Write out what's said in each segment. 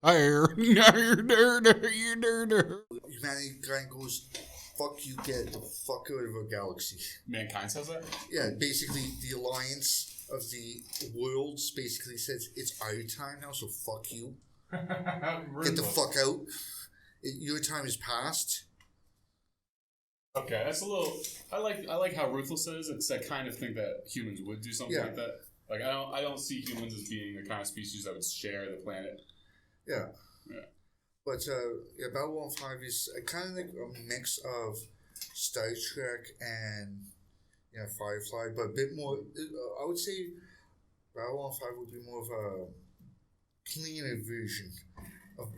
Humanity kind of goes, fuck you, get the fuck out of our galaxy. Mankind says that? Yeah, basically the alliance of the worlds basically says it's our time now, so fuck you. Get the fuck out. Your time is past. Okay, that's a little. I like how ruthless it is. It's I kind of think that humans would do something like that. Like I don't see humans as being the kind of species that would share the planet. Yeah. But Babylon 5 is kind of like a mix of Star Trek and Firefly, but a bit more. I would say Babylon 5 would be more of a cleaner version of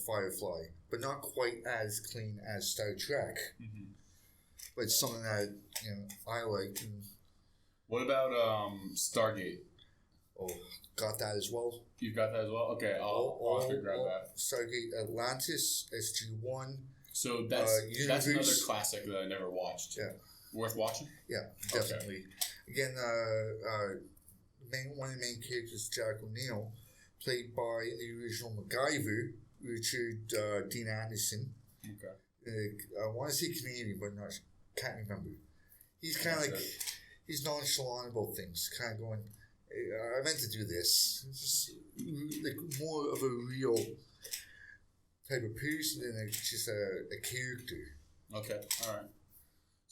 Firefly, but not quite as clean as Star Trek. Mm-hmm. But it's something that I like. And what about Stargate? Oh, got that as well. You've got that as well? Okay, I'll have to grab that. Stargate Atlantis, SG-1. So that's another classic that I never watched. Yeah. Worth watching? Yeah, definitely. Okay. Again, one of the main characters, Jack O'Neill, played by the original MacGyver, Richard Dean Anderson. Okay. I want to say Canadian, but can't remember. He's kind of like, he's nonchalant about things, kind of going, I meant to do this. It's just like more of a real type of person than just a character. Okay, alright.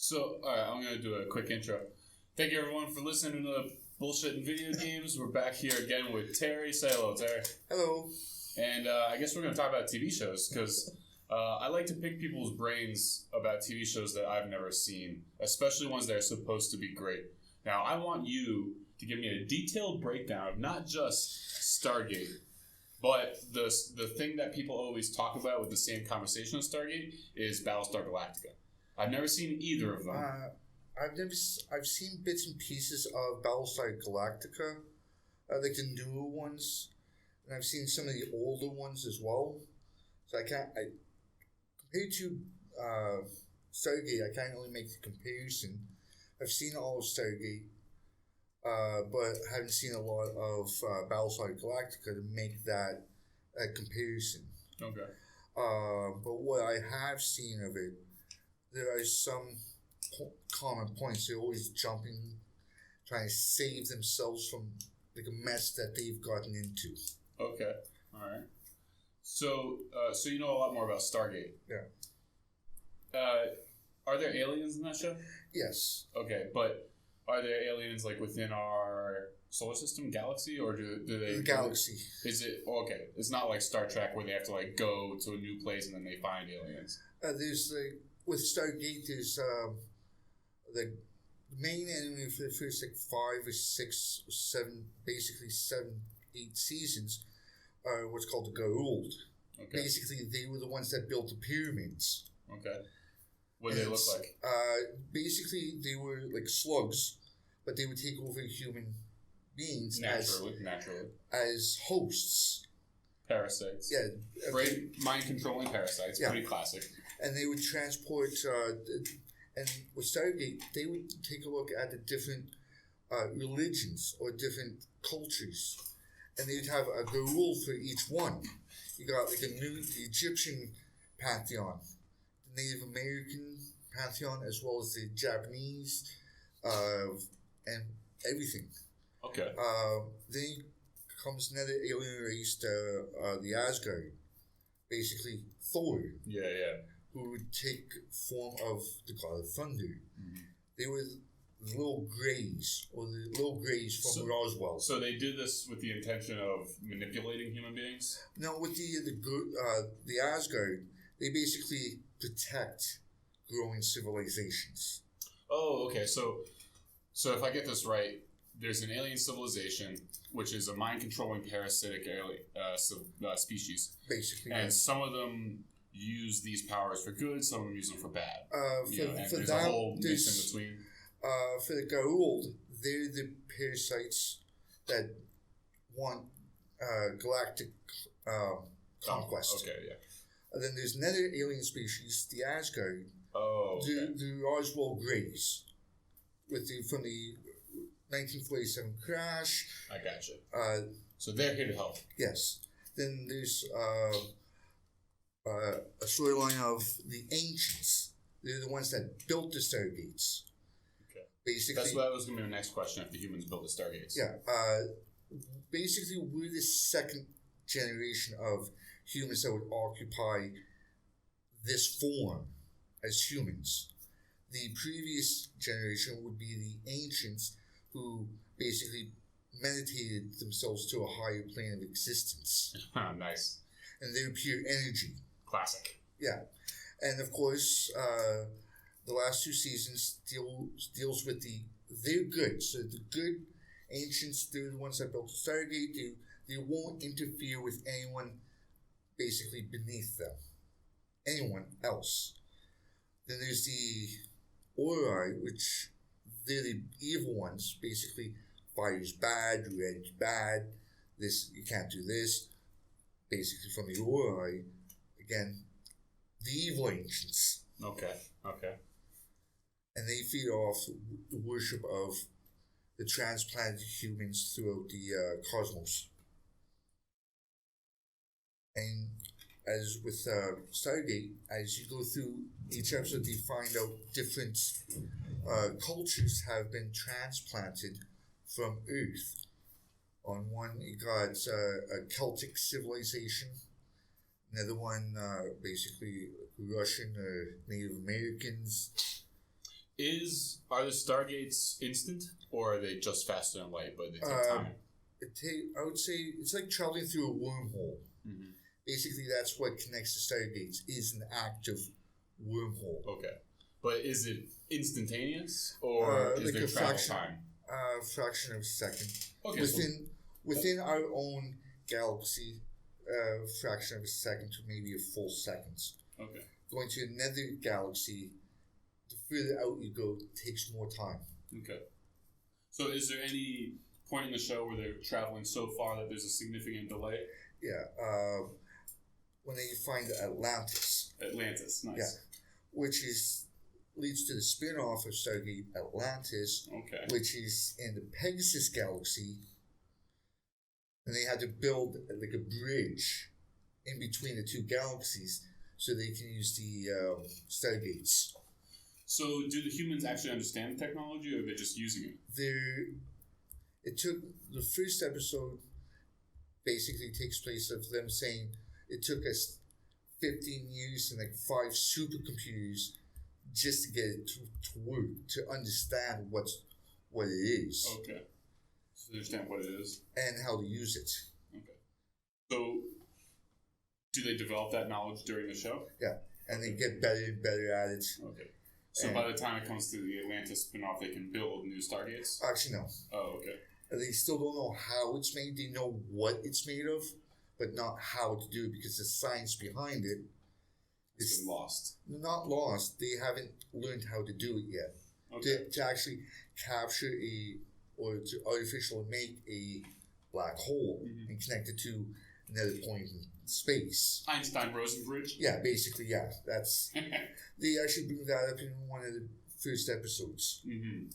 So, I'm going to do a quick intro. Thank you everyone for listening to the Bullshit in Video Games. We're back here again with Terry. Say hello, Terry. Hello. And I guess we're going to talk about TV shows, because I like to pick people's brains about TV shows that I've never seen, especially ones that are supposed to be great. Now, I want you to give me a detailed breakdown of not just Stargate, but the thing that people always talk about with the same conversation as Stargate is Battlestar Galactica. I've never seen either of them. I've seen bits and pieces of Battlestar Galactica, like the newer ones, and I've seen some of the older ones as well. So compared to Stargate, I can't really make the comparison. I've seen all of Stargate, but haven't seen a lot of Battlestar Galactica to make that comparison. Okay. But what I have seen of it, there are some common points. They're always jumping, trying to save themselves from like a mess that they've gotten into. Okay. All right. So you know a lot more about Stargate. Yeah. Are there aliens in that show? Yes. Okay, but are there aliens like within our solar system, galaxy, or do they? The galaxy. Is it okay? It's not like Star Trek where they have to like go to a new place and then they find aliens. There's with Stargate, there's the main enemy for the first 5 or 6 or 7, basically 7, 8 seasons, are what's called the Goa'uld. Okay. Basically, they were the ones that built the pyramids. Okay. What do they look like? Basically, they were like slugs, but they would take over human beings naturally as hosts. Parasites. Yeah. Brain mind-controlling parasites. Yeah. Pretty classic. And they would transport, and with Stargate, they would take a look at the different religions or different cultures, and they'd have a Goa'uld for each one. You got like the Egyptian pantheon, the Native American pantheon, as well as the Japanese, and everything. Okay. Then comes another alien race, the Asgard, basically Thor. Yeah. Who would take form of the god of thunder. Mm-hmm. They were the little greys, or the little greys from Roswell. So they did this with the intention of manipulating human beings? No, with the Asgard, they basically protect growing civilizations. Oh, okay. So if I get this right, there's an alien civilization, which is a mind-controlling parasitic alien species. Basically. And some of them use these powers for good, some of them use them for bad. There's a whole mix in between. For the Goa'uld, they're the parasites that want galactic conquest. Okay, yeah. And then there's another alien species, the Asgard. Oh, okay. The Roswell Greys, from the 1947 crash. I gotcha. So they're here to help. Yes. Then there's a storyline of the ancients. They're the ones that built the Stargates. Okay. Basically, that was going to be my next question. If the humans built the Stargates. Yeah. Basically, we're the second generation of humans that would occupy this form as humans. The previous generation would be the ancients who basically meditated themselves to a higher plane of existence. Nice. And they're pure energy. Classic. Yeah. And of course, the last two seasons deals with they're good. So the good ancients, they're the ones that built the Stargate. They won't interfere with anyone basically beneath them. Anyone else. Then there's the Ori, which they're the evil ones. Basically, fire's bad, red's bad, this, you can't do this. Basically, from the Ori, again, the evil ancients. Okay. And they feed off the worship of the transplanted humans throughout the cosmos. And as with Stargate, as you go through each episode, you find out different cultures have been transplanted from Earth. On one, you got a Celtic civilization. Another one, basically Russian or Native Americans. Are the Stargates instant, or are they just faster than light, but they take time? I would say it's like traveling through a wormhole. Mm-hmm. Basically, that's what connects the Stargates, is an active wormhole. Okay. But is it instantaneous, or is like there a travel time? Fraction of a second. Okay. Within our own galaxy, fraction of a second to maybe a full second. Okay. Going to another galaxy, the further out you go, takes more time. Okay. So is there any point in the show where they're traveling so far that there's a significant delay? Yeah. When they find Atlantis. Nice. Yeah. Which leads to the spin-off of Stargate Atlantis. Okay. Which is in the Pegasus galaxy. And they had to build like a bridge in between the two galaxies so they can use the Stargates. So do the humans actually understand the technology, or are they just using it? It took the first episode basically takes place of them saying it took us 15 years and like 5 supercomputers just to get it to work, to understand what it is. Okay. So understand what it is. And how to use it. Okay. So do they develop that knowledge during the show? Yeah. And they get better and better at it. Okay. So by the time it comes to the Atlantis spin-off, they can build new Stargates? Actually, no. Oh, okay. They still don't know how it's made. They know what it's made of, but not how to do it, because the science behind it is lost. Not lost. They haven't learned how to do it yet. Okay. To actually capture or to artificially make a black hole and connect it to another point in space. Einstein-Rosen bridge? Yeah, basically, yeah. That's they actually bring that up in one of the first episodes. Mm-hmm.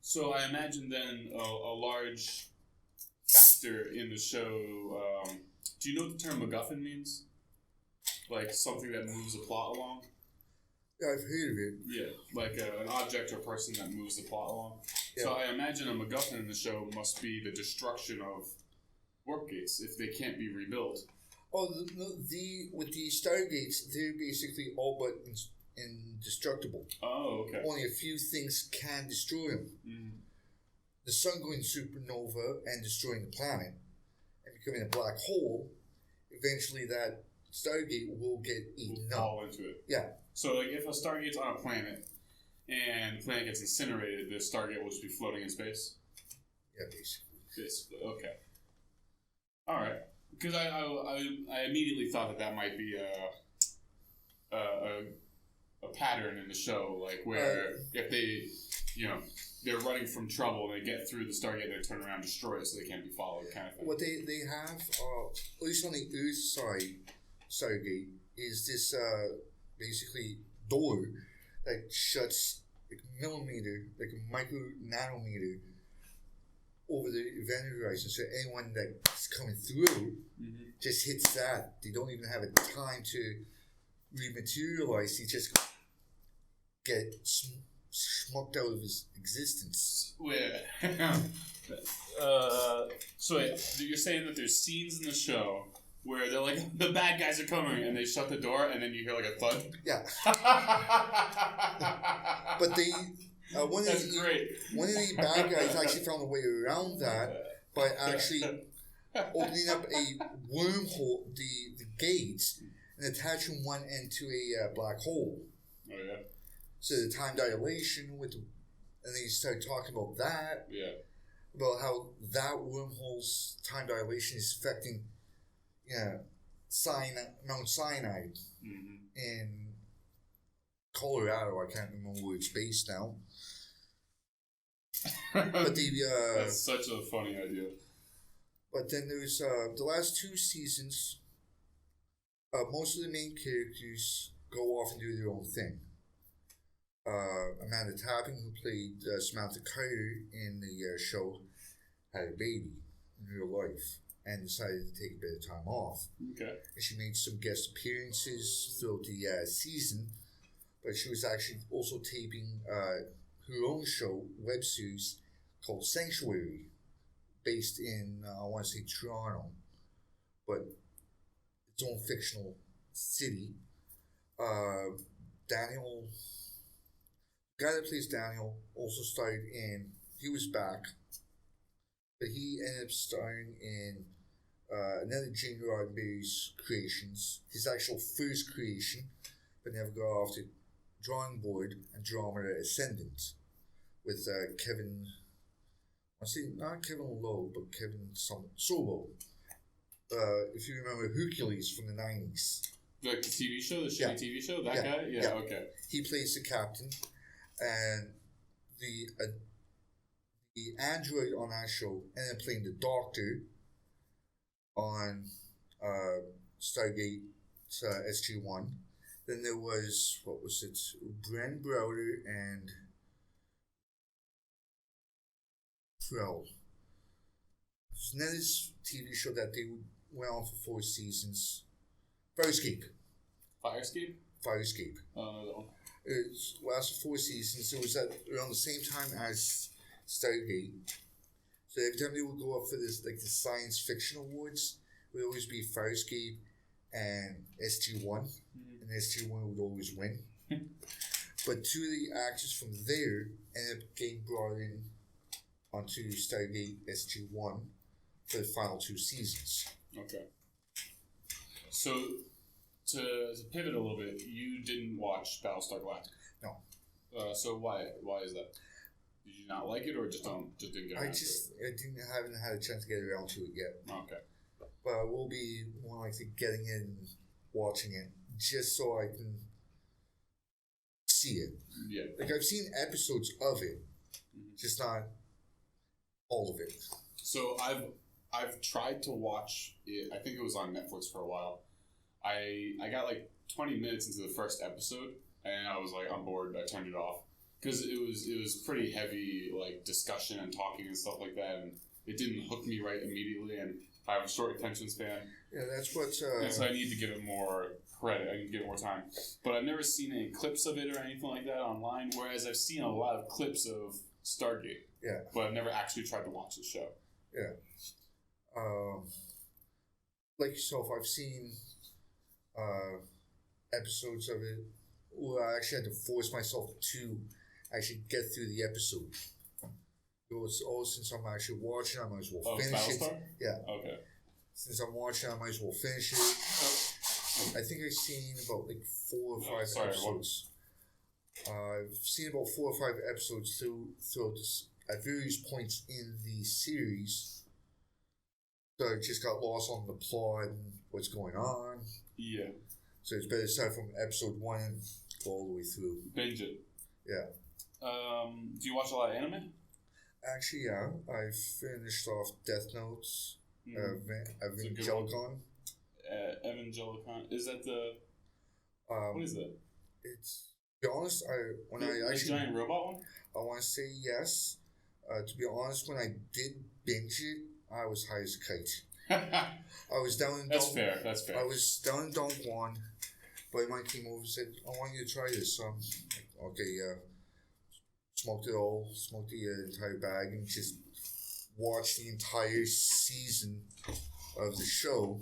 So I imagine then a large factor in the show. Do you know what the term MacGuffin means? Like something that moves a plot along? Yeah, I've heard of it. Yeah, like an object or person that moves the plot along. Yeah. So I imagine a MacGuffin in the show must be the destruction of warp gates if they can't be rebuilt. Oh, with the Stargates, they're basically all but indestructible. Oh, okay. Only a few things can destroy them. Mm. The sun going supernova and destroying the planet and becoming a black hole, eventually that Stargate will get eaten up. Fall into it. Yeah. So, like, if a Stargate's on a planet and the planet gets incinerated, the Stargate will just be floating in space? Yeah, basically. Basically, okay. All right. Because I immediately thought that might be a pattern in the show, like where if they, they're running from trouble and they get through the Stargate, they turn around and destroy it so they can't be followed, kind of thing. What they have, at least on the Earth side, Stargate, is this basically door that shuts like millimeter, like a micro nanometer over the event horizon. So anyone that's coming through just hits that. They don't even have a time to rematerialize. He just get smoked out of his existence. So wait, you're saying that there's scenes in the show where they're like, the bad guys are coming, and they shut the door, and then you hear like a thud? Yeah. But they... one of the bad guys actually found a way around that by actually opening up a wormhole, the gates, and attaching one end to a black hole. Oh, yeah. So the time dilation and then you start talking about that. Yeah. About how that wormhole's time dilation is affecting, Mount Sinai in Colorado. I can't remember where it's based now. But that's such a funny idea. But then there's the last 2 seasons. Most of the main characters go off and do their own thing. Amanda Tapping, who played Samantha Carter in the show, had a baby in real life and decided to take a bit of time off. Okay. And she made some guest appearances throughout the season, but she was actually also taping her own show, web series, called Sanctuary, based in, I want to say Toronto, but its own fictional city. Daniel, the guy that plays Daniel, also starred in, he was back, but he ended up starring in another Gene Roddenberry's creations, his actual first creation, but never got off the drawing board, Andromeda Ascendant, with Kevin, I say not Kevin Lowe, but Kevin Solo. If you remember Hercules from the 90s. Like the TV show, the shitty TV show? That guy? Yeah, okay. He plays the captain, and the android on that show ended up playing the Doctor on Stargate SG-1. Then there was, Bren Browder and Krell. There's another TV show that they went on for 4 seasons. Firescape. Firescape. Oh, no. It lasted 4 seasons. It was around the same time as Stargate. So every time they would go up for this, like the science fiction awards, it would always be Firescape and SG-1. And SG-1 would always win. But 2 of the actors from there ended up getting brought in onto Stargate SG-1 for the final 2 seasons. Okay. So, to pivot a little bit, you didn't watch Battlestar Galactica? No. So why is that? Did you not like it, or just didn't get around to it? I haven't had a chance to get around to it yet. Okay. But I will be more likely getting in and watching it just so I can see it. Yeah. Like I've seen episodes of it, just not all of it. So I've tried to watch it. I think it was on Netflix for a while. I got like 20 minutes into the first episode, and I was like, I'm bored. I turned it off because it was pretty heavy, like discussion and talking and stuff like that, and it didn't hook me right immediately. And I have a short attention span. Yeah, that's what. And so I need to give it more credit. I need to give it more time. But I've never seen any clips of it or anything like that online. Whereas I've seen a lot of clips of Stargate. Yeah. But I've never actually tried to watch the show. Yeah. Like yourself, I've seen episodes of it. Well, I actually had to force myself to actually get through the episode. Since I'm actually watching, I might as well finish it. Yeah. Okay. Since I'm watching, I might as well finish it. I think I've seen about like 4 or 5 episodes. I've seen about 4 or 5 episodes throughout this, at various points in the series. So I just got lost on the plot and what's going on. Yeah. So it's better to start from episode 1 and go all the way through. Binge it. Yeah. Do you watch a lot of anime? Actually, yeah. I finished off Death Notes, Evangelicon. Evangelicon. Is that the... what is that? It's be honest, when I actually giant robot one. I want to say yes. To be honest, when I did binge it, I was high as a kite. I was down in That's fair. That's fair. I was down in Don Juan. Buddy mine came over and said, "I want you to try this." So I'm like, okay, yeah. Smoked it all, smoked the entire bag, and just watched the entire season of the show.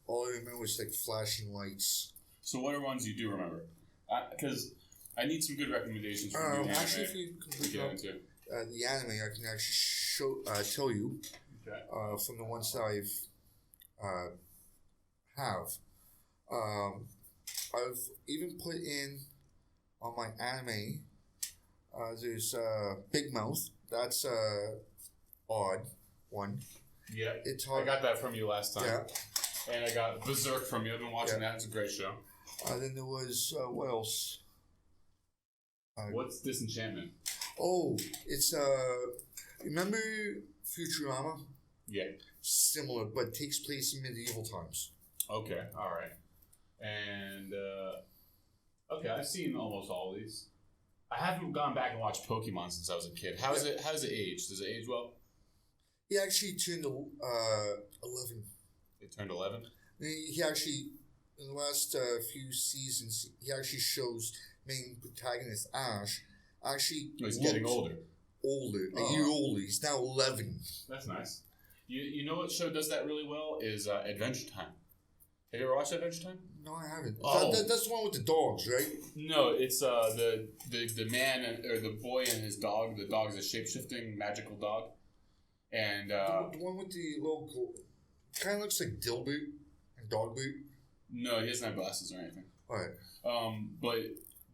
All I remember was like flashing lights. So what are ones you do remember? Because I need some good recommendations from you. Actually, if you complete the anime, I can actually tell you from the ones that have. I've even put in on my anime. There's Big Mouth. That's odd one. Yeah, I got that from you last time. Yeah. And I got Berserk from you. I've been watching that. It's a great show. Then there was what else? What's Disenchantment? Oh, it's remember Futurama? Yeah. Similar, but takes place in medieval times. Okay, all right. And okay, I've seen almost all of these. I haven't gone back and watched Pokemon since I was a kid. How does it age? Does it age well? He actually turned 11. It turned 11? He actually, in the last few seasons, he actually shows main protagonist Ash actually he's getting older. A year older. He's now 11. That's nice. You know what show does that really well is Adventure Time. Have you ever watched Adventure Time? No, I haven't. Oh. That's the one with the dogs, right? No, it's the man or the boy and his dog. The dog is a shape-shifting magical dog. And the one with the little kind of looks like Dilbert and Dogboot. No, he doesn't have glasses or anything. Alright. But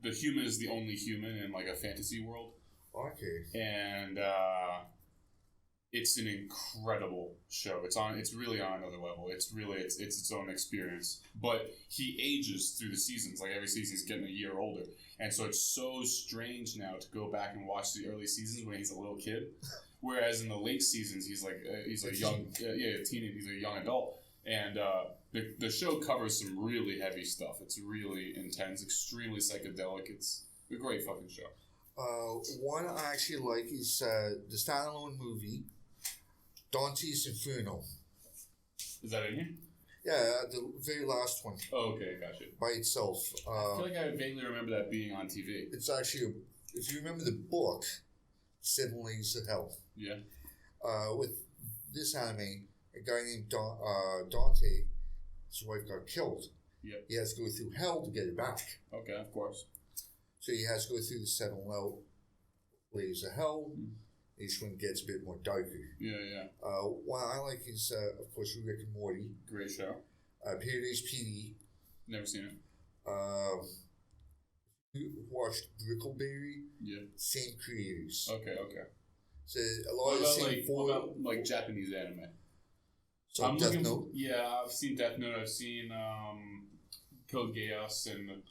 the human is the only human in like a fantasy world. Okay. And it's an incredible show. It's really on another level. It's its own experience. But he ages through the seasons. Like every season he's getting a year older. And so it's so strange now to go back and watch the early seasons when he's a little kid. Whereas in the late seasons he's like a young teenager, he's a young adult. And the show covers some really heavy stuff. It's really intense, extremely psychedelic. It's a great fucking show. One I actually like is the standalone movie, Dante's Inferno. Is that in here? Yeah, the very last one. Oh, okay, gotcha. By itself. I feel like I vaguely remember that being on TV. It's actually, if you remember the book, 7 Layers of Hell. Yeah. With this anime, a guy named Dante, his wife got killed. Yep. He has to go through hell to get it back. Okay, of course. So he has to go through the 7 layers of hell. Mm. Each one gets a bit more darker. Yeah, yeah. One I like is, of course, Rick and Morty. Great show. Paradise PD. Never seen it. You watched Brickleberry. Yeah. Same creators. Okay. So a lot of the same what about like Japanese anime? So Death Note? Yeah, I've seen Death Note. I've seen Code Geass and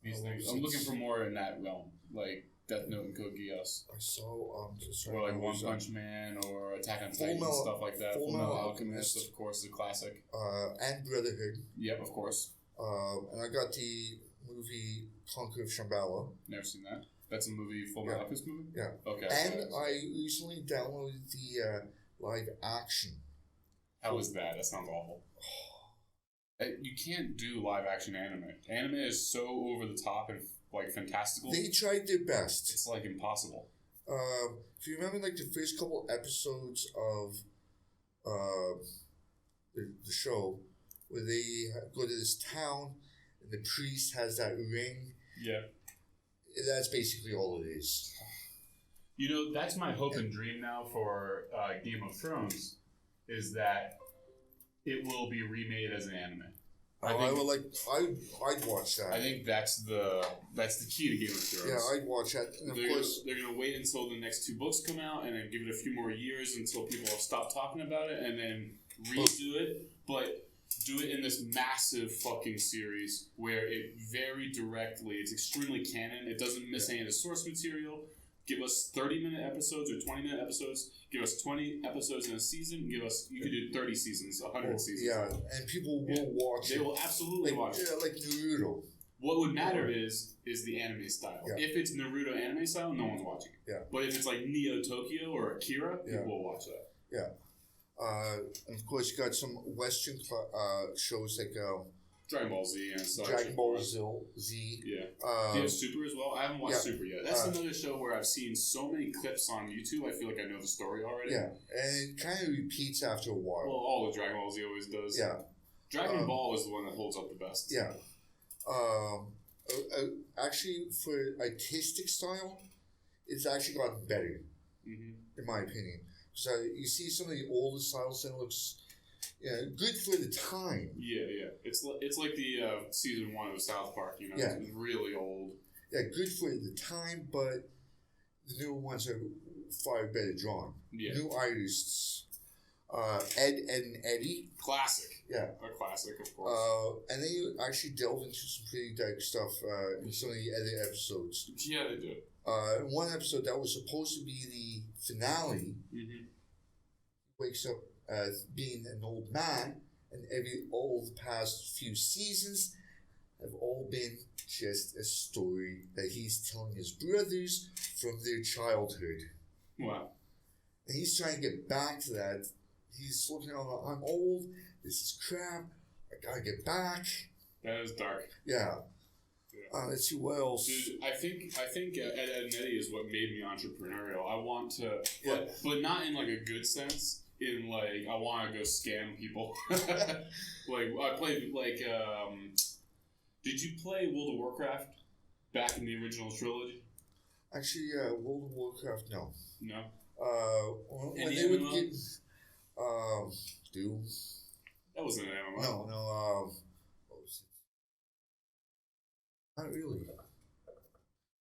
these things. I'm looking for more in that realm, like Death Note and Code Geass. I saw or like One Punch Man or Attack on Titan, stuff like that. Full Metal Alchemist, of course, the classic. And Brotherhood. Yep, of course. And I got the movie Conquer of Shambhala. Never seen that. That's a movie, Full Metal Alchemist movie? Yeah. Okay. And I recently downloaded the live action. How was that? That sounds awful. You can't do live action anime. Anime is so over the top and like fantastical. They tried their best. It's like impossible. If you remember, like the first couple episodes of the show, where they go to this town and the priest has that ring. Yeah. That's basically all it is. You know, that's my hope and dream now for Game of Thrones, is that it will be remade as an anime. I'd watch that. I think that's the key to Game of Thrones. Yeah, I'd watch that. And they're gonna wait until the next 2 books come out, and then give it a few more years until people have stopped talking about it, and then redo it. But do it in this massive fucking series where it very directly, it's extremely canon. It doesn't miss any of the source material. Give us 30-minute episodes or 20-minute episodes. Give us 20 episodes in a season. You could do 30 seasons, 100 seasons. Yeah, and people will watch it. They will absolutely watch it. Yeah, like Naruto. What would matter is the anime style. Yeah. If it's Naruto anime style, no one's watching it. Yeah. But if it's like Neo Tokyo or Akira, people will watch that. Yeah. And of course, you got some Western shows like Dragon Ball Z and such. Dragon Ball Z. Yeah. Do you have Super as well? I haven't watched Super yet. That's another show where I've seen so many clips on YouTube, I feel like I know the story already. Yeah, and it kind of repeats after a while. Well, all of Dragon Ball Z always does. Yeah. Dragon Ball is the one that holds up the best. Yeah. Actually, for artistic style, it's actually gotten better, in my opinion. So you see some of the older styles that looks good for the time. Yeah. It's like the season 1 of South Park, Yeah. It's really old. Yeah, good for the time, but the new ones are far better drawn. Yeah. New artists. Ed and Eddie. Classic. Yeah. A classic, of course. And they actually delve into some pretty dark stuff in some of the other episodes. Yeah, they do. One episode that was supposed to be the finale wakes up as being an old man, and all the past few seasons have all been just a story that he's telling his brothers from their childhood. Wow. And he's trying to get back to that. He's looking on, I'm old, this is crap, I gotta get back. That is dark. Yeah. Let's see what else. Dude, I think Ed, Ed and Eddie is what made me entrepreneurial. I want to, Yeah. but not in like a good sense. In like, I want to go scam people. Like I played like, did you play World of Warcraft back in the original trilogy? Actually, World of Warcraft, no. No. When Any they would MMO? get, Doom. That wasn't an MMO. No, what was it? Not really.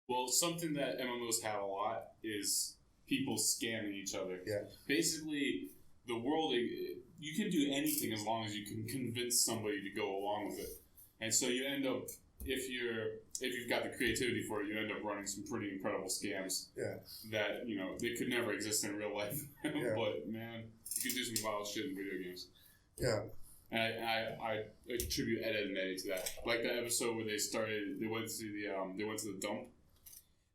Well, something that MMOs have a lot is people scamming each other. Yeah. Basically, the world, you can do anything as long as you can convince somebody to go along with it. And so you end up, if you've got the creativity for it, you end up running some pretty incredible scams. Yeah. That, they could never exist in real life. Yeah. But, man, you can do some wild shit in video games. Yeah. And I attribute Ed and Eddie to that. Like that episode where they went to the dump,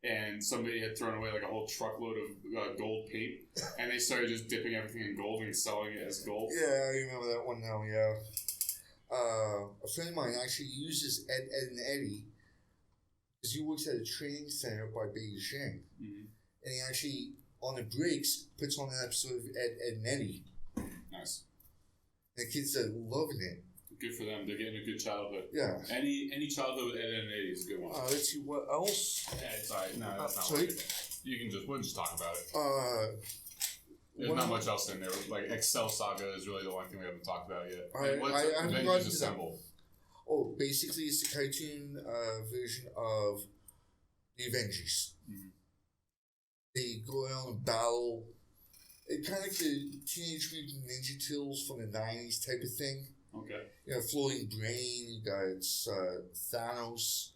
and somebody had thrown away like a whole truckload of gold paint, and they started just dipping everything in gold and selling it as gold. Yeah, I remember that one now, yeah. A friend of mine actually uses Ed and Eddie because he works at a training center by Beijing. Mm-hmm. And he actually, on the breaks, puts on an episode of Ed and Eddie. Nice. And the kids are loving it. Good for them. They're getting a good childhood. Yeah. Any childhood with Ed and Eddie is a good one. Let's see what else. Sorry, no, that's not sorry? we'll just talk about it. There's not much else in there. Like Excel Saga is really the one thing we haven't talked about yet. I haven't gotten Avengers to Assemble. that. Oh, basically it's the cartoon version of the Avengers. Mm-hmm. They go around and battle. It's kind of like the Teenage Mutant Ninja Turtles from the 90s type of thing. Okay. You know, Floating Brain, you got Thanos,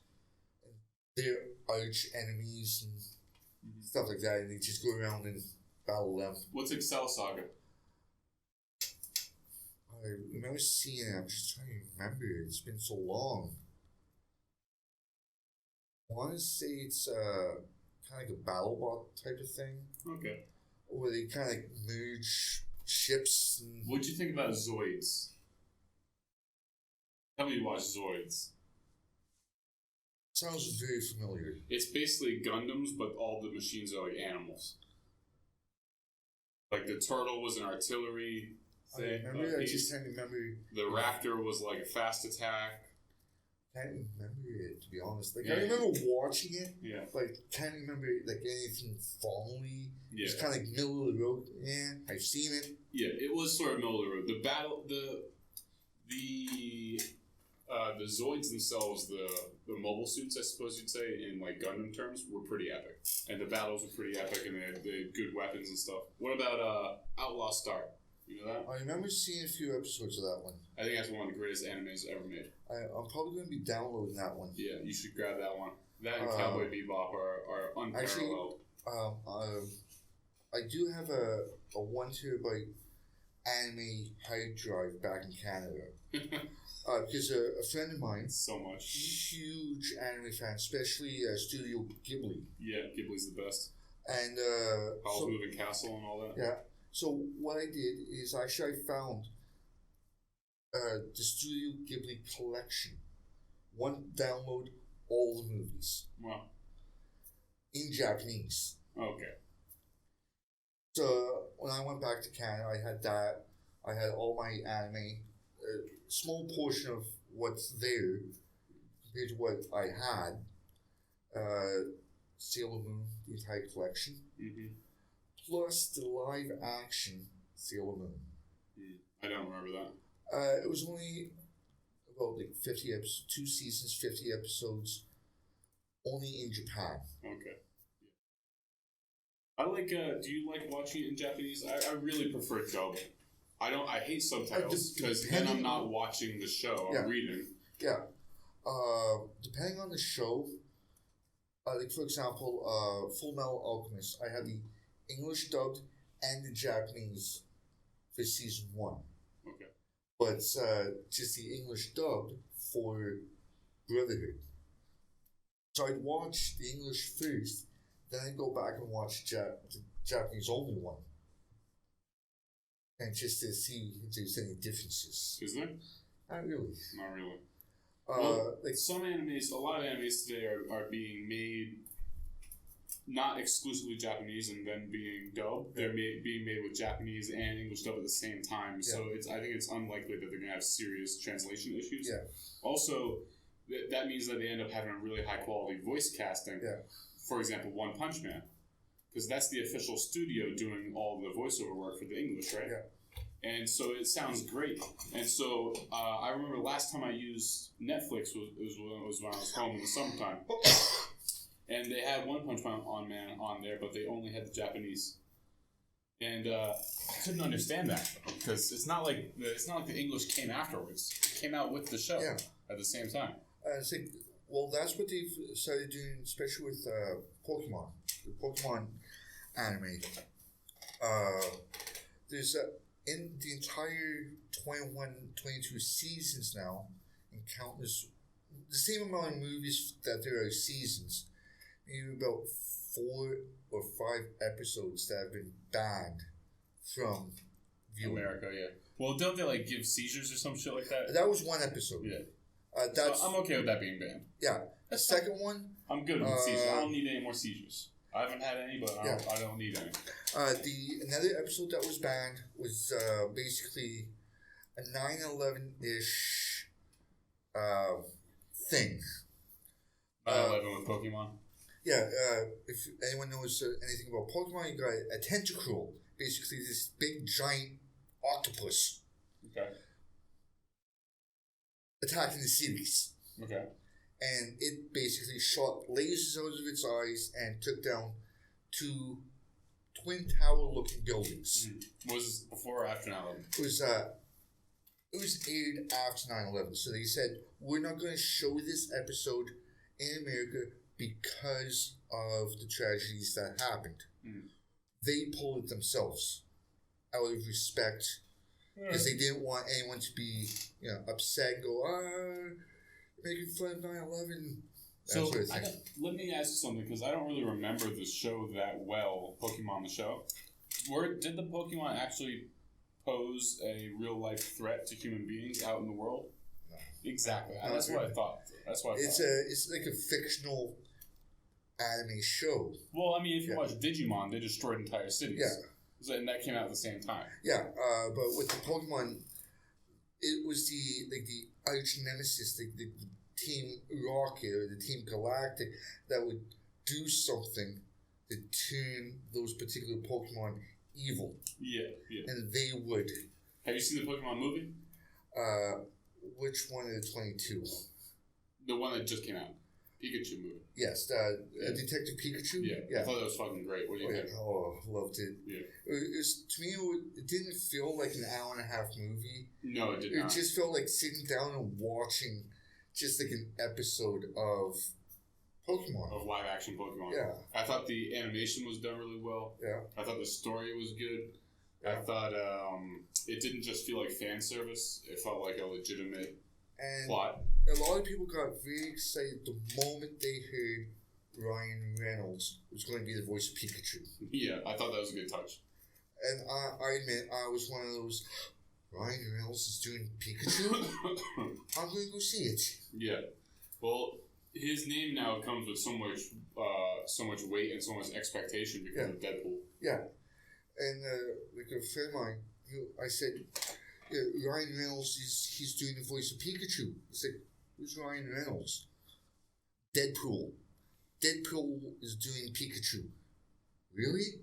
and their arch enemies and stuff like that, and they just go around and battle them. What's Excel Saga? I remember seeing it, I'm just trying to remember it. It's been so long. I want to say it's kind of like a battle bot type of thing, Okay. where they kind of merge ships. And What'd you think about Zoids? Tell me you watched Zoids. sounds very familiar. It's basically Gundams, but all the machines are like animals. Like the turtle was an artillery thing. I just can't remember. The raptor was like a fast attack. Can't remember it, to be honest. Like Yeah. I remember watching it, Yeah. but can't remember like anything fondly. Yeah. It's kind of like middle of the road. Yeah, I've seen it. Yeah, it was sort of middle of the road. The battle, the Zoids themselves, the mobile suits, I suppose you'd say, in like Gundam terms, were pretty epic, and the battles were pretty epic, and they had good weapons and stuff. What about Outlaw Star? You know that? I remember seeing a few episodes of that one. I think that's one of the greatest animes ever made. I'm probably going to be downloading that one. Yeah, you should grab that one. That and Cowboy Bebop are unparalleled. I do have a 1 terabyte anime hard drive back in Canada. Because a friend of mine, so much. huge anime fan, especially Studio Ghibli. Yeah, Ghibli's the best. And Howl's Moving Castle and all that. Yeah. So what I did is I found the Studio Ghibli collection. One download all the movies. Wow. In Japanese. Okay. So when I went back to Canada, I had that. I had all my anime. A small portion of what's there compared to what I had. Sailor Moon, the entire collection. Mm-hmm. Plus the live action Sailor Moon. I don't remember that. It was only about like 50 episodes, 2 seasons, 50 episodes, only in Japan. Okay. I like. Do you like watching it in Japanese? I really prefer dub. I hate subtitles because then I'm not watching the show. I'm reading. Yeah. Depending on the show, like for example, Full Metal Alchemist, I had the English dubbed and the Japanese for season 1. Okay. But just the English dubbed for Brotherhood. So I'd watch the English first, then I'd go back and watch the Japanese only one. And just to see if there's any differences. Is there? Not really. Not really. Like a lot of animes today are being made not exclusively Japanese and then being dubbed. They're being made with Japanese and English dub at the same time. So I think it's unlikely that they're going to have serious translation issues. Yeah. Also, that means that they end up having a really high quality voice casting. Yeah. For example, One Punch Man. Because that's the official studio doing all the voiceover work for the English, right? Yeah. And so it sounds great. And so I remember last time I used Netflix was when I was home in the summertime. And they had One Punch Man on there, but they only had the Japanese. And I couldn't understand that because it's not like the English came afterwards. It came out with the show at the same time. Well, that's what they've started doing, especially with Pokemon. The Pokemon anime. There's in the entire 21, 22 seasons now, and countless, the same amount of movies that there are seasons, maybe about 4 or 5 episodes that have been banned from viewing. America, yeah. Well, don't they like give seizures or some shit like that? That was one episode. Yeah. So I'm okay with that being banned. Yeah. The second one, I'm good with seizures. I don't need any more seizures. I haven't had any, but I don't need any. Another episode that was banned was basically a 9/11-ish thing. 9/11 with Pokemon? Yeah, if anyone knows anything about Pokemon, you got a Tentacruel. Basically this big, giant octopus. Okay. Attacking the cities. Okay. And it basically shot lasers out of its eyes and took down 2 twin tower looking buildings. Was this before or after 9/11? It was aired after 9/11. So they said, we're not going to show this episode in America because of the tragedies that happened. They pulled it themselves out of respect because they didn't want anyone to be upset and go, making fun of 9/11. So let me ask you something, because I don't really remember the show that well, Pokemon the show. Did the Pokemon actually pose a real life threat to human beings out in the world? No. That's what I thought. It's like a fictional anime show. Well, I mean, if you watch Digimon, they destroyed entire cities. Yeah. And that came out at the same time. Yeah, but with the Pokemon, it was the arch nemesis, the Team Rocket or the Team Galactic that would do something to turn those particular Pokemon evil. Yeah. And they would. Have you seen the Pokemon movie? Which one of the 22? The one that just came out. Pikachu movie. Yes, Detective Pikachu. Yeah, I thought that was fucking great. What do you think? Oh, loved it. Yeah. To me, it didn't feel like an hour and a half movie. No, it did not. It just felt like sitting down and watching just like an episode of Pokemon. Of live action Pokemon. Yeah. I thought the animation was done really well. Yeah. I thought the story was good. I thought it didn't just feel like fan service. It felt like a legitimate plot. A lot of people got very excited the moment they heard Ryan Reynolds was going to be the voice of Pikachu. Yeah, I thought that was a good touch. And I admit, I was one of those, Ryan Reynolds is doing Pikachu? I'm going to go see it. Yeah. Well, his name now comes with so much weight and so much expectation because of Deadpool. Yeah. And like a friend of mine, I said, Ryan Reynolds, he's doing the voice of Pikachu. He said, who's Ryan Reynolds? Deadpool. Deadpool is doing Pikachu. Really?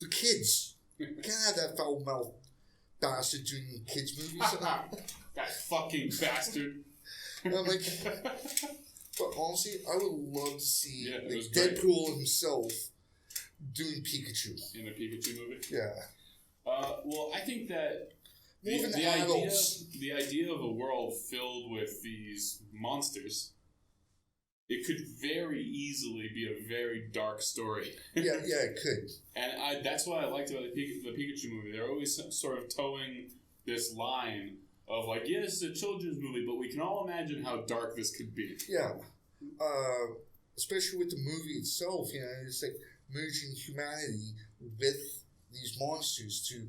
The kids. You can't have that foul-mouthed bastard doing kids' movies. That fucking bastard. And I'm like, but honestly, I would love to see Deadpool himself doing Pikachu. In a Pikachu movie? Yeah. Well, I think that the idea of a world filled with these monsters, it could very easily be a very dark story. yeah, it could. And that's what I liked about the Pikachu movie. They're always sort of towing this line of like, yeah, this is a children's movie, but we can all imagine how dark this could be. Yeah. Especially with the movie itself, it's like merging humanity with these monsters to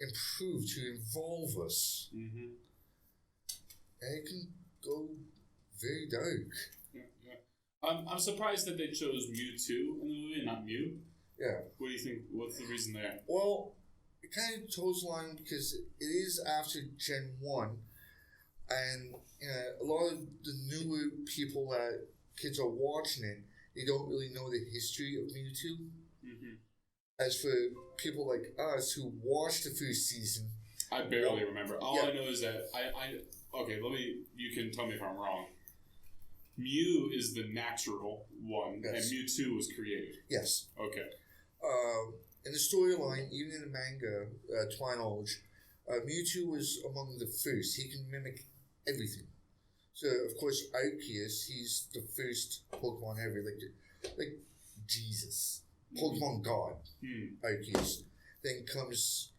improve, to evolve us. Mm-hmm. And it can go very dark. Yeah. I'm surprised that they chose Mewtwo in the movie and not Mew. Yeah. What do you think? What's the reason there? Well, it kind of toes the line because it is after Gen 1, and a lot of the newer people that kids are watching it, they don't really know the history of Mewtwo. Mm-hmm. As for people like us who watched the first season, I barely remember. All I know is that you can tell me if I'm wrong. Mew is the natural one, yes. And Mewtwo was created. Yes. Okay. In the storyline, even in the manga, to my knowledge, Mewtwo was among the first. He can mimic everything. So, of course, Arceus, he's the first Pokemon ever, like Jesus. Pokemon God, Arceus. Then comes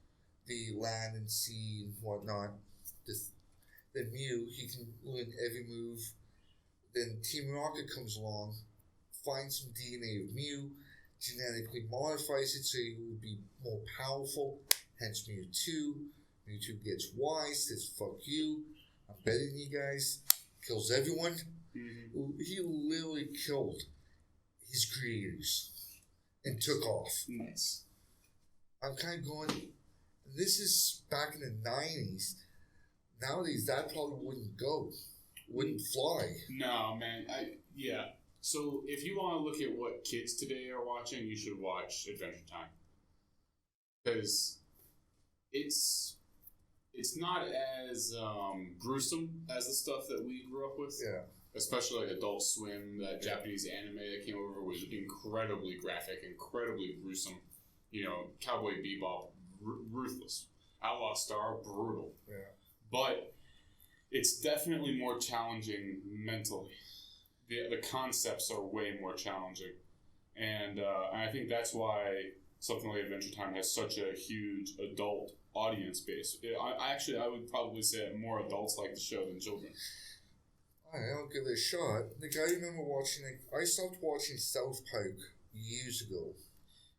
the land and sea and whatnot. Then Mew, he can learn every move. Then Team Rocket comes along, finds some DNA of Mew, genetically modifies it so he would be more powerful, hence Mewtwo. Mewtwo gets wise, says fuck you, I'm better than you guys, kills everyone. Mm-hmm. He literally killed his creators and took off. Nice. I'm kind of going, this is back in the 90s. Nowadays, that probably wouldn't fly. No, man. Yeah. So if you want to look at what kids today are watching, you should watch Adventure Time. Because it's not as gruesome as the stuff that we grew up with. Yeah. Especially like Adult Swim, that Japanese anime that came over was incredibly graphic, incredibly gruesome. Cowboy Bebop, ruthless. Outlaw Star, brutal. Yeah. But it's definitely more challenging mentally. The concepts are way more challenging. And I think that's why something like Adventure Time has such a huge adult audience base. I would probably say more adults like the show than children. I'll give it a shot. I remember watching I stopped watching South Park years ago.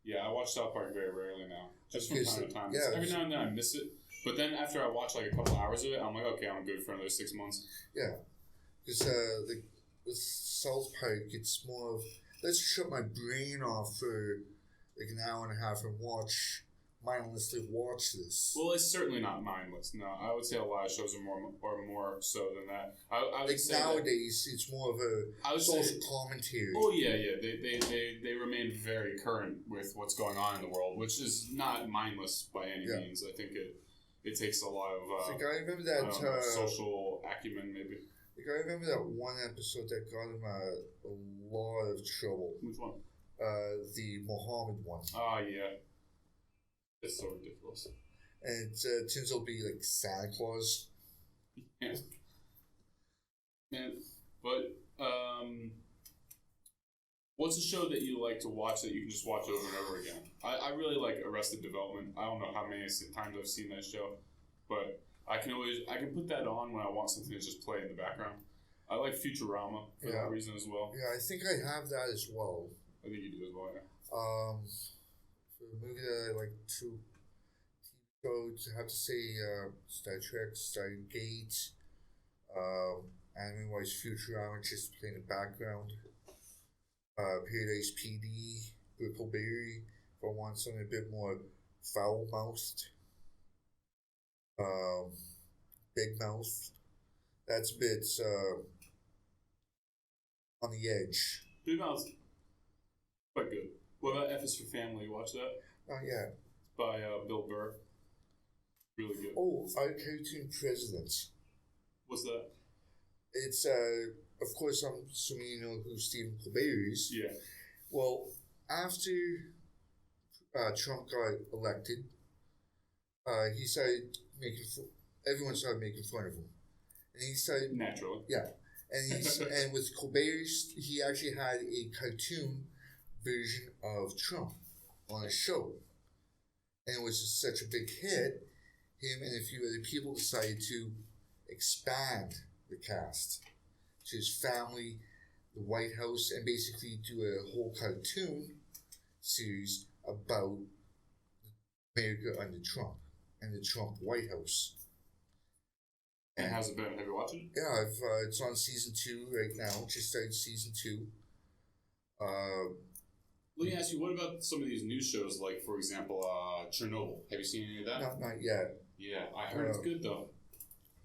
Yeah, I watch South Park very rarely now. Just from time to time. Yeah, every now and then I miss it. But then after I watch like a couple hours of it, I'm like, okay, I'm good for another 6 months. Yeah. Because with South Park, it's more of, let's shut my brain off for like an hour and a half and mindlessly watch this. Well, it's certainly not mindless. No, I would say a lot of shows are more so than that. I would say nowadays it's more of a social commentary. Oh yeah. They remain very current with what's going on in the world, which is not mindless by any means. I think it takes a lot of I remember that social acumen, maybe. I remember that one episode that got him a lot of trouble. Which one? The Mohammed one. Ah, yeah. It's so ridiculous. And it turns out to be like Santa Claus. Yeah. Yeah. But What's a show that you like to watch that you can just watch over and over again? I really like Arrested Development. I don't know how many times I've seen that show, but I can put that on when I want something to just play in the background. I like Futurama for that reason as well. Yeah, I think I have that as well. I think you do as well, yeah. For the movie that I like to go to have to say Star Trek, Stargate, anime-wise Futurama just playing in the background. Paradise PD, Brickleberry, if I want something a bit more foul-mouthed. Big Mouth, that's a bit on the edge. Big Mouth, quite good. What about F is for Family? You watch that? Not yet. By Bill Burr. Really good. Oh, Our Cartoon Presidents. What's that? It's, of course, I'm assuming you know who Stephen Colbert is. Yeah. Well, after Trump got elected, he started everyone started making fun of him. And he started... Naturally. Yeah. And with Colbert, he actually had a cartoon version of Trump on his show. And it was just such a big hit, him and a few other people decided to expand the cast to his family, the White House, and basically do a whole cartoon series about America under Trump and the Trump White House. And how's it been? Have you watched it? Yeah, it's on season 2 right now. Just started season 2. Let me ask you, what about some of these new shows, like, for example, Chernobyl? Have you seen any of that? Not yet. Yeah, I heard it's good, though.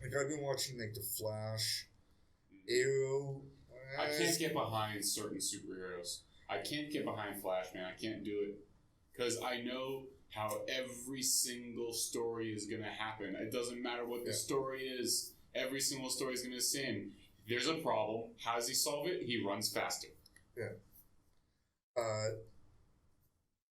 Like, I've been watching, like, The Flash, Arrow. I can't get behind certain superheroes. I can't get behind Flash, man. I can't do it. Because I know how every single story is going to happen. It doesn't matter what the story is. Every single story is going to be the same. There's a problem. How does he solve it? He runs faster. Yeah.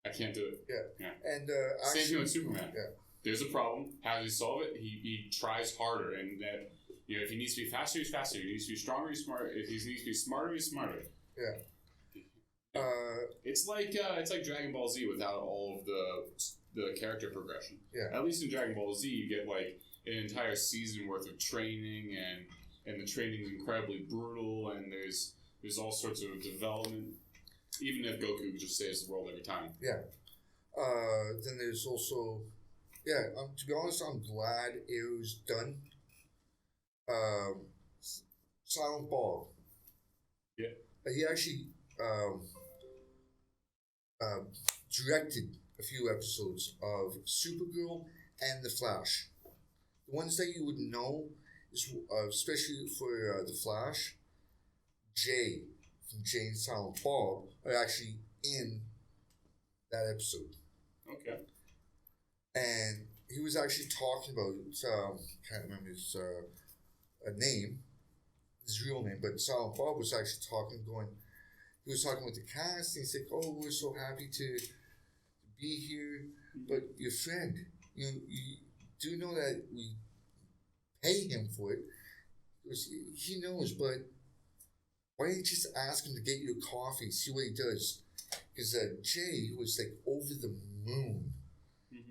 I can't do it. Yeah. And same thing with Superman. Yeah. There's a problem. How does he solve it? He tries harder, and that if he needs to be faster, he's faster. If he needs to be stronger, he's smarter. If he needs to be smarter, he's smarter. Yeah. It's like Dragon Ball Z without all of the character progression. Yeah. At least in Dragon Ball Z, you get like an entire season worth of training, and the training is incredibly brutal, and there's all sorts of development. Even if Goku just saves the world every time. Yeah. Then there's also, to be honest, I'm glad Arrow's done. Silent Bob. Yeah. He actually directed a few episodes of Supergirl and The Flash. The ones that you would know, is especially for The Flash, Jay from Jay and Silent Bob are actually in that episode. Okay. And he was actually talking about, can't remember his name, his real name, but Silent Bob was actually he was talking with the cast, and he said, "Oh, we're so happy to be here, but your friend, you do know that we pay him for it. He knows, but why don't you just ask him to get you a coffee, see what he does?" Because Jay was like over the moon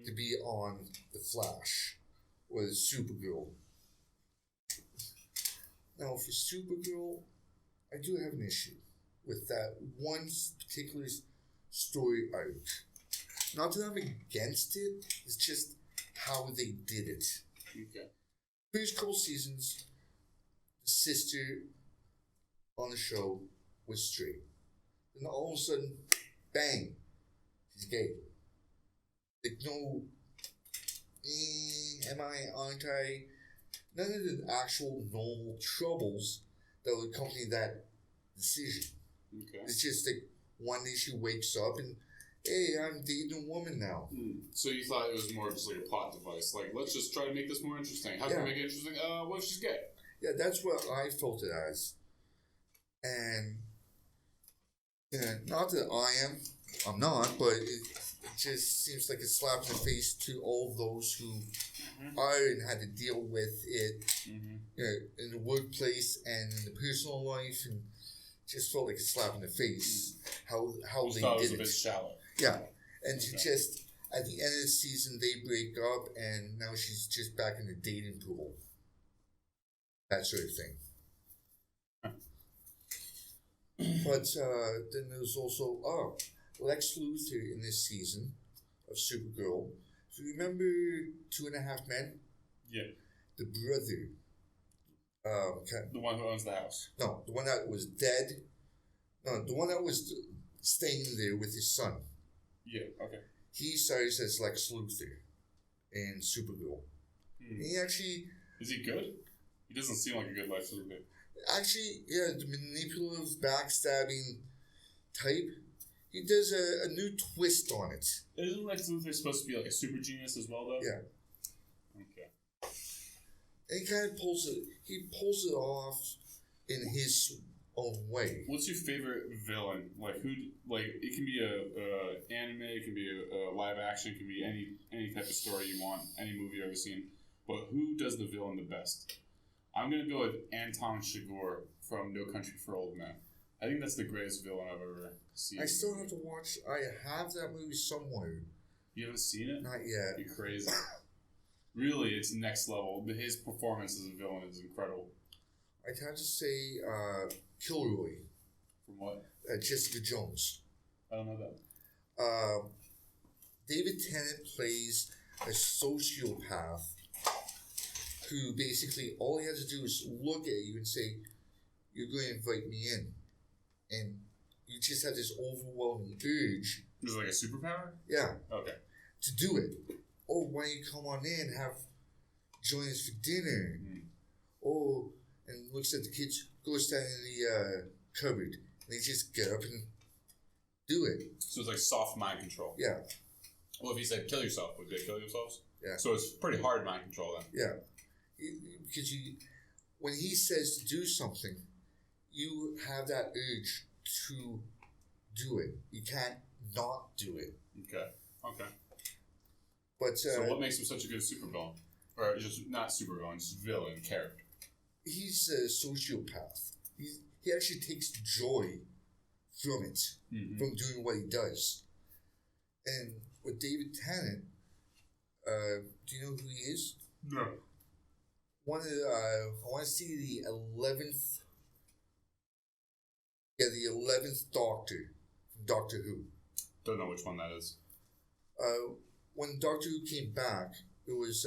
to be on The Flash or Supergirl. Now, for Supergirl, I do have an issue with that one particular story arc. Not that I'm against it, it's just how they did it. Okay. First couple seasons, the sister on the show was straight. Then all of a sudden, bang, she's gay. Like, no, am I, aren't I? None of the actual normal troubles that would accompany that decision. Okay. It's just like one day she wakes up and, hey, I'm dating a woman now. So you thought it was more just like a plot device. Like, let's just try to make this more interesting. How can we make it interesting? What if she's gay? Yeah, that's what I felt it as. And, not that I'm not, but it just seems like a slap in the face to all those who are and had to deal with it in the workplace and in the personal life, and just felt like a slap in the face. How they thought it did was a bit shallow. Yeah, and to just at the end of the season they break up, and now she's just back in the dating pool. That sort of thing. But then there's also Lex Luthor in this season of Supergirl. If you remember 2.5 Men? Yeah. The brother. The one who owns the house. No, the one that was dead. No, the one that was staying there with his son. Yeah, okay. He stars as Lex Luthor in Supergirl. He actually... Is he good? He doesn't seem like a good Lex Luthor. Actually, yeah, the manipulative, backstabbing type. He does a new twist on it. Isn't Lex Luthor supposed to be like a super genius as well, though? Yeah. Okay. And he kind of pulls it off in his own way. What's your favorite villain? Like who? Like it can be a anime, it can be a live action, it can be any type of story you want, any movie you've ever seen. But who does the villain the best? I'm gonna go with Anton Chigurh from No Country for Old Men. I think that's the greatest villain I've ever seen. I still have to watch. I have that movie somewhere. You haven't seen it? Not yet. You're crazy. Really, it's next level. His performance as a villain is incredible. I'd have to say Kilroy. From what? Jessica Jones. I don't know that. David Tennant plays a sociopath who basically all he has to do is look at you and say, "You're going to invite me in," and you just have this overwhelming urge. Is it like a superpower? Yeah. Okay. To do it. Oh, why don't you come on in, join us for dinner? Mm-hmm. Oh, and looks at the kids, go stand in the cupboard, and they just get up and do it. So it's like soft mind control. Yeah. Well, if he said kill yourself, would they kill themselves? Yeah. So it's pretty hard mind control then. Yeah. Because when he says to do something, you have that urge to do it. You can't not do it. Okay. But so what makes him such a good supervillain? Or just not supervillain, just villain character? He's a sociopath. He actually takes joy from it, from doing what he does. And with David Tennant, do you know who he is? No. I want to see the 11th. Yeah, the 11th Doctor from Doctor Who. Don't know which one that is. When Doctor Who came back, it was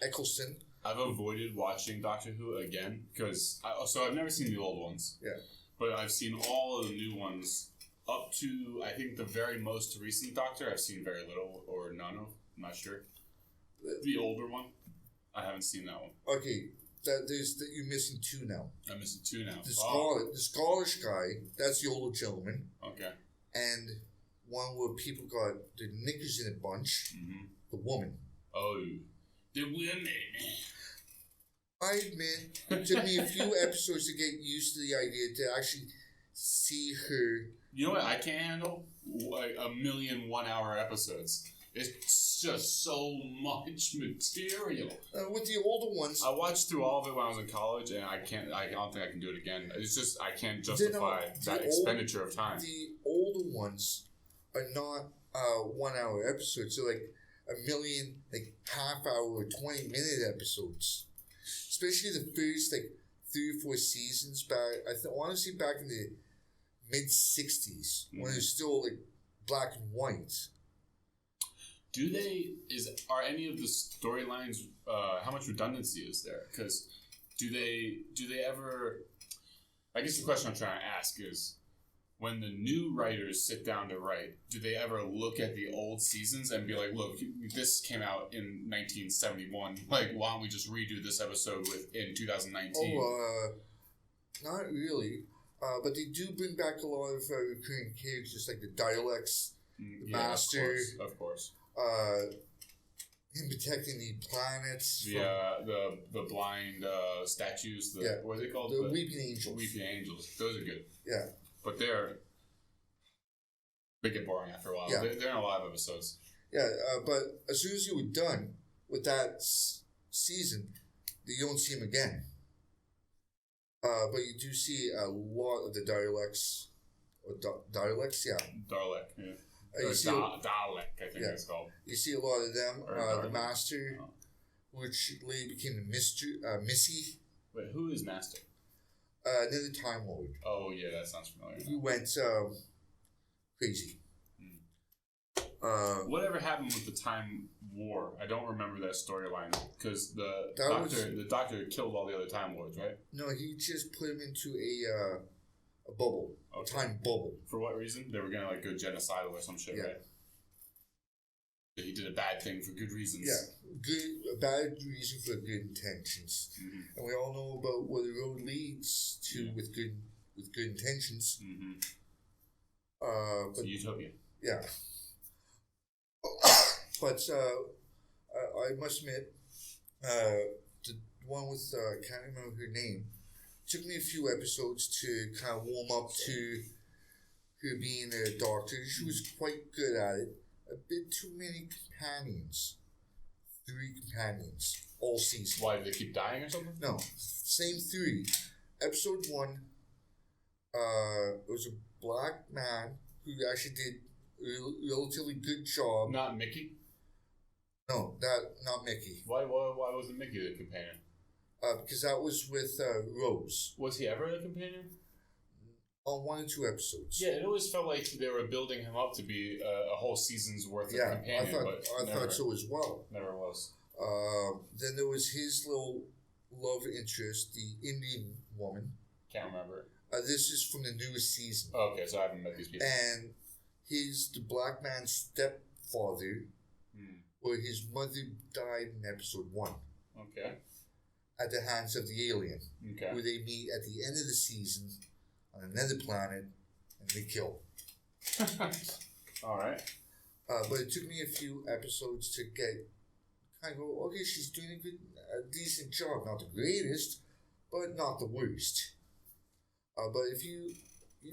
Eccleston. I've avoided watching Doctor Who again because I've never seen the old ones. Yeah. But I've seen all of the new ones up to I think the very most recent Doctor. I've seen very little or none of. I'm not sure. The older one, I haven't seen that one. Okay, you're missing 2 now. I'm missing 2 now. The Scottish guy, that's the older gentleman. Okay. And one where people got their knickers in a bunch. Mm-hmm. The woman. Oh, the women. I admit, it took me a few episodes to get used to the idea to actually see her. You know what I can't handle? Like 1,000,000 1-hour episodes. It's just so much material. With the older ones, I watched through all of it when I was in college, and I don't think I can do it again. It's just I can't justify that expenditure of time. The older ones are not 1-hour episodes. They're like 1,000,000 half-hour or 20-minute episodes. Especially the first 3 or 4 seasons back. I want to see back in the mid-60s when it was still black and white. Are any of the storylines? How much redundancy is there? Because do they ever? I guess the question I'm trying to ask is, when the new writers sit down to write, do they ever look at the old seasons and be like, "Look, this came out in 1971. Like, why don't we just redo this episode in 2019?" Oh, not really. But they do bring back a lot of recurring characters, like the dialects, the master, of course. Him protecting the planets. The blind statues. What are they called? The Weeping Angels. Weeping Angels. Those are good. Yeah. But they get boring after a while. Yeah. They're in a lot of episodes. Yeah, but as soon as you were done with that season, you don't see him again. But you do see a lot of the dialects, or dialects, yeah. Dalek, yeah. You see, Dalek, I think it's called. You see a lot of them. The Master, Oh. which later became the Missy. Wait, who is Master? Another Time Lord. Oh, yeah, that sounds familiar. Who went crazy. Whatever happened with the Time War? I don't remember that storyline because the doctor killed all the other Time Lords, right? No, he just put him into a bubble, a time bubble. For what reason? They were gonna like go genocidal or some shit, right? He did a bad thing for good reasons. Yeah, a bad reason for good intentions, and we all know about where the road leads to with good intentions. But utopia. Yeah. But I must admit, the one with I can't remember her name. Took me a few episodes to kind of warm up to her being a doctor. She was quite good at it. A bit too many companions. 3 companions all season. Why, did they keep dying or something? No, same 3. Episode 1, it was a black man who actually did a relatively good job. Not Mickey? No, not Mickey. Why wasn't Mickey the companion? Because that was with Rose. Was he ever the companion? On 1 or 2 episodes. Yeah, it always felt like they were building him up to be a whole season's worth of companion. I thought so as well. Never was. Then there was his little love interest, the Indian woman. Can't remember. This is from the newest season. Okay, so I haven't met these people. And the black man's stepfather, where his mother died in episode 1. Okay. At the hands of the alien. Okay. Where they meet at the end of the season on another planet and they kill. Alright. But it took me a few episodes to get kind of go, okay, she's doing a decent job. Not the greatest, but not the worst. But if you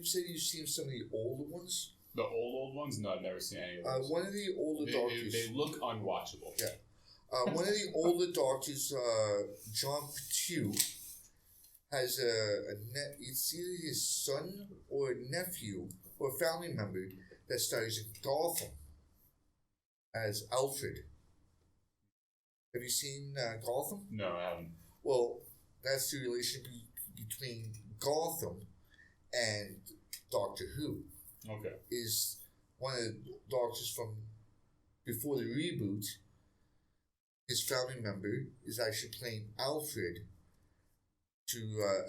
said you've seen some of the older ones. The old ones? No, I've never seen any of those. One of the older doctors. They look unwatchable. Yeah. One of the older doctors, John Petu, has it's either his son or a nephew or a family member that stars in Gotham as Alfred. Have you seen Gotham? No, I haven't. Well, that's the relationship between Gotham and Doctor Who. Okay. Is one of the doctors from before the reboot. His family member is actually playing Alfred to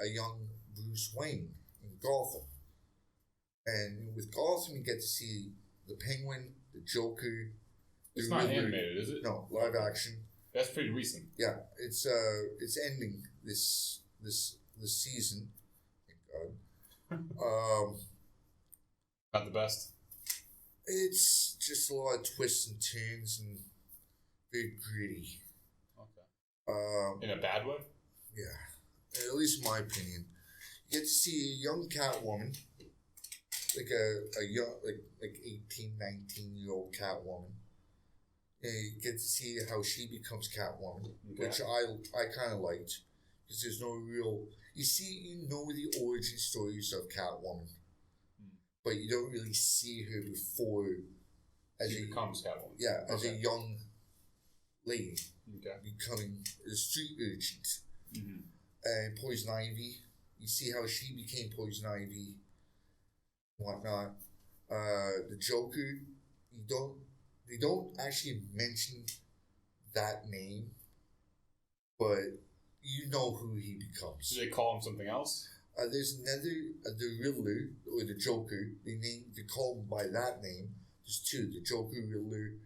a young Bruce Wayne in Gotham. And with Gotham, you get to see the Penguin, the Joker. It's not animated, is it? No, live action. That's pretty recent. Yeah, it's ending this season. Thank God. Not the best. It's just a lot of twists and turns and very gritty. Okay. In a bad way? Yeah. At least in my opinion. You get to see a young Catwoman. Like a young, like 18, 19-year-old Catwoman. And you get to see how she becomes Catwoman. Okay. Which I kind of liked. Because there's no real... You know the origin stories of Catwoman. But you don't really see her before she becomes Catwoman. Yeah, as a young lady. Okay. Becoming a street urchin. And Poison Ivy. You see how she became Poison Ivy. Whatnot. The Joker. They don't actually mention that name. But you know who he becomes. Do they call him something else? There's another, the Riddler, or the Joker, they call him by that name. There's 2, the Joker, Riddler,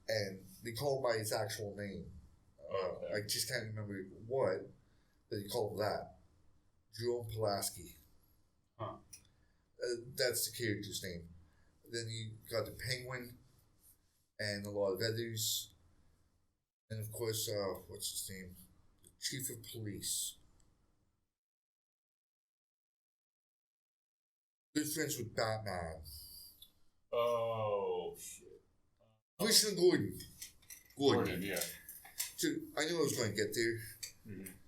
and they call him by his actual name. Okay. I just can't remember what, but they call him that. Jerome Pulaski. Huh. That's the character's name. Then you got the Penguin, and a lot of others. And of course, what's his name? The Chief of Police. Good friends with Batman. Oh, shit. Commissioner Gordon. Gordon, yeah. So, I knew I was going to get there.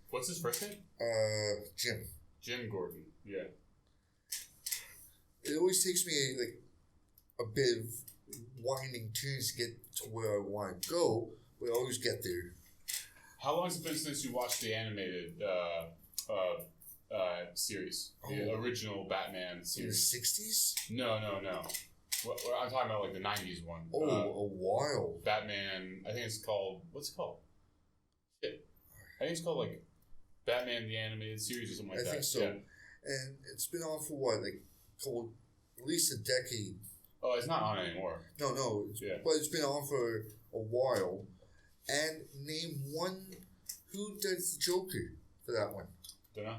What's his first name? Jim. Jim Gordon. Yeah. It always takes me like a bit of winding turns to get to where I want to go, but I always get there. How long has it been since you watched the animated series? The original Batman series? In the 60s? No. I'm talking about like the 90s one. Oh, a while. Batman, I think it's called, what's it called? Shit. I think it's called like Batman the Animated Series or something like that. I think so. Yeah. And it's been on for what, like at least a decade. Oh, it's not on anymore. No. But it's been on for a while. And name one, who does the Joker for that one? Don't know.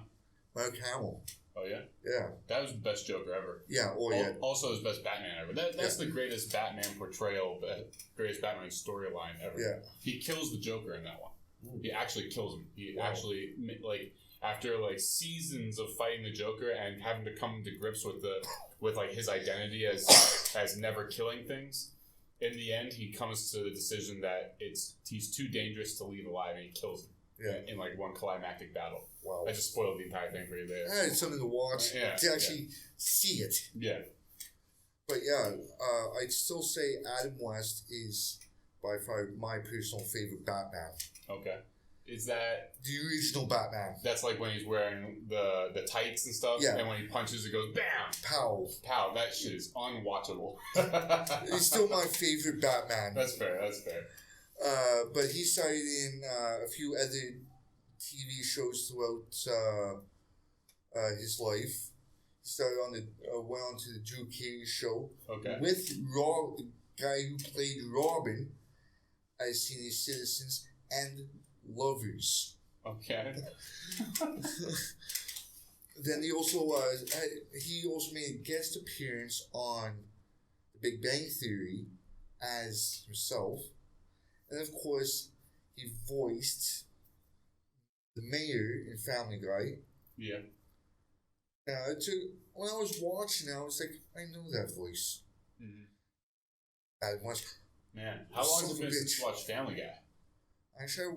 Mark Hamill. Oh, yeah? Yeah. That was the best Joker ever. Yeah, Also the best Batman ever. That's the greatest Batman portrayal, the greatest Batman storyline ever. Yeah. He kills the Joker in that one. Ooh. He actually kills him. He actually, like, after, like, seasons of fighting the Joker and having to come to grips with like, his identity as never killing things, in the end, he comes to the decision that he's too dangerous to leave alive, and he kills him. Yeah. In like one climactic battle. Wow. I just spoiled the entire thing for you there. I had something to watch to actually see it. Yeah. But I'd still say Adam West is by far my personal favorite Batman. Okay. Is that the original Batman? That's like when he's wearing the tights and stuff. Yeah. And when he punches, it goes bam, pow. That shit is unwatchable. It's still my favorite Batman. That's fair. But he started in a few other TV shows throughout his life. He started went on to the Drew Carey show. Okay. With the guy who played Robin as Senior Citizens and Lovers. Okay. Then he also made a guest appearance on The Big Bang Theory as himself. And of course, he voiced the mayor in Family Guy. Yeah. When I was watching, I was like, I know that voice. Mm-hmm. Man, how long has it been since you watched Family Guy? Actually,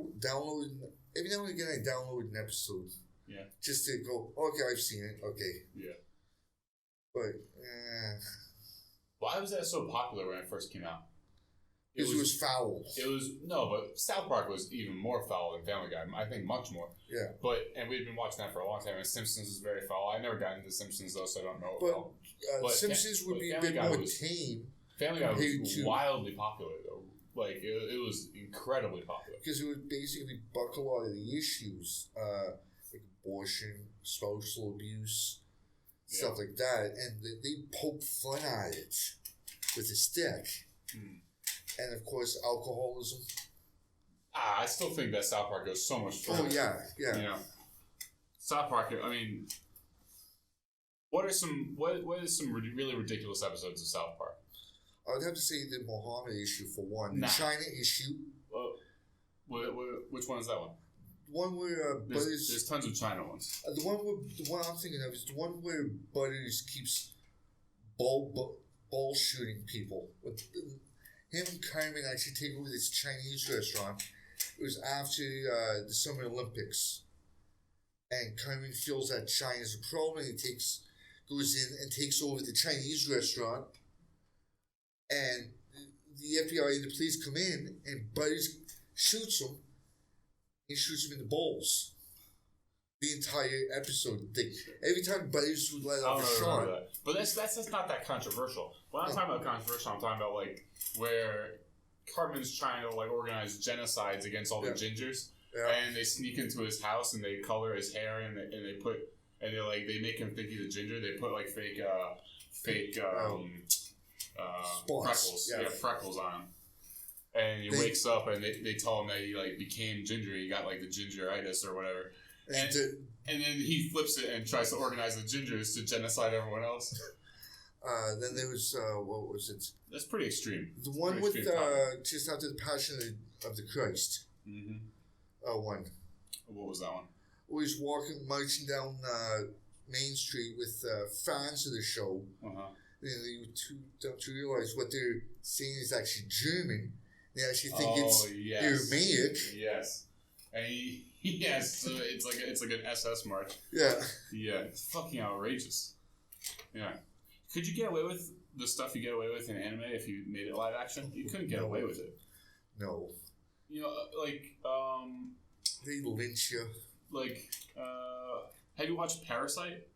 every now and again I download an episode. Yeah. Just to go, okay, I've seen it, okay. Yeah. But, why was that so popular when it first came out? Because it was foul. But South Park was even more foul than Family Guy. I think much more. Yeah. And we've been watching that for a long time. And Simpsons is very foul. I never got into Simpsons though, so I don't know. But Simpsons would be a bit more tame. Family Guy was wildly popular though. Like it was incredibly popular because it would basically buck a lot of the issues, like abortion, spousal abuse, stuff like that, and they poke fun at it with a stick. And of course, alcoholism. I still think that South Park goes so much further. Oh yeah. You know, South Park. I mean, what are some really ridiculous episodes of South Park? I would have to say the Muhammad issue for one. The China issue. Which one is that one? The one where Butters. There's tons of China ones. The one I'm thinking of is the one where Butters keeps ball shooting people. With him and Carmen actually take over this Chinese restaurant. It was after the Summer Olympics, and Carmen feels that China's a problem, and he goes in and takes over the Chinese restaurant. And the FBI and the police come in, and Butters shoots him. He shoots him in the balls. The entire episode. Every time Butters would let off a shot. But that's not that controversial. When I'm talking about controversial, I'm talking about like where Cartman's trying to like organize genocides against all the gingers, and they sneak into his house and they color his hair and they make him think he's a ginger. They put like fake freckles on him. And he wakes up and they tell him that he like became ginger. He got like the gingeritis or whatever. And then he flips it and tries to organize the gingers to genocide everyone else. Then there was what was it? That's pretty extreme. The one with just after the Passion of the Christ. Mm-hmm. One. What was that one? Well, he's marching down Main Street with fans of the show. Uh-huh. You don't realize what they're saying is actually German. They actually think it's Aramaic. Yes. And so it's like an SS march. Yeah. Yeah, it's fucking outrageous. Yeah. Could you get away with the stuff you get away with in anime if you made it live action? You couldn't get away with it. No. You know, like, they lynch you. Like, have you watched Parasite?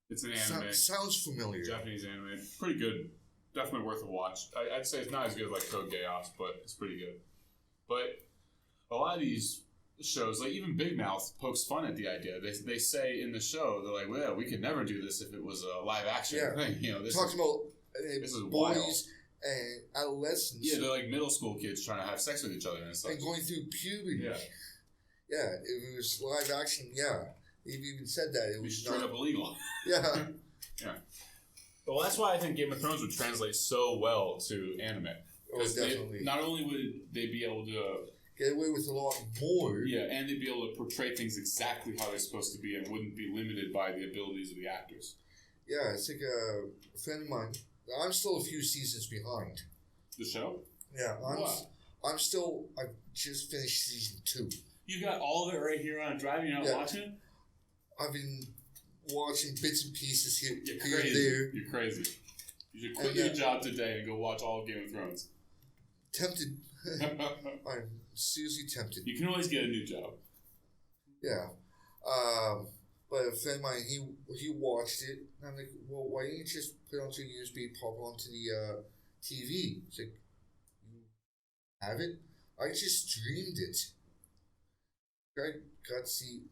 It's an anime. Sounds familiar. Japanese anime. Pretty good. Definitely worth a watch. I'd say it's not as good as like Code Geass, but it's pretty good. But a lot of these shows, like even Big Mouth, pokes fun at the idea. They say in the show, they're like, well, we could never do this if it was a live action thing. You know, this is boys wild. And adolescents. Yeah, they're like middle school kids trying to have sex with each other and stuff. And going through puberty. Yeah. Yeah, if it was live action, yeah. They've even said that. It was straight up illegal. Yeah. Yeah. Well, that's why I think Game of Thrones would translate so well to anime. Oh, definitely. Not only would they be able to get away with a lot more. Yeah, and they'd be able to portray things exactly how they're supposed to be and wouldn't be limited by the abilities of the actors. Yeah, it's like a friend of mine. I'm still a few seasons behind. The show? Yeah, I just finished season 2. You got all of it right here on Drive. You're not watching it? I've been watching bits and pieces here and there. You're crazy. You should quit your job today and go watch all of Game of Thrones. Tempted. I'm seriously tempted. You can always get a new job. Yeah. But a friend of mine, he watched it, and I'm like, well, why didn't you just put it onto USB, pop it onto the TV? It's like, you have it? I just streamed it. I got to see,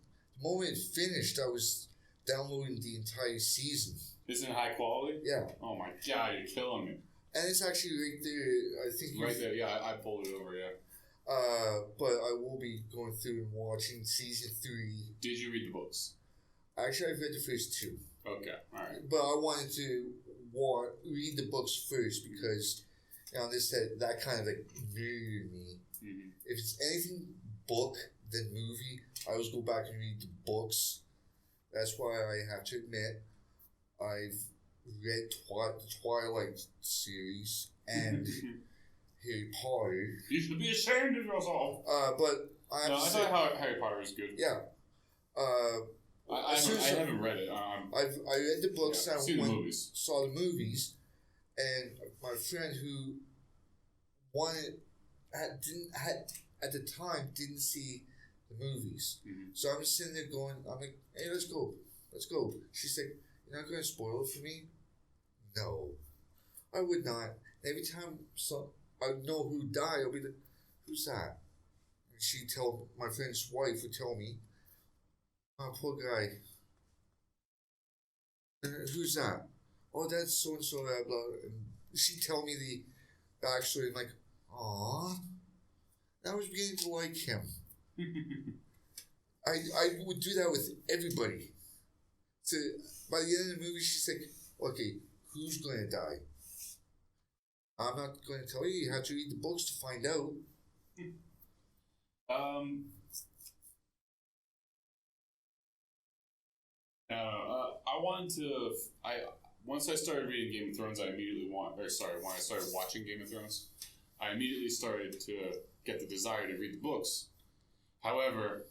the moment it finished, I was downloading the entire season. Isn't it high quality? Yeah. Oh my god, you're killing me. And it's actually right there, I think. Right there, yeah, I pulled it over, yeah. But I will be going through and watching season 3. Did you read the books? Actually, I've read the first 2. Okay, alright. But I wanted to read the books first because, you know, that kind of like nerded me. Mm-hmm. If it's anything book than movie, I always go back and read the books. That's why I have to admit, I've read the Twilight series and Harry Potter. You should be ashamed of yourself. But I thought Harry Potter was good. Yeah. I haven't read it. I read the books. Yeah, saw the movies, and my friend who at the time didn't see the movies. Mm-hmm. So I'm sitting there going, I'm like, hey, let's go. She's like, you're not going to spoil it for me? No, I would not. Every time I know who died, I'll be like, who's that? And my friend's wife would tell me, oh, poor guy. Who's that? Oh, that's so-and-so, blah, blah. And she'd tell me the backstory. I'm like, aw, I was beginning to like him. I would do that with everybody. So by the end of the movie, she's like, okay, who's going to die? I'm not going to tell you. You have to read the books to find out. Once I started reading Game of Thrones, when I started watching Game of Thrones, I immediately started to get the desire to read the books. However,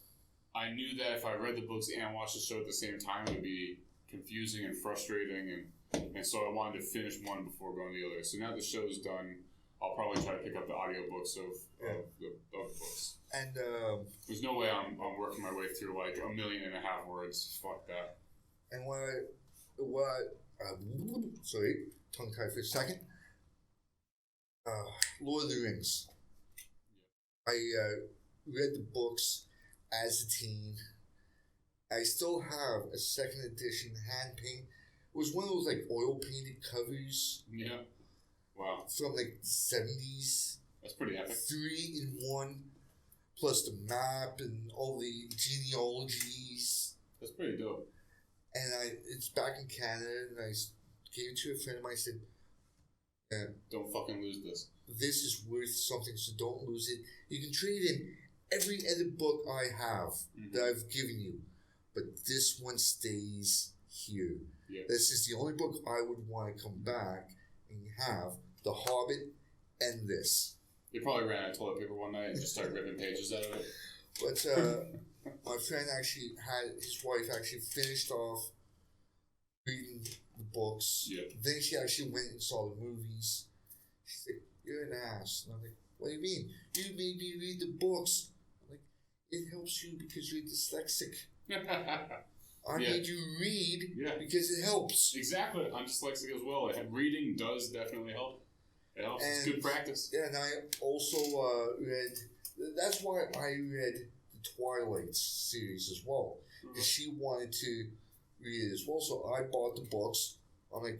I knew that if I read the books and watched the show at the same time, it would be confusing and frustrating, and so I wanted to finish one before going to the other. So now the show's done, I'll probably try to pick up the audiobooks of the books. And there's no way I'm working my way through like 1.5 million words. Fuck that. And sorry, tongue tied for a second. Lord of the Rings. I read the books as a teen. I still have a second edition hand paint. It was one of those like oil painted covers. Yeah. Wow. From like the 70s. That's pretty epic. 3-in-1, plus the map and all the genealogies. That's pretty dope. And it's back in Canada, and I gave it to a friend of mine. I said, don't fucking lose this. This is worth something, so don't lose it. You can trade in every other book I have that I've given you, but this one stays here. Yeah. This is the only book I would want to come back and have, The Hobbit and this. You probably ran out of toilet paper one night and just started ripping pages out of it. But my friend actually had his wife actually finished off reading the books. Yeah. Then she actually went and saw the movies. She's like, "You're an ass." And I'm like, "What do you mean? You made me read the books." I'm like, "It helps you because you're dyslexic. I made you read because it helps." Exactly. I'm dyslexic as well. Reading does definitely help. It helps. It's good practice. Yeah, and I also read. That's why I read the Twilight series as well, because she wanted to read it as well. So I bought the books. I'm like,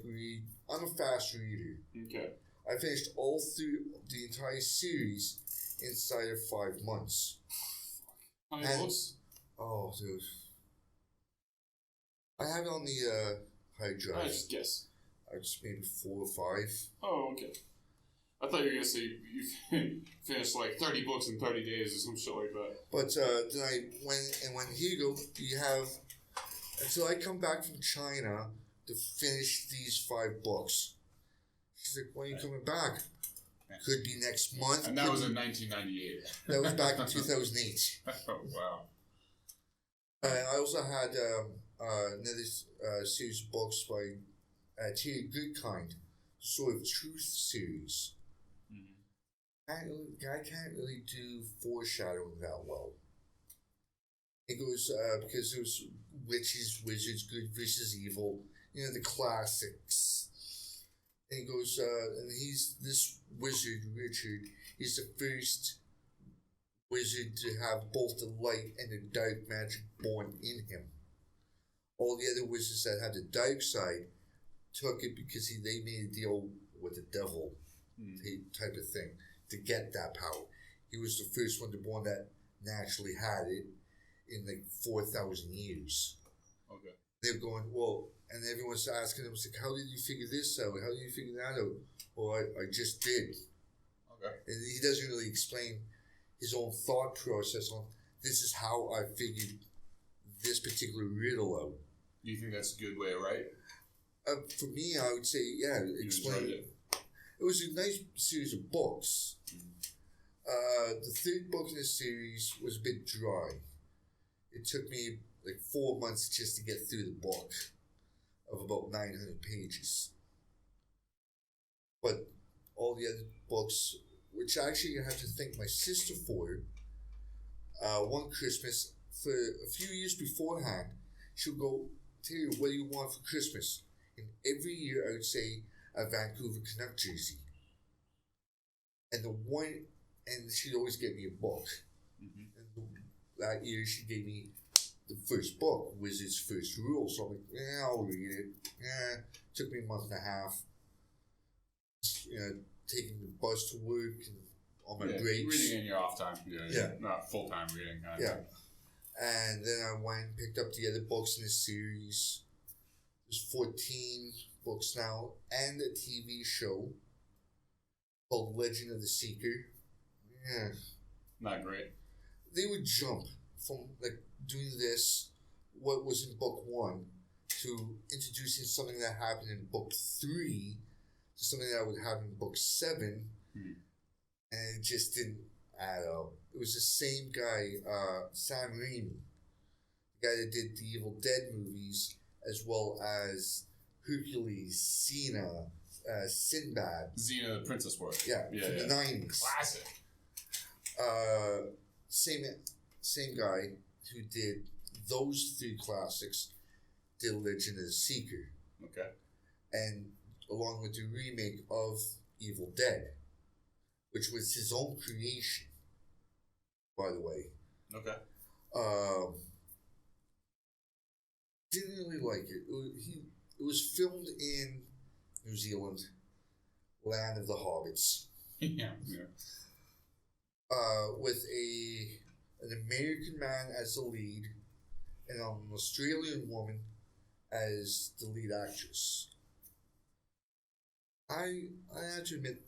I'm a fast reader. Okay. I finished all through the entire series inside of 5 months. How many books? Oh, dude. I have it on the hard drive. I just guess. I just maybe 4 or 5. Oh, okay. I thought you were going to say you finished like 30 books in 30 days or some shit like that. But then I went, here you go, you have, until I come back from China to finish these 5 books. She's like, "When are you coming back?" Could be next month. And that was in 1998. That was back in 2008. Oh, wow. I also had another series of books by T.A. Goodkind, sort of truth series. I can't really do foreshadowing that well. It goes because it was witches, wizards, good versus evil. The classics. And he goes, and he's this wizard, Richard. He's the first wizard to have both the light and the dark magic born in him. All the other wizards that had the dark side took it because they made a deal with the devil, type of thing, to get that power. He was the first one to born that naturally had it in like 4,000 years. Okay. They're going, well, and everyone's asking him, like, "How did you figure this out? How did you figure that out?" "Well, I just did." Okay. And he doesn't really explain his own thought process on, this is how I figured this particular riddle out. Do you think that's a good way to write? For me, I would say, yeah, explain it. It was a nice series of books. The third book in the series was a bit dry. It took me like 4 months just to get through the book of about 900 pages. But all the other books, which actually I have to thank my sister for, one Christmas, for a few years beforehand, she'll go, "Terry, what do you want for Christmas?" And every year I would say a Vancouver Canuck jersey. And she'd always get me a book. And that year she gave me the first book, Wizard's First Rule. So I'm like, yeah, I'll read it. Yeah, took me a month and a half. Taking the bus to work and on my breaks. Reading in your off time. Yeah. Not full time reading. And then I went and picked up the other books in the series. There's 14 books now, and a TV show called Legend of the Seeker. Yeah. Not great. They would jump from like doing this, what was in book 1, to introducing something that happened in book 3 to something that would happen in book 7, and it just didn't add up. It was the same guy, Sam Raimi, the guy that did the Evil Dead movies, as well as Hercules, Xena, Sinbad. Xena, the Princess War. Yeah, from the 90s. Classic. Same guy who did those 3 classics did Legend of the Seeker. Okay. And along with the remake of Evil Dead, which was his own creation, by the way. Okay. Didn't really like it. It was filmed in New Zealand, land of the hobbits. Yeah. With an American man as the lead and an Australian woman as the lead actress. I have to admit,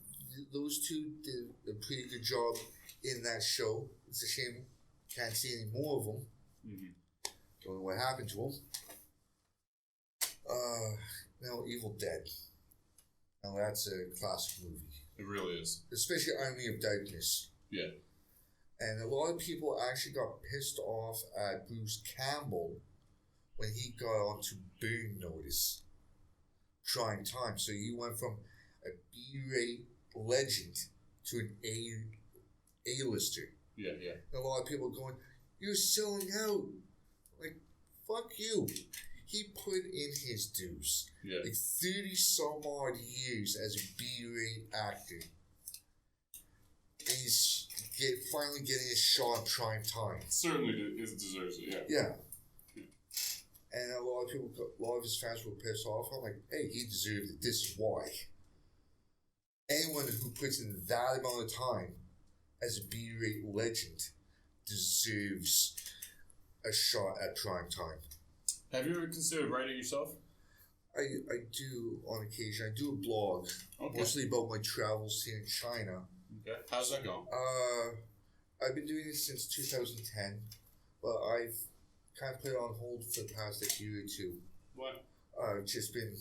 those two did a pretty good job in that show. It's a shame can't see any more of them. Don't know what happened to them. Now Evil Dead. Now that's a classic movie. It really is. Especially Army of Darkness. Yeah. And a lot of people actually got pissed off at Bruce Campbell when he got onto Burn Notice trying time. So he went from a B-rate legend to an A-lister. Yeah. And a lot of people going, "You're selling out." Like, fuck you. He put in his dues. Yeah. Like 30 some odd years as a B-rate actor. And he's finally getting his shot at prime time. Certainly deserves it, Yeah. And a lot of his fans were pissed off. I'm like, hey, he deserved it. This is why. Anyone who puts in that amount of time as a B-rate legend deserves a shot at prime time. Have you ever considered writing yourself? I do on occasion. I do a blog, mostly about my travels here in China. Okay. How's that going? I've been doing it since 2010, but I've kind of put it on hold for the past year or two. What? I've just been.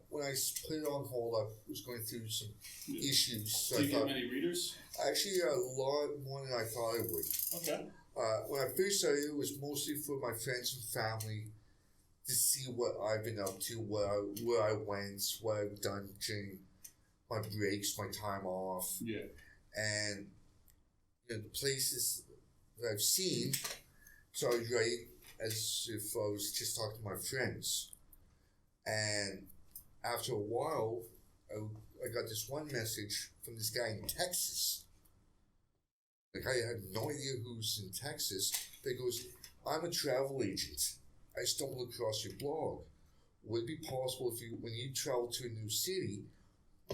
When I put it on hold, I was going through some issues. So Do you get many readers? Actually, a lot more than I thought I would. Okay. When I first started, it was mostly for my friends and family to see what I've been up to, where I went, what I've done during my breaks, my time off. Yeah. And the places that I've seen. So I would write as if I was just talking to my friends. And after a while, I got this one message from this guy in Texas. Like, I had no idea who's in Texas. But he goes, "I'm a travel agent. I stumbled across your blog. Would it be possible if when you travel to a new city,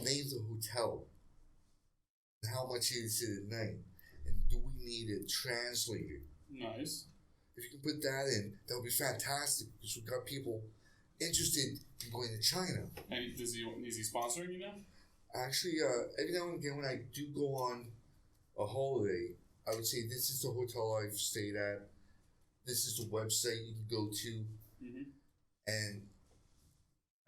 name the hotel? And how much is it at night? And do we need a translator?" Nice. If you can put that in, that would be fantastic because we've got people interested in going to China. And is he sponsoring you now? Actually, every now and again when I do go on a holiday, I would say this is the hotel I've stayed at. This is the website you can go to. Mm-hmm. And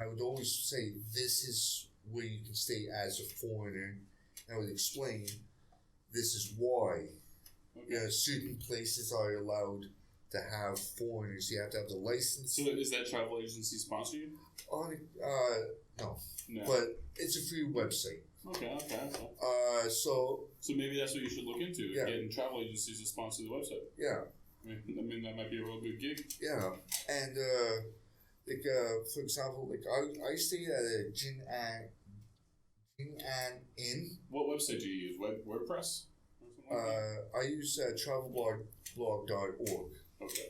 I would always say this is where you can stay as a foreigner. And I would explain this is why. Okay. Certain places are allowed to have foreigners. You have to have the license. So is that travel agency sponsor you? No. But it's a free website. Okay. So maybe that's what you should look into. Yeah. Getting travel agencies to sponsor the website. Yeah. I mean that might be a real good gig. Yeah. And for example, I stayed at a Jin An Inn. What website do you use? WordPress? I use travelblog.org. Okay.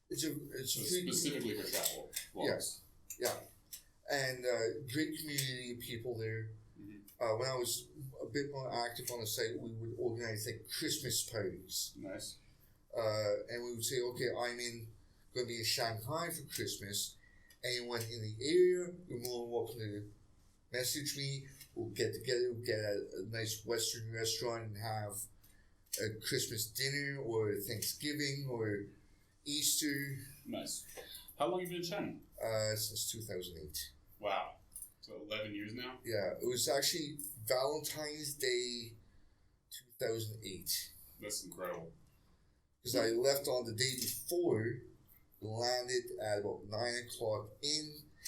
It's specifically for travel blogs. Yes. Yeah. And great community of people there. Mm-hmm. When I was a bit more active on the site, we would organize Christmas parties. Nice. And we would say, okay, I'm going to be in Shanghai for Christmas. Anyone in the area, you're more than welcome to message me. We'll get together, we'll get a nice Western restaurant and have a Christmas dinner or Thanksgiving or Easter. Nice. How long have you been in China? Since 2008. Wow. So 11 years now? Yeah, it was actually Valentine's Day 2008. That's incredible. Because I left on the day before, landed at about 9 o'clock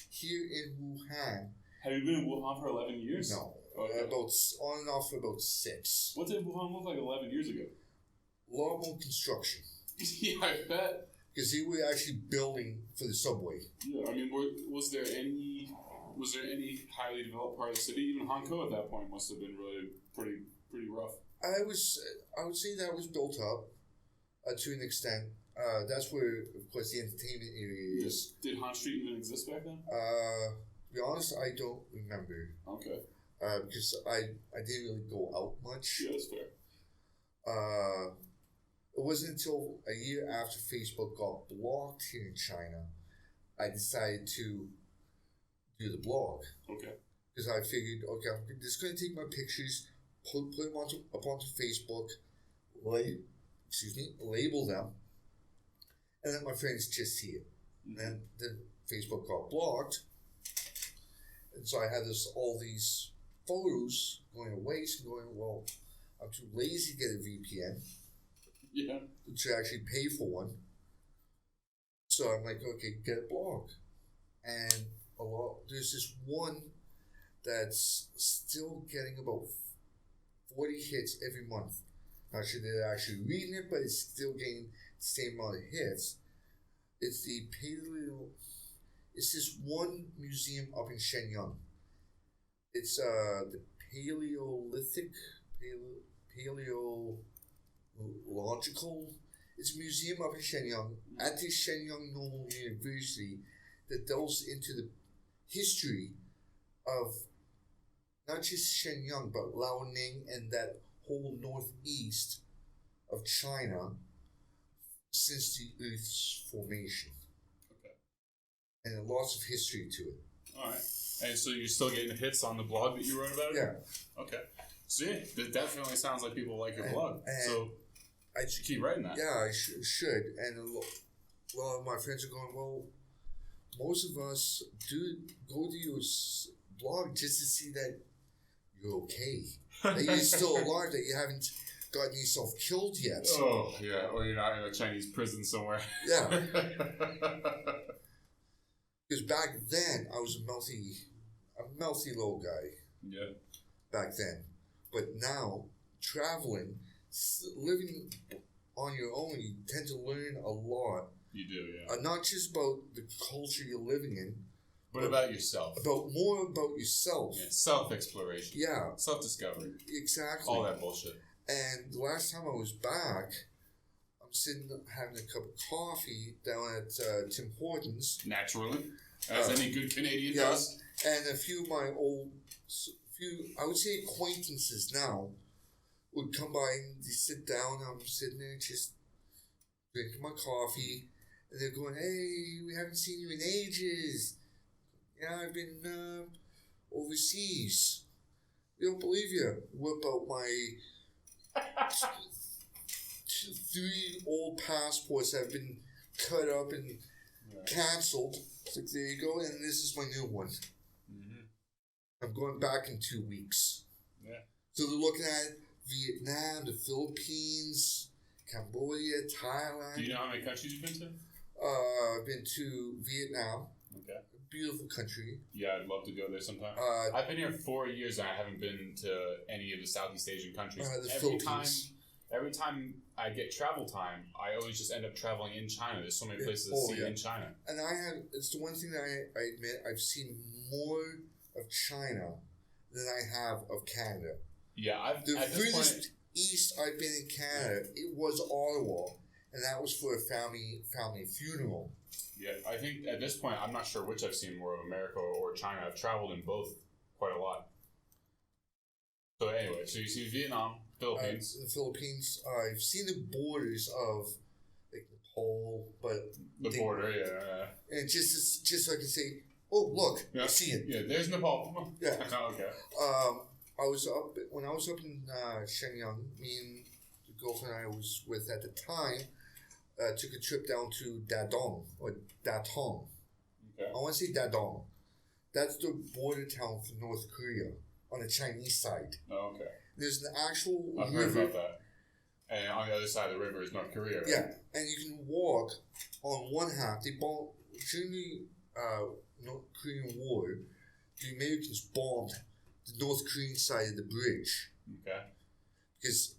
here in Wuhan. Have you been in Wuhan for 11 years? No. Okay. About on and off for about 6. What did Wuhan look like 11 years ago? A lot more construction. Yeah, I bet. Because they were actually building for the subway. Yeah, I mean, was there any highly developed part of the city? Even Hankou at that point must have been really pretty rough. I would say that was built up to an extent. That's where, of course, the entertainment area is. Did Han Street even exist back then? To be honest, I don't remember. Okay. Because I didn't really go out much. Yeah, that's fair. It wasn't until a year after Facebook got blocked here in China, I decided to do the blog. Okay. Because I figured, okay, I'm just going to take my pictures, put them up onto Facebook, label them, and let my friends just see it. Mm-hmm. And then Facebook got blocked, and so I had all these photos going to waste, and going, well, I'm too lazy to get a VPN. Yeah. To actually pay for one. So I'm like, okay, get a blog. And there's this one that's still getting about 40 hits every month. Not sure they're actually reading it, but it's still getting the same amount of hits. It's it's this one museum up in Shenyang. It's the Paleolithic, Paleological. It's a museum up in Shenyang at the Shenyang Normal University that delves into the history of not just Shenyang but Liaoning and that whole northeast of China since the Earth's formation. Okay. And lots of history to it. All right. And so you're still getting hits on the blog that you wrote about it? Yeah. Okay. So yeah, that definitely sounds like people like your blog. So I should keep writing that. Yeah, I should. And a lot of my friends are going, well, most of us do go to your blog just to see that you're okay. That you're still alive, that you haven't gotten yourself killed yet. Oh, yeah. Or you're not in a Chinese prison somewhere. Yeah. Because back then, I was a melty little guy. Yeah. Back then. But now, traveling, living on your own, you tend to learn a lot. You do, yeah. Not just about the culture you're living in, but about yourself. More about yourself. Yeah, self-exploration. Yeah. Self-discovery. Exactly. All that bullshit. And the last time I was back, I'm sitting having a cup of coffee down at Tim Hortons. Naturally. As any good Canadian does. And a few of my I would say acquaintances now, would come by and they sit down. I'm sitting there just drinking my coffee. And they're going, hey, we haven't seen you in ages. Yeah, I've been overseas. You don't believe you. Whip out my 3 old passports that have been cut up and cancelled. It's like, there you go, and this is my new one. Mm-hmm. I'm going back in 2 weeks. Yeah. So they're looking at Vietnam, the Philippines, Cambodia, Thailand. Do you know how many countries you've been to? I've been to Vietnam. Okay. Beautiful country. Yeah, I'd love to go there sometime. I've been here 4 years and I haven't been to any of the Southeast Asian countries. Every time I get travel time, I always just end up traveling in China. There's so many places to see in China. And it's the one thing that I admit, I've seen more of China than I have of Canada. Yeah, the furthest east I've been in Canada, it was Ottawa, and that was for a family funeral. Yeah, I think at this point, I'm not sure which I've seen more of, America or China. I've traveled in both quite a lot. So anyway, so you see Vietnam, Philippines. The Philippines, I've seen the borders of like Nepal, but the border, yeah. And just so I can say, oh look, I see it. Yeah, there's Nepal. Yeah. Okay. When I was up in Shenyang, me and the girlfriend I was with at the time took a trip down to Dadong or Datong. Okay. I want to say Dadong. That's the border town for North Korea on the Chinese side. Oh, okay. There's an actual I've heard about that. And on the other side of the river is North Korea, right? Yeah, and you can walk on one half. During the North Korean War, the Americans bombed the North Korean side of the bridge. Okay. Because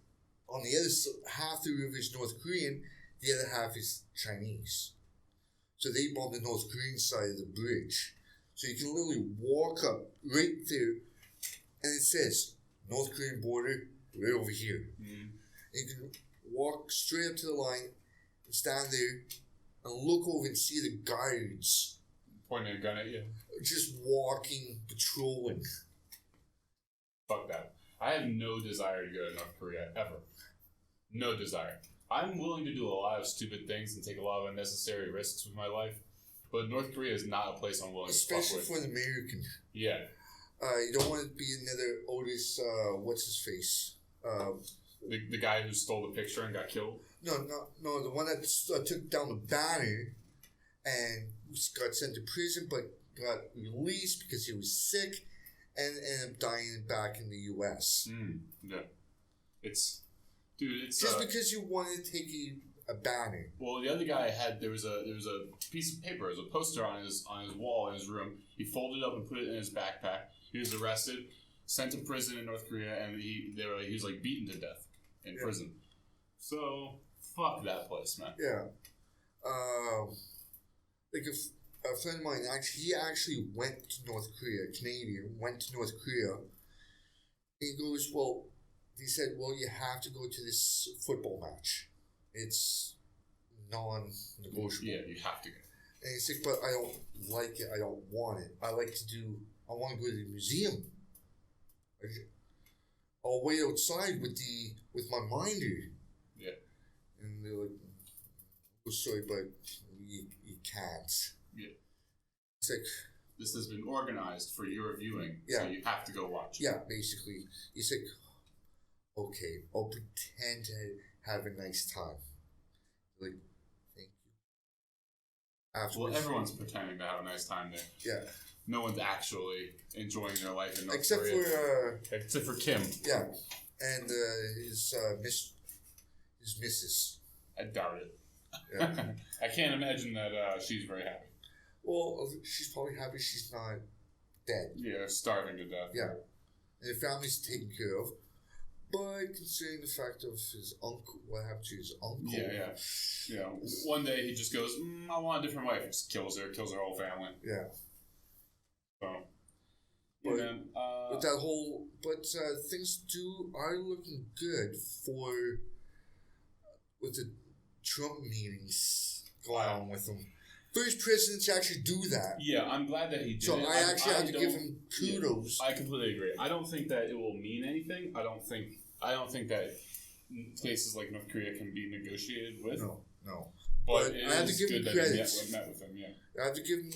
on the other half the river is North Korean, the other half is Chinese. So they bombed the North Korean side of the bridge. So you can literally walk up right there, and it says North Korean border right over here. Mm-hmm. And you can walk straight up to the line and stand there and look over and see the guards pointing a gun at you, just walking, patrolling. Fuck that. I have no desire to go to North Korea ever. No desire. I'm willing to do a lot of stupid things and take a lot of unnecessary risks with my life, but North Korea is not a place I'm willing to fuck with. Especially for an American. Yeah. You don't want to be another Otis, what's his face? The guy who stole the picture and got killed? No, the one that took down the banner and got sent to prison but got released because he was sick and ended up dying back in the U.S. Yeah. It's just because you wanted to take a banner. Well, the other guy there was a piece of paper, there was a poster on his wall in his room. He folded it up and put it in his backpack. He was arrested, sent to prison in North Korea, and he was like beaten to death in prison. So fuck that place, man. Yeah. Like a friend of mine, he actually went to North Korea, Canadian, went to North Korea. He goes, he said, you have to go to this football match. It's non-negotiable. Yeah, you have to go. And he's like, but I don't like it. I don't want it. I want to go to the museum. I'll wait outside with my minder. Yeah. And they're like, sorry, but you can't. Yeah. It's like, this has been organized for your viewing, so you have to go watch it. Yeah, basically. He's like, okay, I'll pretend to have a nice time. Like, thank you. Afterwards, well, everyone's pretending to have a nice time there. Yeah. No one's actually enjoying their life in North Except Korea. Except for Kim. Yeah. And his missus. I doubt it. Yeah. I can't imagine that she's very happy. Well, she's probably happy she's not dead. Yeah, starving to death. Yeah. And the family's taken care of. But considering the fact of his uncle, what happened to his uncle? Yeah. One day he just goes, I want a different wife. He just kills her whole family. Yeah. So. But things are looking good with the Trump meetings going on with him. First presidents actually do that. Yeah, I'm glad that he did. So I actually have to give him kudos. Yeah, I completely agree. I don't think that it will mean anything. I don't think that places like North Korea can be negotiated with. No. But I have to give him credit. Met with him, yeah. I have to give him,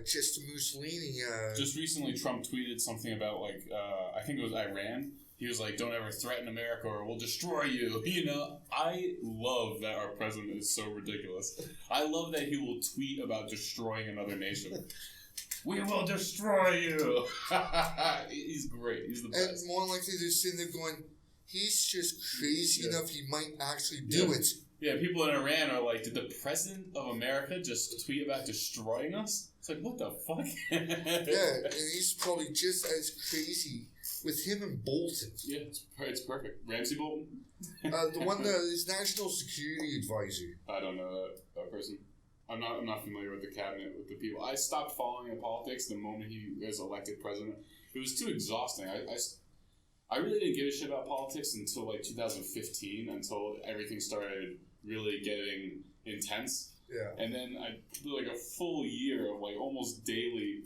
Chester Mussolini. Just recently, Trump tweeted something about I think it was Iran. He was like, "Don't ever threaten America, or we'll destroy you." You know, I love that our president is so ridiculous. I love that he will tweet about destroying another nation. We will destroy you. He's great. He's the best. And more likely, they're sitting there going, "He's just crazy enough. He might actually do it." Yeah, people in Iran are like, "Did the president of America just tweet about destroying us?" It's like, what the fuck? Yeah, and he's probably just as crazy with him and Bolton. Yeah, it's perfect. Ramsey Bolton? The one that is National Security Advisor. I don't know that person. I'm not familiar with the cabinet, with the people. I stopped following the politics the moment he was elected president. It was too exhausting. I really didn't give a shit about politics until like 2015, until everything started really getting intense. Yeah. And then I did like a full year of like almost daily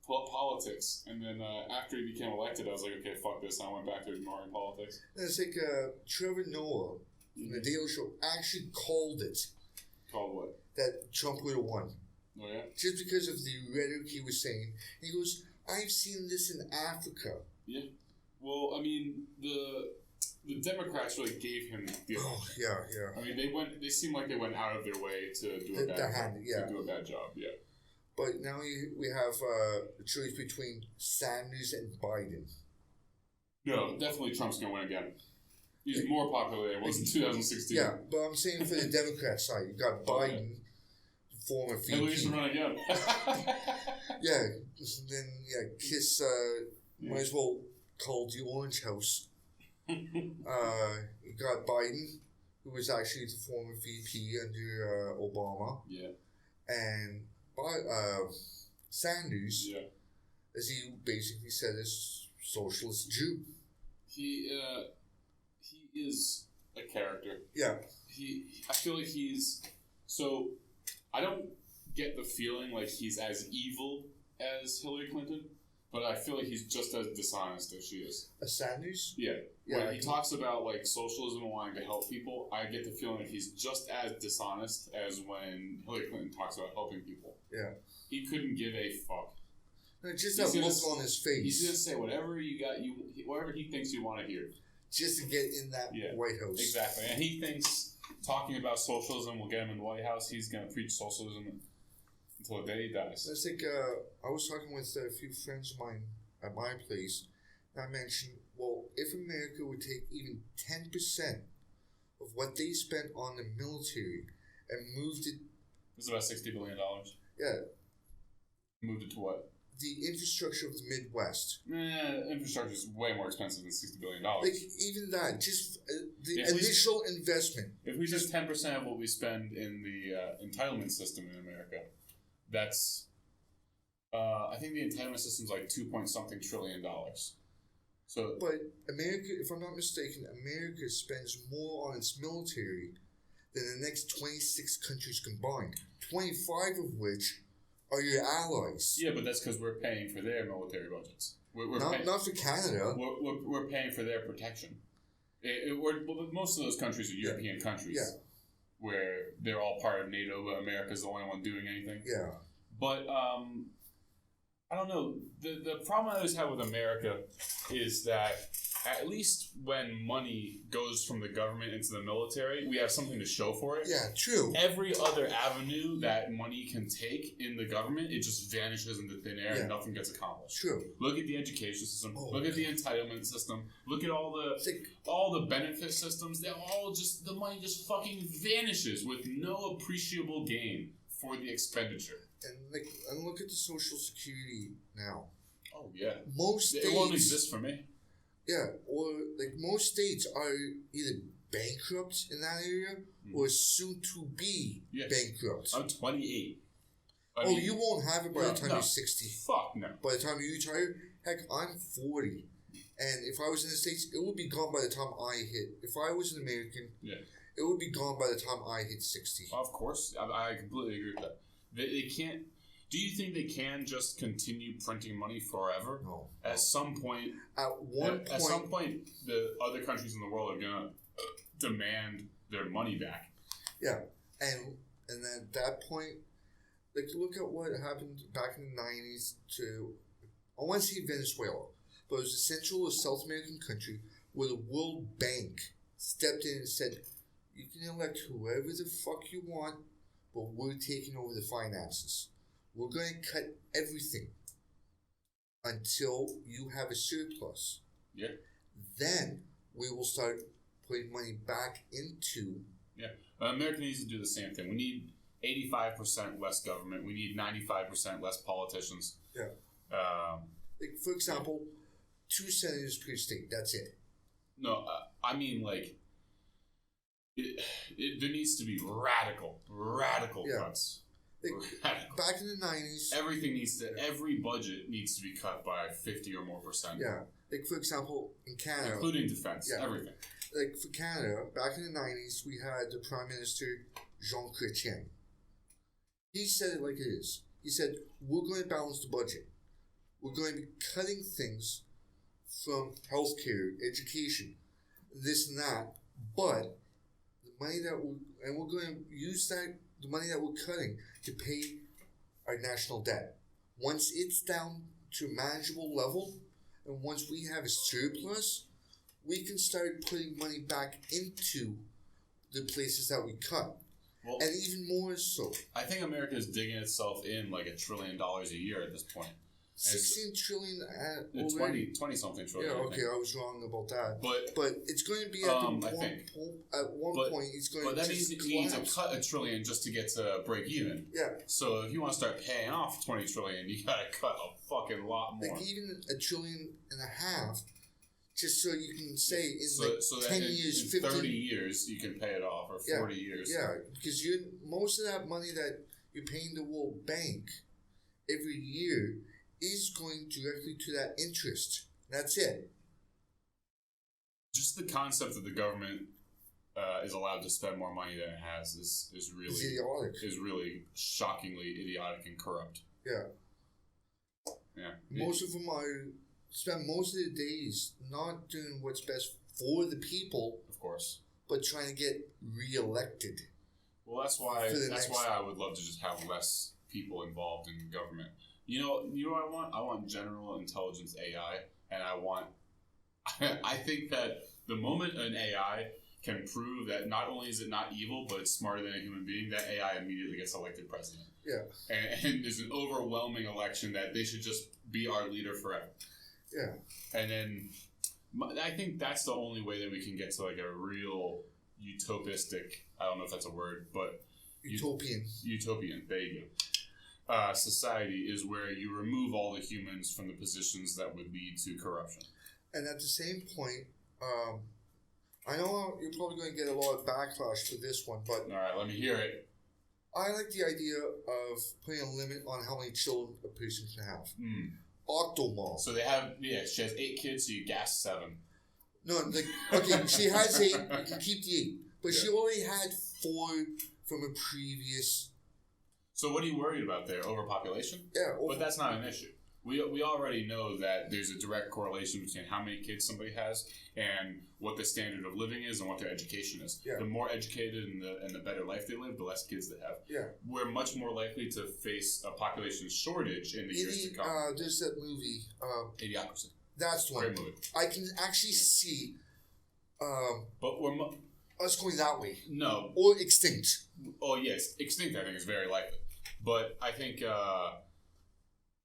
politics. And then after he became elected, I was like, okay, fuck this. And I went back to ignoring politics. And it's like Trevor Noah from The Daily Show actually called it. Called what? That Trump would have won. Oh, yeah? Just because of the rhetoric he was saying. And he goes, I've seen this in Africa. Yeah. Well, I mean, the Democrats really gave him the. Oh, yeah. I mean, they seem like they went out of their way to do a bad job. Yeah. But now we have a choice between Sanders and Biden. No, definitely Trump's going to win again. He's more popular than he was in 2016. Yeah, but I'm saying for the Democrat side, you got Biden, former VP. Hillary should run again. Yeah, then Kiss might as well call the Orange House. You got Biden, who was actually the former VP under Obama. Yeah. And Sanders, as he basically said, is socialist Jew. He is a character. Yeah. I feel like he's so. I don't get the feeling like he's as evil as Hillary Clinton, but I feel like he's just as dishonest as she is. Sanders? Yeah. When he talks about like socialism and wanting to help people, I get the feeling that he's just as dishonest as when Hillary Clinton talks about helping people. Yeah. He couldn't give a fuck. No, just that look on his face. He's gonna say whatever whatever he thinks you want to hear. Just to get in that White House. Exactly. And he thinks talking about socialism will get him in the White House. He's gonna preach socialism until the day he dies. It's like I was talking with a few friends of mine at my place, and I mentioned, well, if America would take even 10% of what they spent on the military and moved it... This is about $60 billion. Yeah. Moved it to what? The infrastructure of the Midwest. Infrastructure is way more expensive than $60 billion. Like, even that, just the initial investment. If we just 10% of what we spend in the entitlement system in America, that's... I think the entitlement system is like $2-point-something trillion. So, but America, if I'm not mistaken, America spends more on its military than the next 26 countries combined. 25 of which are your allies. Yeah, but that's because we're paying for their military budgets. Not for Canada. We're paying for their protection. Most of those countries are European countries, where they're all part of NATO, but America's the only one doing anything. Yeah. But I don't know. The problem I always have with America is that at least when money goes from the government into the military, we have something to show for it. Yeah, true. Every other avenue that money can take in the government, it just vanishes into thin air and nothing gets accomplished. True. Look at the education system. Look at the entitlement system. Look at all the benefit systems. They're all just, the money just fucking vanishes with no appreciable gain for the expenditure. And look at the Social Security now. Oh yeah. Most states, it won't exist for me. Yeah, or like most states are either bankrupt in that area or soon to be bankrupt. I'm 28. You won't have it by the time you're 60. Fuck no. By the time you retire, heck, I'm 40. And if I was in the States, it would be gone by the time I hit. If I was an American, it would be gone by the time I hit 60. Of course. I completely agree with that. They can't... Do you think they can just continue printing money forever? No. At some point... At some point, the other countries in the world are going to demand their money back. Yeah. And at that point, like, look at what happened back in the 90s to... I want to say Venezuela. But it was a Central or South American country where the World Bank stepped in and said, you can elect whoever the fuck you want, but we're taking over the finances. We're going to cut everything until you have a surplus. Yeah. Then we will start putting money back into... Yeah. America needs to do the same thing. We need 85% less government. We need 95% less politicians. Yeah. Like, for example, 2 senators per state. That's it. No, I mean, like... there needs to be radical cuts. Like, back in the 90s... Every budget needs to be cut by 50 or more %. Yeah. Like, for example, in Canada... Including defense, everything. Like, for Canada, back in the 90s, we had the Prime Minister, Jean Chrétien. He said it like it is. He said, we're going to balance the budget. We're going to be cutting things from healthcare, education, this and that, but the money that we're going to use the money that we're cutting to pay our national debt. Once it's down to a manageable level, and once we have a surplus, we can start putting money back into the places that we cut. Well, and even more so. I think America is digging itself in like $1 trillion a year at this point. 16 trillion at 20 something trillion. Yeah, okay, I was wrong about that. But it's going to be at one point it's going to. But that means you need to cut $1 trillion just to get to break even. Yeah. So if you want to start paying off 20 trillion, you gotta cut a fucking lot more. Like even $1.5 trillion, just so you can say in 10 years, in 15, 30 years you can pay it off, or 40 years. Yeah, because most of that money that you're paying the World Bank every year is going directly to that interest. That's it. Just the concept that the government is allowed to spend more money than it has is really idiotic. Is really shockingly idiotic and corrupt. Yeah. Yeah. Most of them spend most of their days not doing what's best for the people, of course, but trying to get reelected. Well, that's why I would love to just have less people involved in government. You know what I want? I want general intelligence AI, and I think that the moment an AI can prove that not only is it not evil, but it's smarter than a human being, that AI immediately gets elected president. Yeah. And there's an overwhelming election that they should just be our leader forever. Yeah. And then I think that's the only way that we can get to like a real utopistic, I don't know if that's a word, but utopian. There you go. Society is where you remove all the humans from the positions that would lead to corruption. And at the same point, I know you're probably going to get a lot of backlash for this one, but... All right, let me hear it. I like the idea of putting a limit on how many children a person can have. Octomom. So she has 8 kids, so you gas 7. No, okay, she has 8, you can keep the 8. But she already had 4 from a previous... So what are you worried about there? Overpopulation? Yeah. But that's not an issue. We already know that there's a direct correlation between how many kids somebody has and what the standard of living is and what their education is. Yeah. The more educated and the better life they live, the less kids they have. Yeah. We're much more likely to face a population shortage in the years to come. There's that movie. Idiocracy. That's the one. Great movie. I can actually see but we're... us going that way. No. Or extinct. Oh, yes. Extinct, I think, is very likely. But I think...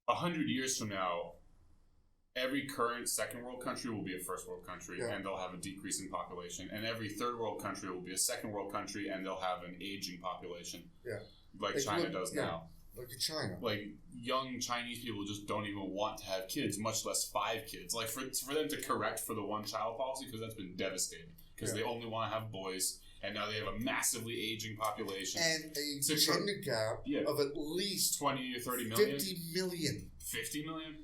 100 years from now, every current second world country will be a first world country, and they'll have a decreasing population. And every third world country will be a second world country, and they'll have an aging population. Yeah. Like China does now. Like in China. Like, young Chinese people just don't even want to have kids, much less 5 kids. Like, for them to correct for the one-child policy, because that's been devastating. Because they only want to have boys, and now they have a massively aging population. And a gender gap of at least 20 or 30 million. 50 million. 50 million?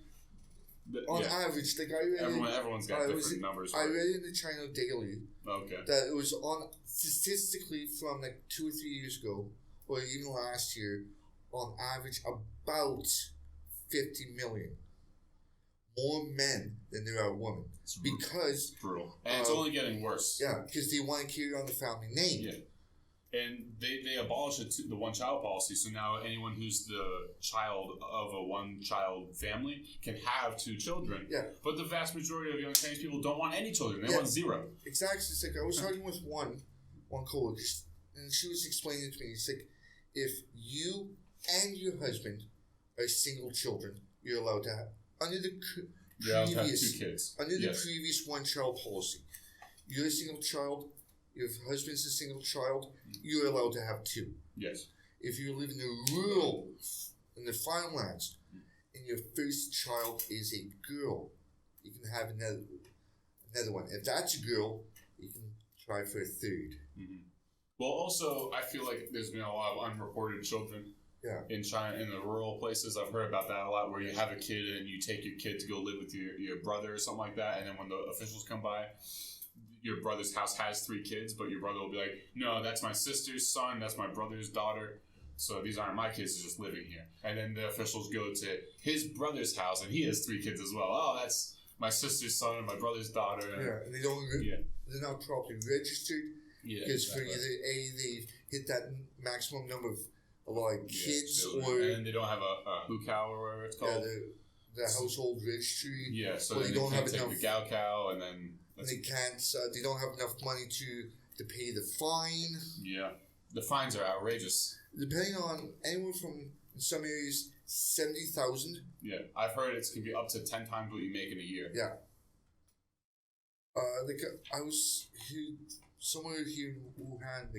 On average, like I read everyone's got different numbers. I read in the China Daily that it was on statistically from like 2 or 3 years ago, or even last year, on average about 50 million more men than there are women. It's because brutal, and it's only getting worse. Yeah, because they want to carry on the family name. Yeah. And they abolished the one-child policy, so now anyone who's the child of a one-child family can have 2 children. Yeah. But the vast majority of young Chinese people don't want any children. They want 0. Exactly. It's like I was talking with one coworker, and she was explaining it to me. It's like, if you and your husband are single children, you're allowed to have, under the previous 2 kids. Under the previous one-child policy. You're a single child. Your husband's a single child, you're allowed to have 2. Yes. If you live in in the farmlands, and your first child is a girl, you can have another one. If that's a girl, you can try for a 3rd. Mm-hmm. Well, also, I feel like there's been a lot of unreported children in China, in the rural places. I've heard about that a lot, where you have a kid and you take your kid to go live with your brother or something like that, and then when the officials come by, your brother's house has 3 kids, but your brother will be like, no, that's my sister's son, that's my brother's daughter, so these aren't my kids, they're just living here. And then the officials go to his brother's house, and he has 3 kids as well. Oh, that's my sister's son and my brother's daughter. And they don't, they're not properly registered, because for either they've hit that maximum number of a lot of kids, and they don't have a hukao or whatever it's called. The household registry. Yeah, so they don't have enough. The gao cow, and then... They can't. They don't have enough money to pay the fine. Yeah, the fines are outrageous. Depending on anywhere from, in some areas, 70,000. Yeah, I've heard it can be up to 10 times what you make in a year. Yeah. I was somewhere here in Wuhan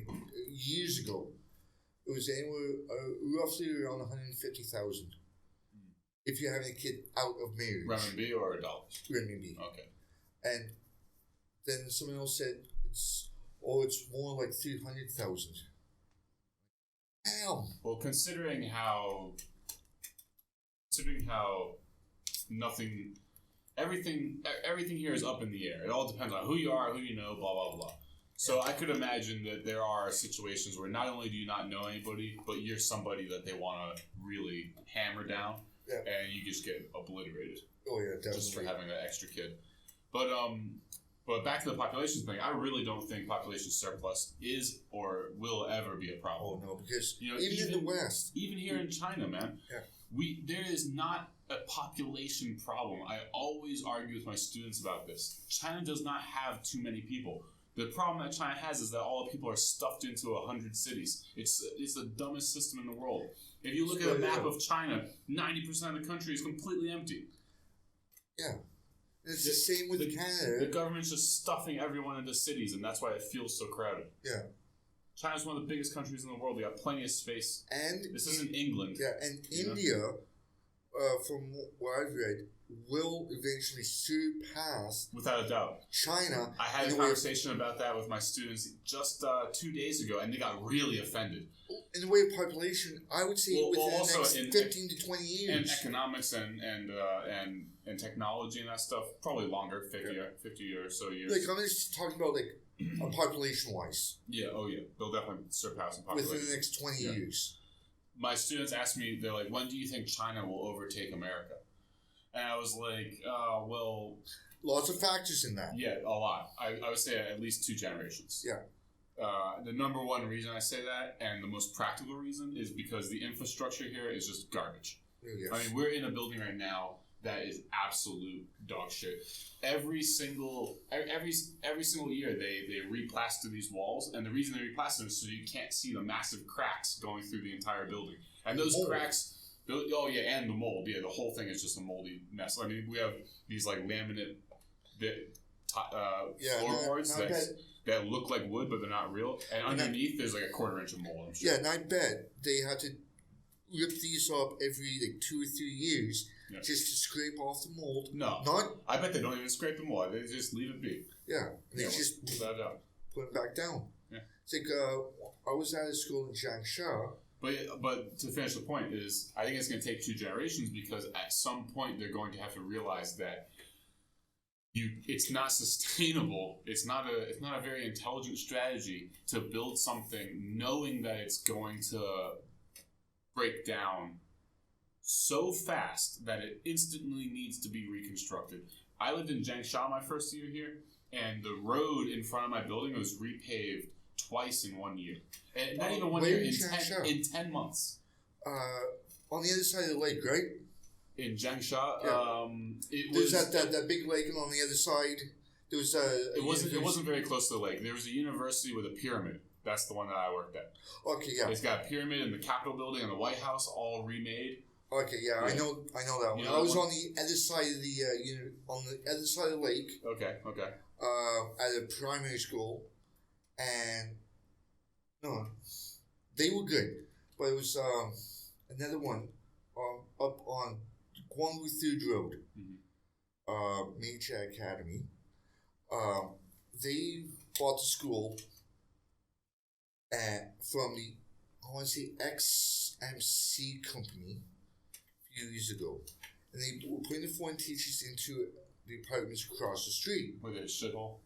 years ago. It was anywhere roughly around 150,000. If you're having a kid out of marriage. Renminbi or dollars? Renminbi. Okay. And then someone else said it's more like 300,000. Damn. Well, considering how everything here is up in the air. It all depends on who you are, who you know, blah blah blah. So I could imagine that there are situations where not only do you not know anybody, but you're somebody that they want to really hammer down, and you just get obliterated. Oh yeah, definitely. Just for having that extra kid. But back to the population thing, I really don't think population surplus is or will ever be a problem. Oh no, because even in the West, even here in China, man, there is not a population problem. I always argue with my students about this. China does not have too many people. The problem that China has is that all the people are stuffed into 100 cities. It's the dumbest system in the world. If you look at a map of China, 90% of the country is completely empty. Yeah. It's the same with Canada. The government's just stuffing everyone into cities, and that's why it feels so crowded. Yeah. China's one of the biggest countries in the world. They got plenty of space. And this isn't England. Yeah, and India, from what I've read, will eventually surpass, without a doubt, China. I had a conversation about that with my students just 2 days ago, and they got really offended. In the way of population, I would say within the next 15 to 20 years. And economics and technology and that stuff, probably longer, 50 or so years. Like, I'm just talking about, like, population-wise. Yeah, they'll definitely surpass in population. Within the next 20 years. My students asked me, they're like, when do you think China will overtake America? And I was like, well... Lots of factors in that. Yeah, a lot. I would say at least 2 generations. Yeah. The number one reason I say that, and the most practical reason, is because the infrastructure here is just garbage. Yes. I mean, we're in a building right now that is absolute dog shit. Every single year they replaster these walls, and the reason they replaster them is so you can't see the massive cracks going through the entire building. And those cracks, and the mold. Yeah, the whole thing is just a moldy mess. I mean, we have these like laminate floorboards that look like wood, but they're not real. And underneath, there's like a 1/4 inch of mold. I'm sure. Yeah, and I bet they had to rip these up every like 2 or 3 years just to scrape off the mold. No, I bet they don't even scrape the mold. They just leave it be. Yeah, they just put it back down. Yeah, it's like I was at a school in Jiangxia. But to finish the point is, I think it's going to take 2 generations because at some point they're going to have to realize that it's not sustainable. It's not a very intelligent strategy to build something knowing that it's going to break down so fast that it instantly needs to be reconstructed. I lived in Jiangxia my first year here, and the road in front of my building was repaved twice in 1 year. And not even 1 year, in 10 months. On the other side of the lake, right? In Jiangxia, There's that big lake, and on the other side, there was it wasn't very close to the lake. There was a university with a pyramid. That's the one that I worked at. Okay, yeah. It's got a pyramid in the Capitol building and the White House, all remade. Okay, yeah. I know that one. I was on the other side of the on the other side of the lake. Okay. At a primary school, and no, they were good, but it was another one up on Guangwu Third Road, Meijia Academy. They bought the school from the, I want to say, XMC company a few years ago. And they were putting the foreign teachers into the apartments across the street. Were they a shithole?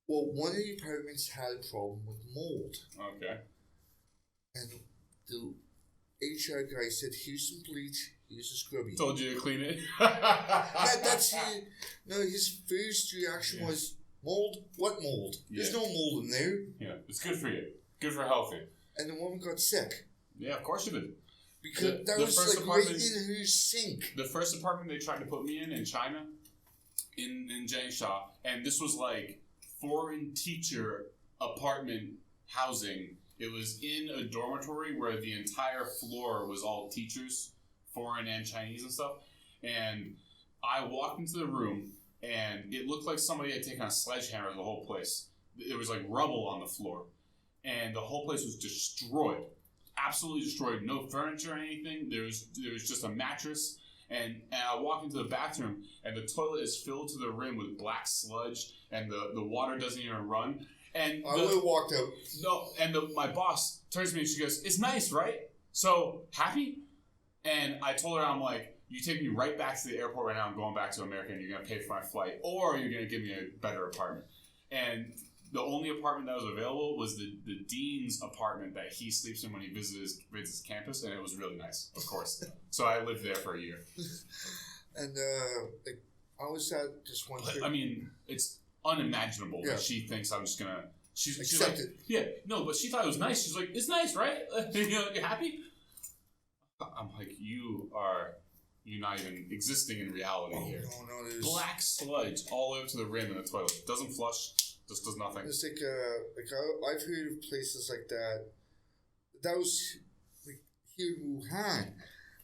Well, one of the apartments had a problem with mold. Okay. And the HR guy said, here's some bleach, here's a scrubby. Told you to clean it? That's it. No, his first reaction was, mold? What mold? There's no mold in there. Yeah, it's good for you. Good for healthy. And the woman got sick. Yeah, of course she did. Because that was like right in her sink. The first apartment they tried to put me in China, in Jiangxia, and this was like foreign teacher apartment housing. It was in a dormitory where the entire floor was all teachers, foreign and Chinese and stuff. And I walked into the room, and it looked like somebody had taken a sledgehammer to the whole place. There was like rubble on the floor. And the whole place was destroyed. Absolutely destroyed. No furniture or anything. There was just a mattress. And I walk into the bathroom, and the toilet is filled to the rim with black sludge, and the water doesn't even run. And I would have walked out. No, and my boss turns to me and she goes, "It's nice, right? So, happy?" And I told her, I'm like, "You take me right back to the airport right now. I'm going back to America, and you're going to pay for my flight, or you're going to give me a better apartment." And the only apartment that was available was the dean's apartment that he sleeps in when he visits campus, and it was really nice, of course. So I lived there for a year. And I was at this one. I mean, it's unimaginable that she thinks I'm just gonna. She's accept like, it. Yeah, no, but she thought it was nice. She's like, "It's nice, right? You happy?" I'm like, you're not even existing in reality here. No, there's black sludge all over to the rim in the toilet. Doesn't flush. Just does nothing. It's like I've heard of places like that. That was like here in Wuhan.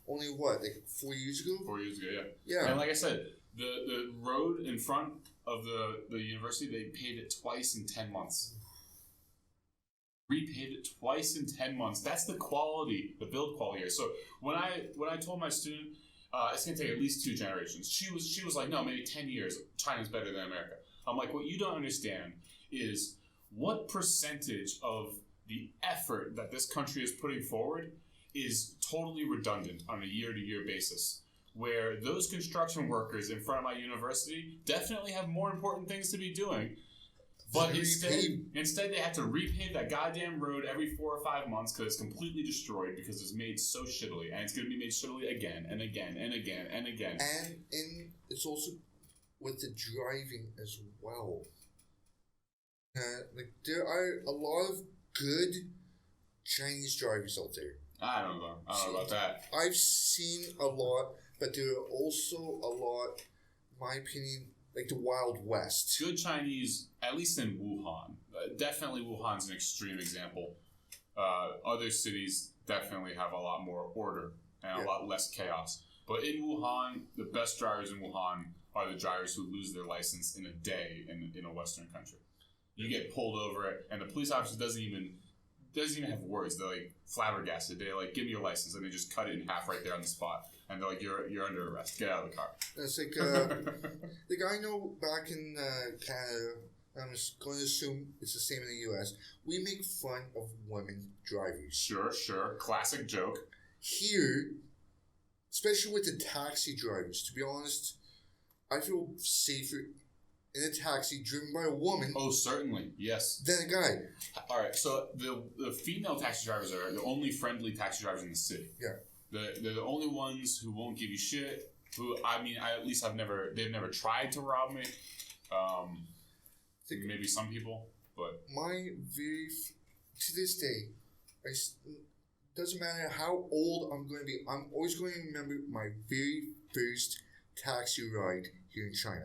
Only what, like 4 years ago? 4 years ago, yeah. Yeah. And like I said, The road in front of the university, they paved it twice in 10 months. Repaved it twice in 10 months. That's the quality, the build quality here. So when I told my student it's gonna take at least 2 generations, she was like, no, maybe 10 years. China's better than America. I'm like, what you don't understand is what percentage of the effort that this country is putting forward is totally redundant on a year-to-year basis. Where those construction workers in front of my university definitely have more important things to be doing. But instead they have to repave that goddamn road every 4 or 5 months because it's completely destroyed because it's made so shittily. And it's going to be made shittily again and again and again and again. And it's also with the driving as well. Like there are a lot of good Chinese drivers out there. I don't know about that. I've seen a lot, but there are also a lot, in my opinion, like the Wild West. Good Chinese, at least in Wuhan. Definitely Wuhan's an extreme example. Other cities definitely have a lot more order and a lot less chaos. But in Wuhan, the best drivers in Wuhan are the drivers who lose their license in a day in a Western country. You get pulled over, and the police officer doesn't even have words. They're like flabbergasted. They're like, "Give me your license," and they just cut it in half right there on the spot. And they're like, "You're under arrest. Get out of the car." It's like I know back in Canada, I'm just going to assume it's the same in the U.S. We make fun of women drivers. Sure. Classic joke. Here, especially with the taxi drivers, to be honest, I feel safer in a taxi driven by a woman. Oh, certainly, yes. Than a guy. All right, so the female taxi drivers are the only friendly taxi drivers in the city. Yeah. They're the only ones who won't give you shit. Who they've never tried to rob me. Maybe some people, but to this day, doesn't matter how old I'm going to be, I'm always going to remember my very first taxi ride here in China.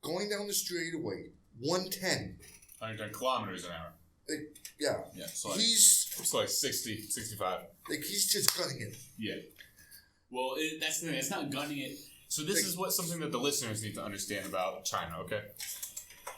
Going down the straightaway, 110. 110 kilometers an hour. Yeah. So it's like 60, 65. Like, he's just gunning it. Yeah. Well, that's the thing. It's not gunning it. So this is something that the listeners need to understand about China, okay?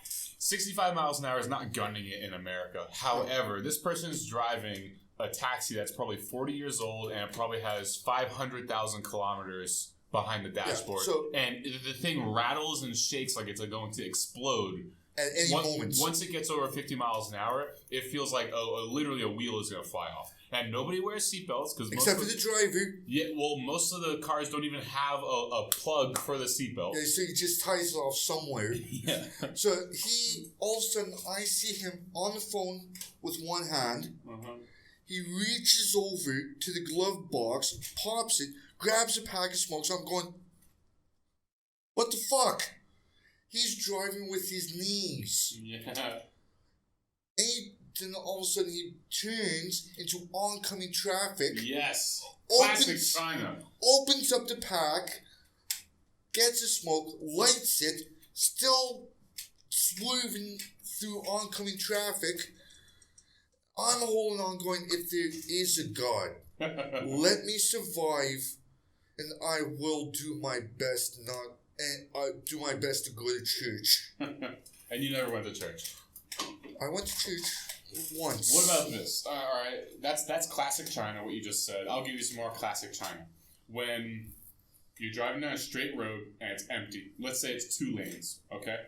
65 miles an hour is not gunning it in America. However, this person is driving a taxi that's probably 40 years old and it probably has 500,000 kilometers behind the dashboard. And the thing rattles and shakes like it's going to explode. At any moment. Once it gets over 50 miles an hour, it feels like literally a wheel is going to fly off. And nobody wears seatbelts except for the driver. Yeah, well, most of the cars don't even have a plug for the seatbelt. Yeah, so he just ties it off somewhere. Yeah. So all of a sudden, I see him on the phone with one hand. Uh-huh. He reaches over to the glove box, pops it, grabs a pack of smokes. I'm going, what the fuck? He's driving with his knees. Yeah. Then all of a sudden he turns into oncoming traffic. Yes. Classic China. Opens up the pack, gets a smoke, lights it, still swerving through oncoming traffic. I'm holding on going, if there is a God, let me survive and I will do my best do my best to go to church. And you never went to church? I went to church once. What about this? All right, that's classic China, what you just said. I'll give you some more classic China. When you're driving down a straight road and it's empty, let's say it's 2 lanes, okay?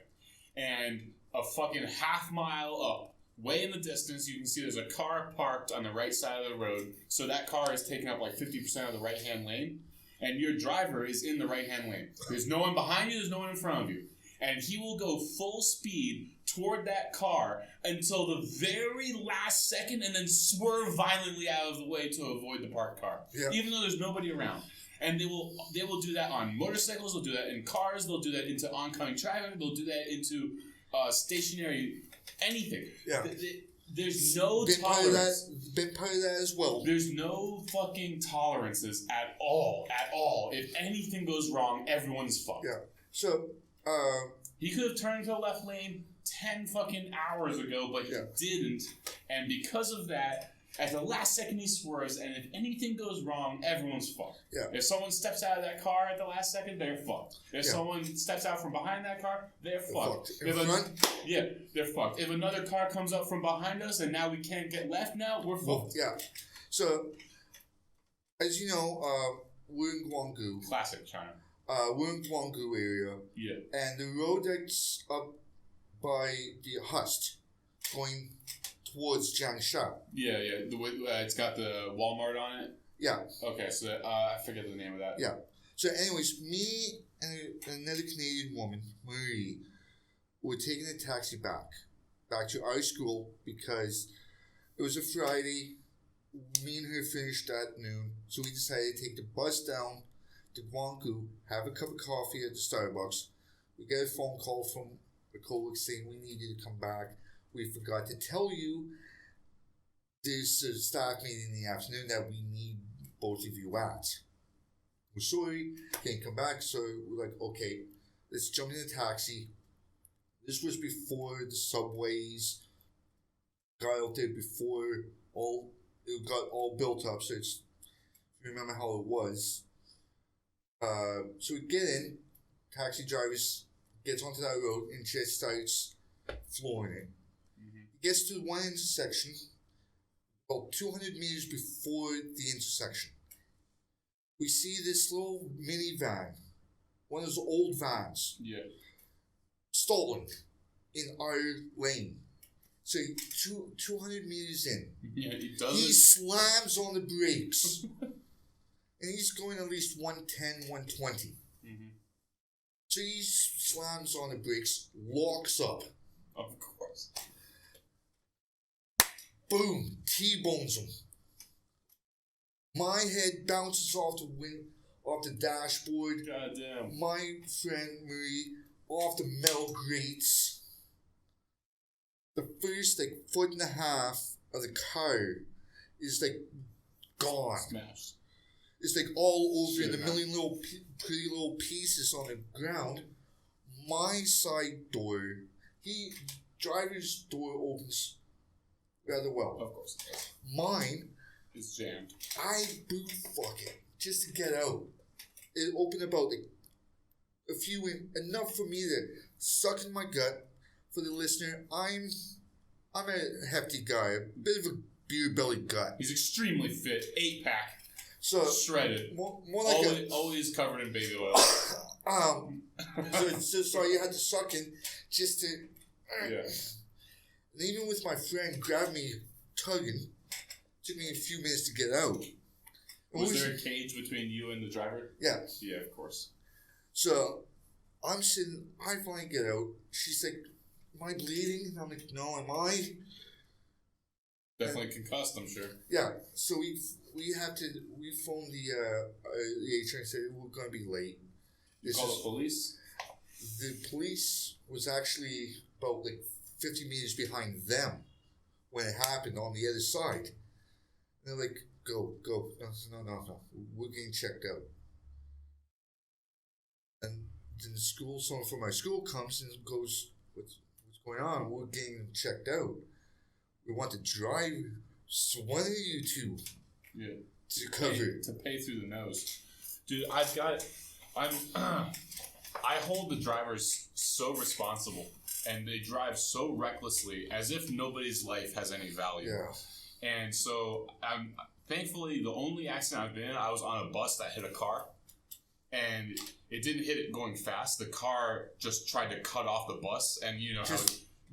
And a fucking half mile up, way in the distance, you can see there's a car parked on the right side of the road. So that car is taking up like 50% of the right-hand lane. And your driver is in the right-hand lane. There's no one behind you, there's no one in front of you. And he will go full speed toward that car until the very last second and then swerve violently out of the way to avoid the parked car. Yeah. Even though there's nobody around. And they will do that on motorcycles, they'll do that in cars, they'll do that into oncoming traffic, they'll do that into stationary anything. Yeah. There's no tolerance. Been part of that as well. There's no fucking tolerances at all. If anything goes wrong, everyone's fucked. Yeah. So, he could have turned to the left lane 10 fucking hours ago, but he didn't. And because of that, At the last second, he swerves, and if anything goes wrong, everyone's fucked. Yeah. If someone steps out of that car at the last second, they're fucked. If someone steps out from behind that car, they're fucked. In front? They're fucked. If another car comes up from behind us, and now we can't get left now, we're fucked. Yeah. So, as you know, we're in Guanggu. Classic China. We're in Guanggu area. Yeah. And the road that's up by the Hust, going towards Jiangsha. Yeah. The way, it's got the Walmart on it. Yeah. Okay, so I forget the name of that. Yeah. So, anyways, me and another Canadian woman, Marie, were taking a taxi back to our school because it was a Friday. Me and her finished at noon, so we decided to take the bus down to Guanggu, have a cup of coffee at the Starbucks. We get a phone call from a colleague saying we need you to come back. We forgot to tell you there's a staff meeting in the afternoon that we need both of you at. We're sorry, can't come back, so we're like, okay, let's jump in a taxi. This was before the subways got out there, before it got all built up, so it's, remember how it was. So we get in, taxi drivers gets onto that road and just starts flooring it. Mm-hmm. He gets to one intersection, about 200 meters before the intersection. We see this little minivan, one of those old vans, stolen in our lane. So 200 meters in, he slams on the brakes. And he's going at least 110, 120. Mm-hmm. So he slams on the brakes, locks up. Of course. Boom, T-bones him. My head bounces off the dashboard. Goddamn. My friend Marie off the metal grates. The first foot and a half of the car is gone. Smashed. It's all over in a million pretty little pieces on the ground. My side door, driver's door opens rather well. Of course. Mine is jammed. I boot fuck it just to get out. It opened about a few enough for me to suck in my gut. For the listener, I'm a hefty guy, a bit of a beer belly gut. He's extremely fit, 8-pack. So shredded, more like always covered in baby oil. So you had to suck in just to. Yeah. And even with my friend grabbed me, tugging, took me a few minutes to get out. Was there a cage between you and the driver? Yeah. Yeah, of course. So I'm sitting. I finally get out. She's like, "Am I bleeding?" And I'm like, "No, am I?" Definitely concussed, I'm sure. Yeah. So we phoned the HR and said we're going to be late. Call the police? The police was actually about 50 meters behind them when it happened on the other side. And they're like, go. No. We're getting checked out. And then someone from my school comes and goes, what's going on? We're getting checked out. We want to drive one of you two to cover. To pay through the nose. Dude, I hold the drivers so responsible, and they drive so recklessly as if nobody's life has any value. Yeah. And so, thankfully, the only accident I've been in, I was on a bus that hit a car, and it didn't hit it going fast. The car just tried to cut off the bus, and you know how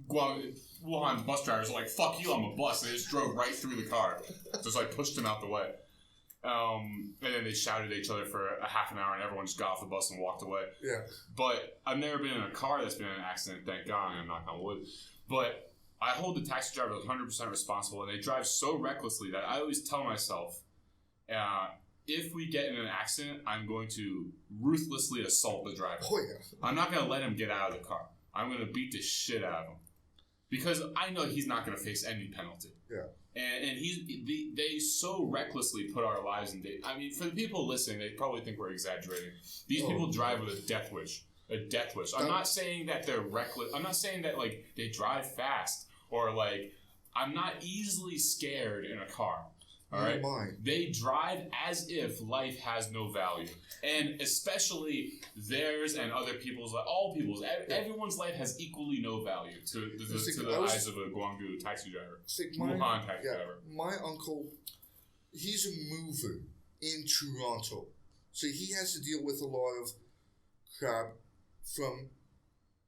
Wuhan bus drivers are like, "Fuck you, I'm a bus." They just drove right through the car, just pushed him out the way. And then they shouted at each other for a half an hour, and everyone just got off the bus and walked away. Yeah. But I've never been in a car that's been in an accident, thank God, and I'm knock on wood. But I hold the taxi driver 100% responsible, and they drive so recklessly that I always tell myself, if we get in an accident, I'm going to ruthlessly assault the driver. Oh, yeah. I'm not going to let him get out of the car. I'm going to beat the shit out of him. Because I know he's not going to face any penalty. Yeah. And they so recklessly put our lives in danger. I mean, for the people listening, they probably think we're exaggerating. These people drive with a death wish. A death wish. I'm not saying that they're reckless. I'm not saying that, they drive fast or, I'm not easily scared in a car. All right, Mine. they drive as if life has no value, and especially theirs and other people's, all people's, everyone's life has equally no value to the eyes of a Guangzhou taxi driver, Wuhan taxi driver. My uncle, he's a mover in Toronto, so he has to deal with a lot of crap from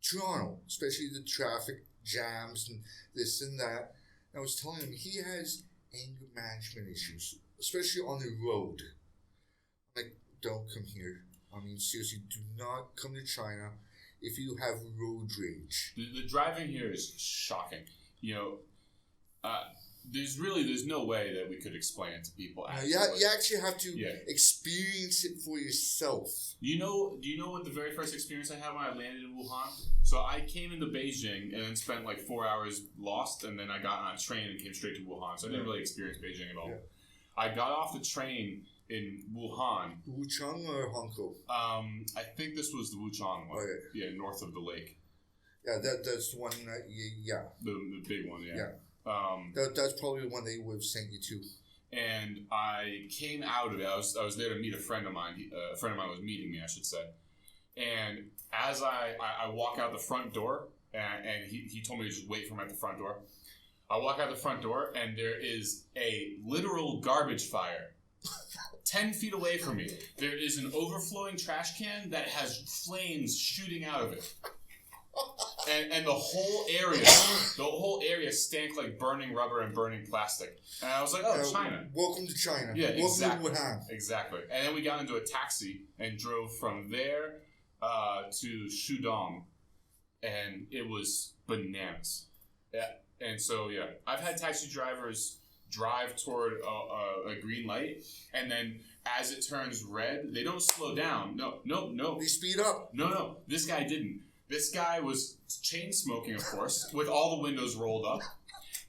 Toronto, especially the traffic jams and this and that. And I was telling him he has anger management issues, especially on the road. Like, don't come here. I mean, seriously, do not come to China if you have road rage. The driving here is shocking. You know, there's no way that we could explain it to people. You actually have to experience it for yourself. Do you know what the very first experience I had when I landed in Wuhan? So I came into Beijing and then spent like 4 hours lost, and then I got on a train and came straight to Wuhan. So I didn't really experience Beijing at all. Yeah. I got off the train in Wuhan. Wuchang or Hangzhou? I think this was the Wuchang one. Okay. Yeah, north of the lake. Yeah, that's the one. The big one. Yeah. That's probably the one they would have sent you to. And I came out of it. I was there to meet a friend of mine. A friend of mine was meeting me, I should say. And as I walk out the front door, and he told me to just wait for him at the front door. I walk out the front door, and there is a literal garbage fire 10 feet away from me. There is an overflowing trash can that has flames shooting out of it. And the whole area stank like burning rubber and burning plastic. And I was like, oh, China. Welcome to China. Yeah, welcome to Wuhan. Exactly. And then we got into a taxi and drove from there to Shudong. And it was bananas. Yeah. And so, I've had taxi drivers drive toward a green light, and then as it turns red, they don't slow down. No. They speed up. No. This guy didn't. This guy was chain smoking, of course, with all the windows rolled up.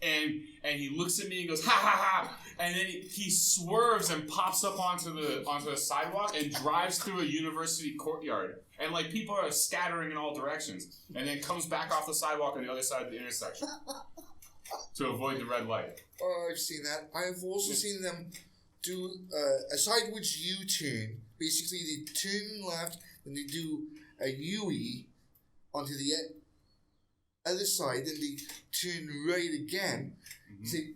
And he looks at me and goes, ha ha ha! And then he swerves and pops up onto the sidewalk and drives through a university courtyard. And like people are scattering in all directions. And then comes back off the sidewalk on the other side of the intersection to avoid the red light. Oh, I've seen that. I've also seen them do a sideways U-turn. Basically, they turn left and they do a U-E onto the other side, and they turn right again. Mm-hmm. Say,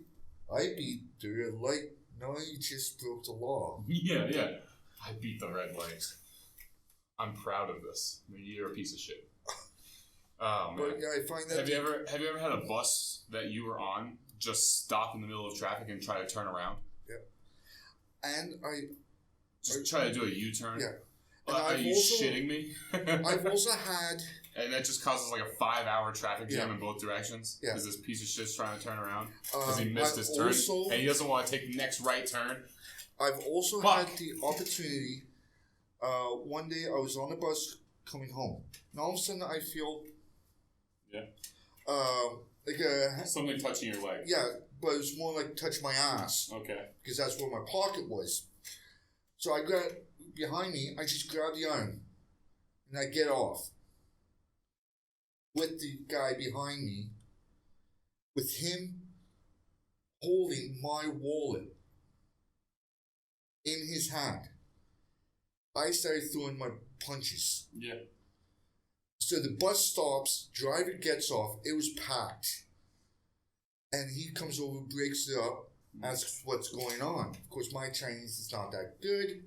I beat the red light. No, you just broke the law. Yeah. I beat the red light. I'm proud of this. You're a piece of shit. Oh man. But I find that. Have you ever had a bus that you were on just stop in the middle of traffic and try to turn around? Yeah. And I try to do a U-turn. Yeah. Are you shitting me? I've also had. And that just causes like a 5-hour traffic jam in both directions. Yeah. Because this piece of shit's trying to turn around. Because he missed his turn. And he doesn't want to take the next right turn. I've also had the opportunity. One day I was on the bus coming home. And all of a sudden I feel. Yeah. Like a. Something touching your leg. Yeah, but it was more like touch my ass. Okay. Because that's where my pocket was. So I got behind me, I just grab the iron. And I get off. With the guy behind me, with him holding my wallet in his hand. I started throwing my punches. Yeah. So the bus stops, driver gets off, it was packed. And he comes over, breaks it up, asks what's going on. Of course, my Chinese is not that good.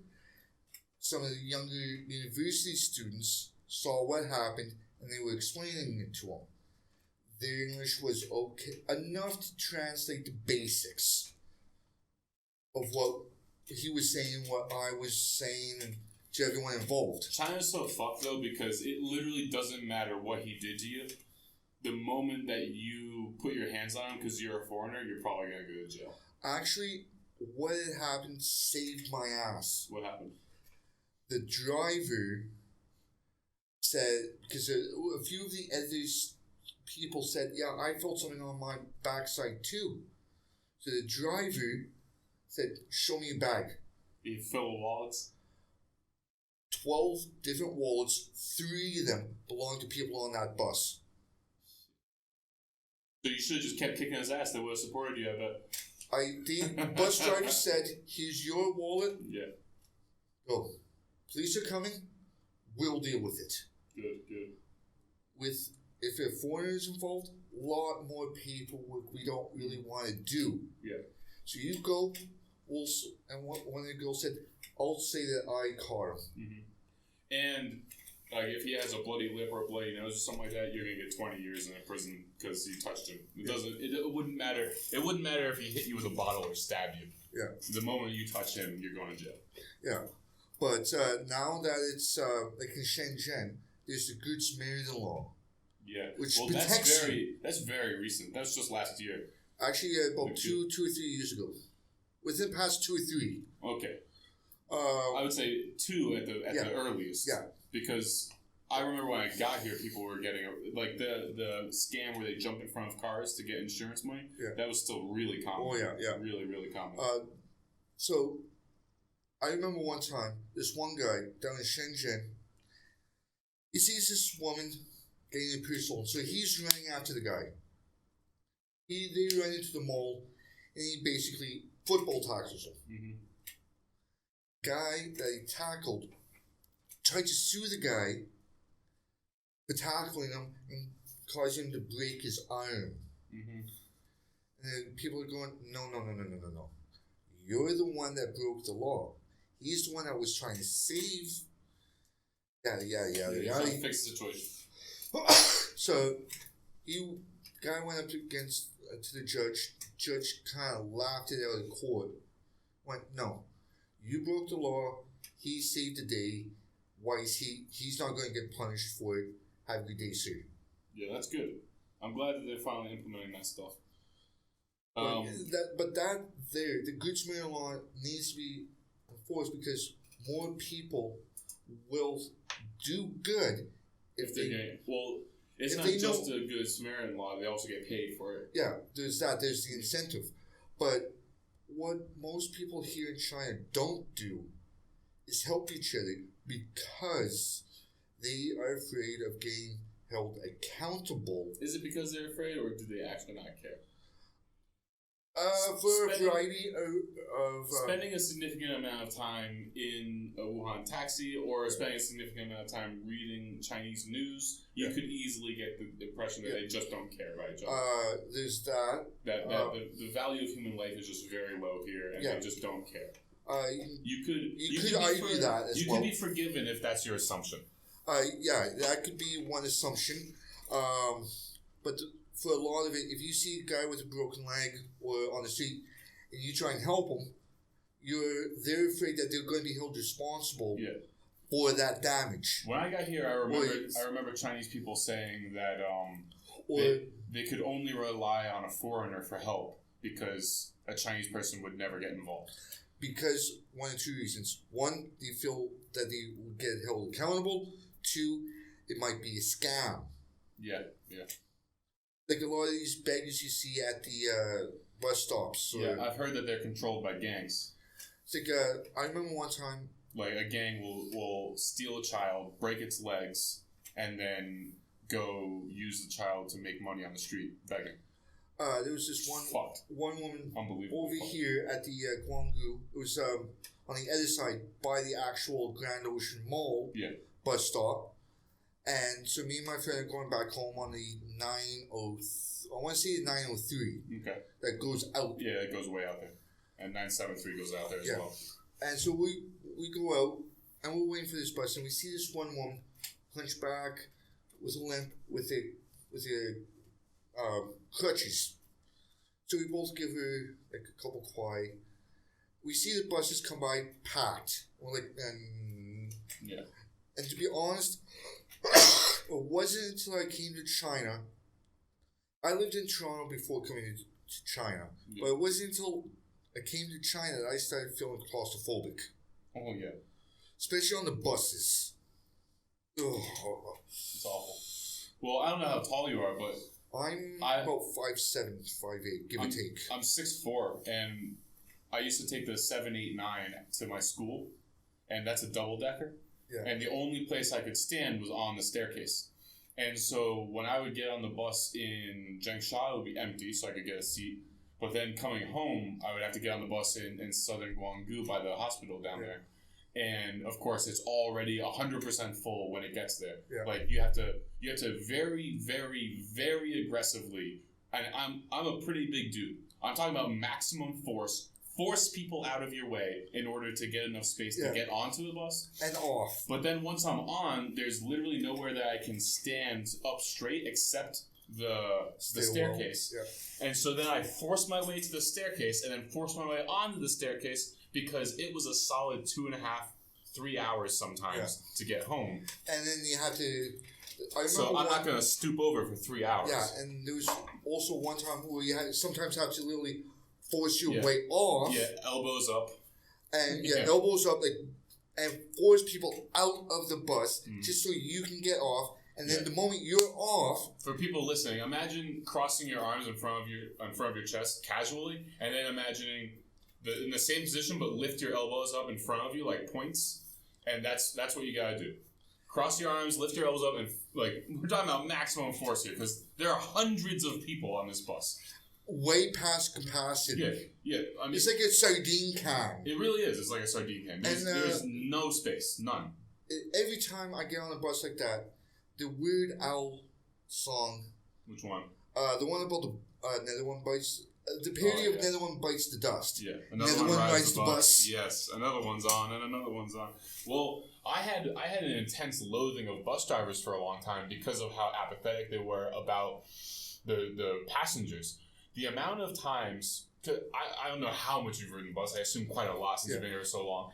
Some of the younger university students saw what happened, and they were explaining it to him. Their English was okay, enough to translate the basics of what he was saying, what I was saying, and to everyone involved. China's so fucked, though, because it literally doesn't matter what he did to you. The moment that you put your hands on him because you're a foreigner, you're probably going to go to jail. Actually, what had happened saved my ass. What happened? The driver said, because a few of the others people said, yeah, I felt something on my backside too. So the driver said, show me a bag. You fill with wallets? 12 different wallets, 3 of them belonged to people on that bus. So you should have just kept kicking his ass. They would have supported you, I bet. The bus driver said, "Here's your wallet. Yeah. Go. Police are coming. We'll deal with it." Good. If there are foreigners involved, a lot more paperwork we don't really want to do. Yeah. So you go, and one of the girls said, "I'll say that I caught him." Mm-hmm. And if he has a bloody lip or a bloody nose or something like that, you're gonna get 20 years in prison because you touched him. It wouldn't matter. It wouldn't matter if he hit you with a bottle or stabbed you. Yeah. The moment you touch him, you're going to jail. Yeah. But now that it's like in Shenzhen, there's the Good Samaritan law. Yeah. Which protects that's very recent. That was just last year. Actually, about two or 3 years ago. Within the past 2 or 3. Okay. I would say 2 at the earliest. Yeah. Because I remember when I got here, people were getting the scam where they jump in front of cars to get insurance money. Yeah. That was still really common. Oh yeah. Really, really common. So I remember one time this one guy down in Shenzhen. He sees this woman getting a pistol, so he's running after the guy. They run into the mall, and he basically football tackles him. Mm-hmm. Guy that he tackled tried to sue the guy for tackling him and causing him to break his arm. Mm-hmm. And then people are going, no. You're the one that broke the law. He's the one that was trying to save. Yada. Trying to fix the situation. So, guy went up against to the judge. Judge kind of laughed it out of court. Went, no, you broke the law. He saved the day. Why is he's not going to get punished for it? Have a good day, sir. Yeah, that's good. I'm glad that they're finally implementing that stuff. The Good Samaritan law needs to be enforced because more people will do good if they get. Well, it's not just a Good Samaritan law; they also get paid for it. Yeah, there's that. There's the incentive, but what most people here in China don't do is help each other because they are afraid of getting held accountable. Is it because they're afraid, or do they actually not care? For a variety of spending a significant amount of time in a Wuhan taxi, or spending a significant amount of time reading Chinese news, you could easily get the impression that they just don't care about each other. There's that. The value of human life is just very low here, and they just don't care. You could argue that as well. You could be forgiven if that's your assumption. That could be one assumption. But for a lot of it, if you see a guy with a broken leg or on the street and you try and help him, they're afraid that they're going to be held responsible for that damage. When I got here, I remember Chinese people saying that they could only rely on a foreigner for help because a Chinese person would never get involved. Because one of 2 reasons. One, they feel that they will get held accountable. 2, it might be a scam. Yeah. Like a lot of these beggars you see at the bus stops. I've heard that they're controlled by gangs. It's like, I remember one time... Like, a gang will steal a child, break its legs, and then go use the child to make money on the street begging. There was this one woman over here at the Guanggu. It was on the other side by the actual Grand Ocean Mall bus stop. And so me and my friend are going back home on the 903. Okay. That goes out. Yeah, it goes way out there. And 973 goes out there as well. And so we go out and we're waiting for this bus and we see this one woman hunchback with a limp with crutches. So we both give her like a couple kwai. We see the buses come by packed. We're like, and to be honest, it wasn't until I came to China. I lived in Toronto before coming to China, but it wasn't until I came to China that I started feeling claustrophobic. Oh yeah, especially on the buses. It's awful. Well, I don't know how tall you are, but I'm about 5'7", 5'8", give or take. I'm 6'4", and I used to take the 789 to my school, and that's a double-decker. Yeah. And the only place I could stand was on the staircase. And so when I would get on the bus in Jiangsha, it would be empty, so I could get a seat. But then coming home, I would have to get on the bus in southern Guanggu by the hospital down there. And of course, it's already 100% full when it gets there. Yeah. Like you have to very, very, very aggressively. And I'm a pretty big dude. I'm talking about maximum force people out of your way in order to get enough space to get onto the bus and off. But then once I'm on, there's literally nowhere that I can stand up straight except the staircase. And so then I forced my way to the staircase and then forced my way onto the staircase because it was a solid 2.5, 3 hours sometimes to get home. And then you have to... So I'm not going to stoop over for 3 hours. Yeah, and there was also one time where you sometimes have to literally force your way off. Yeah, elbows up. And elbows up, and force people out of the bus just so you can get off. And then the moment you're off, for people listening, imagine crossing your arms in front of your chest casually, and then imagining in the same position, but lift your elbows up in front of you like points, and that's what you gotta do. Cross your arms, lift your elbows up, and we're talking about maximum force here because there are hundreds of people on this bus. Way past capacity. Yeah. I mean, it's like a sardine can. It really is. It's like a sardine can. There's no space. None. Every time I get on a bus like that, the Weird Al song. Which one? The one about the another one bites. The parody of another one bites the dust. Yeah. Another one rides the bus. Yes. Another one's on and another one's on. Well, I had an intense loathing of bus drivers for a long time because of how apathetic they were about the passengers. The amount of times, I don't know how much you've ridden bus, I assume quite a lot since you've been here so long,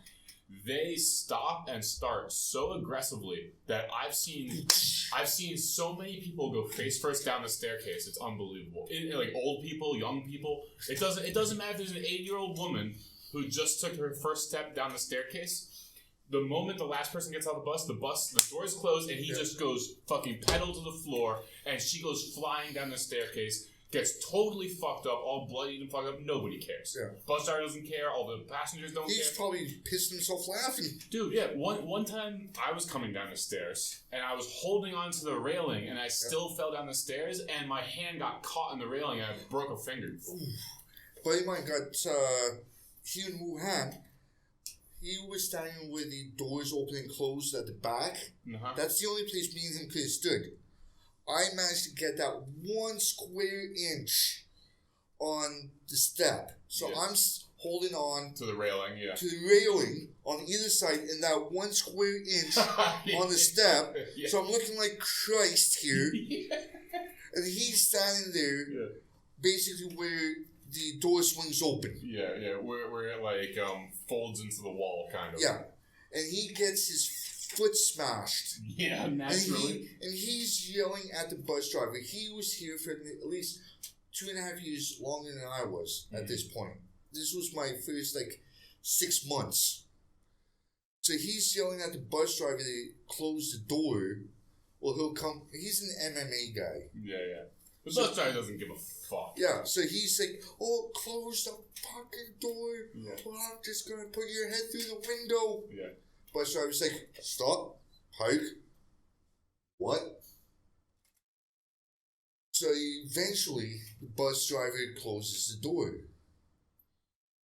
they stop and start so aggressively that I've seen so many people go face first down the staircase. It's unbelievable. Like old people, young people. It doesn't matter if there's an 8-year-old woman who just took her first step down the staircase. The moment the last person gets out of the doors close and he just goes fucking pedal to the floor and she goes flying down the staircase. Gets totally fucked up, all bloodied and fucked up. Nobody cares. Yeah. Bus driver doesn't care. All the passengers don't care. He's probably pissed himself laughing. Dude, yeah. One time I was coming down the stairs and I was holding on to the railing and I still fell down the stairs and my hand got caught in the railing and I broke a finger. A buddy of mine got here in Wuhan. He was standing with the doors open and closed at the back. That's the only place me and him could have stood. I managed to get that 1 square inch on the step. So I'm holding on to the railing, to the railing on either side and that 1 square inch on the step. So I'm looking like Christ here. And he's standing there basically where the door swings open. Where it folds into the wall kind of. Yeah. And he gets his foot smashed. Yeah, naturally. And he's yelling at the bus driver. He was here for at least 2.5 years longer than I was at this point. This was my first 6 months. So he's yelling at the bus driver to close the door. Well, he'll come. He's an MMA guy. Yeah. The bus driver doesn't give a fuck. Yeah, so he's like, "Oh, close the fucking door. Well, I'm just gonna put your head through the window." Yeah. Bus driver's like, "Stop, hike." What? So eventually, the bus driver closes the door.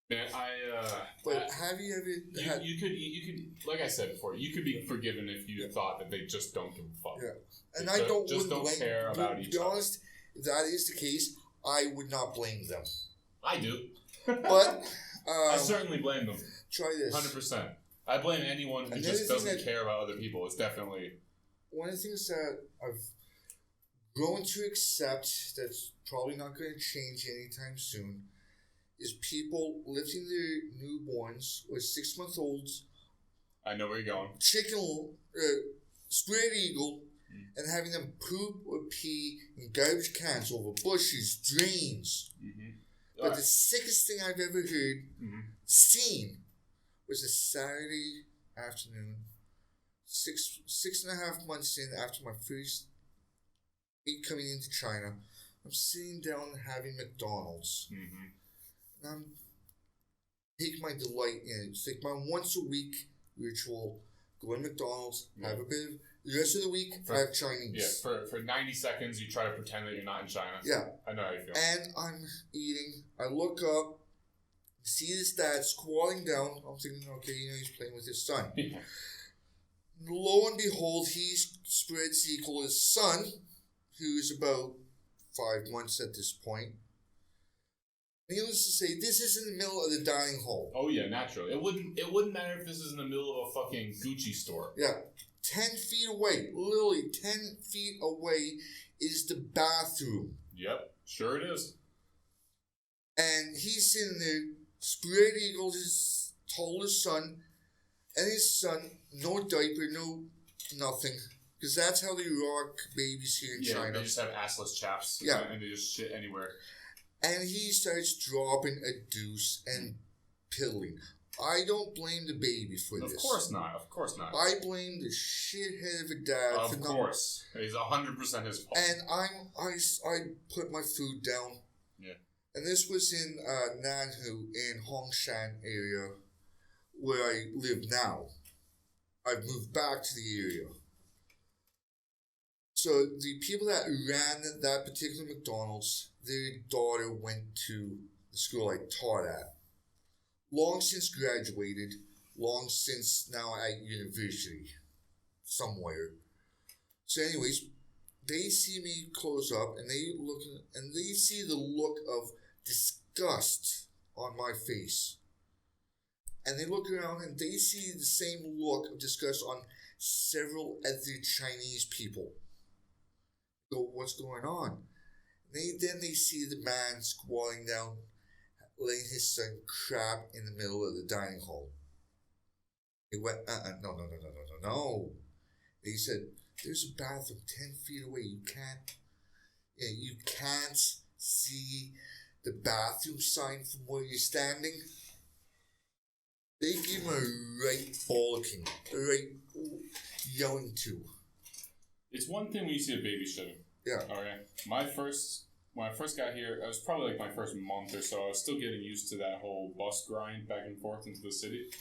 Man, have you ever had... You could, like I said before, you could be forgiven if you thought that they just don't give a fuck. Yeah, and I don't care about each other. To be honest, if that is the case, I would not blame them. I do. But I certainly blame them. Try this. 100%. I blame anyone who just doesn't care about other people. It's definitely... One of the things that I've grown to accept that's probably not going to change anytime soon is people lifting their newborns or 6-month-olds. I know where you're going. Chicken, spread eagle, and having them poop or pee in garbage cans over bushes, drains. But the sickest thing I've ever heard, seen, was a Saturday afternoon, 6.5 months in after my first week coming into China. I'm sitting down having McDonald's. And I'm taking my delight in it. It's like my once a week ritual. Go in McDonald's, have a bit of The rest of the week, I have Chinese. Yeah, for 90 seconds, you try to pretend that you're not in China. Yeah. I know how you feel. And I'm eating. I look up, see this dad squatting down. I'm thinking, okay, he's playing with his son. Yeah. Lo and behold, he spreads equal his son, who's about 5 months at this point. Needless to say, this is in the middle of the dining hall. Oh yeah, naturally. It wouldn't matter if this is in the middle of a fucking Gucci store. Yeah. 10 feet away, literally 10 feet away, is the bathroom. Yep, sure it is. And he's sitting there, spread eagled his tallest son, and his son, no diaper, no nothing. Because that's how they rock babies here in China. They just have assless chaps. Yeah. And they just shit anywhere. And he starts dropping a deuce and piddling. I don't blame the baby for this. Of course not. I blame the shithead of a dad. Of course. It's 100% his fault. And I put my food down. Yeah. And this was in Nanhu in Hongshan area where I live now. I've moved back to the area. So the people that ran that particular McDonald's, their daughter went to the school I taught at. Long since graduated, long since now at university, somewhere. So anyways, they see me close up and they see the look of disgust on my face. And they look around and they see the same look of disgust on several other Chinese people. Go, what's going on? Then they see the man squatting down, letting his son crap in the middle of the dining hall. They went, no. They said, there's a bathroom 10 feet away. You can't see the bathroom sign from where you're standing. They give him a right bollocking, a right yelling to. It's one thing when you see a baby shitting. Yeah. Okay. When I first got here, it was probably like my first month or so. I was still getting used to that whole bus grind back and forth into the city.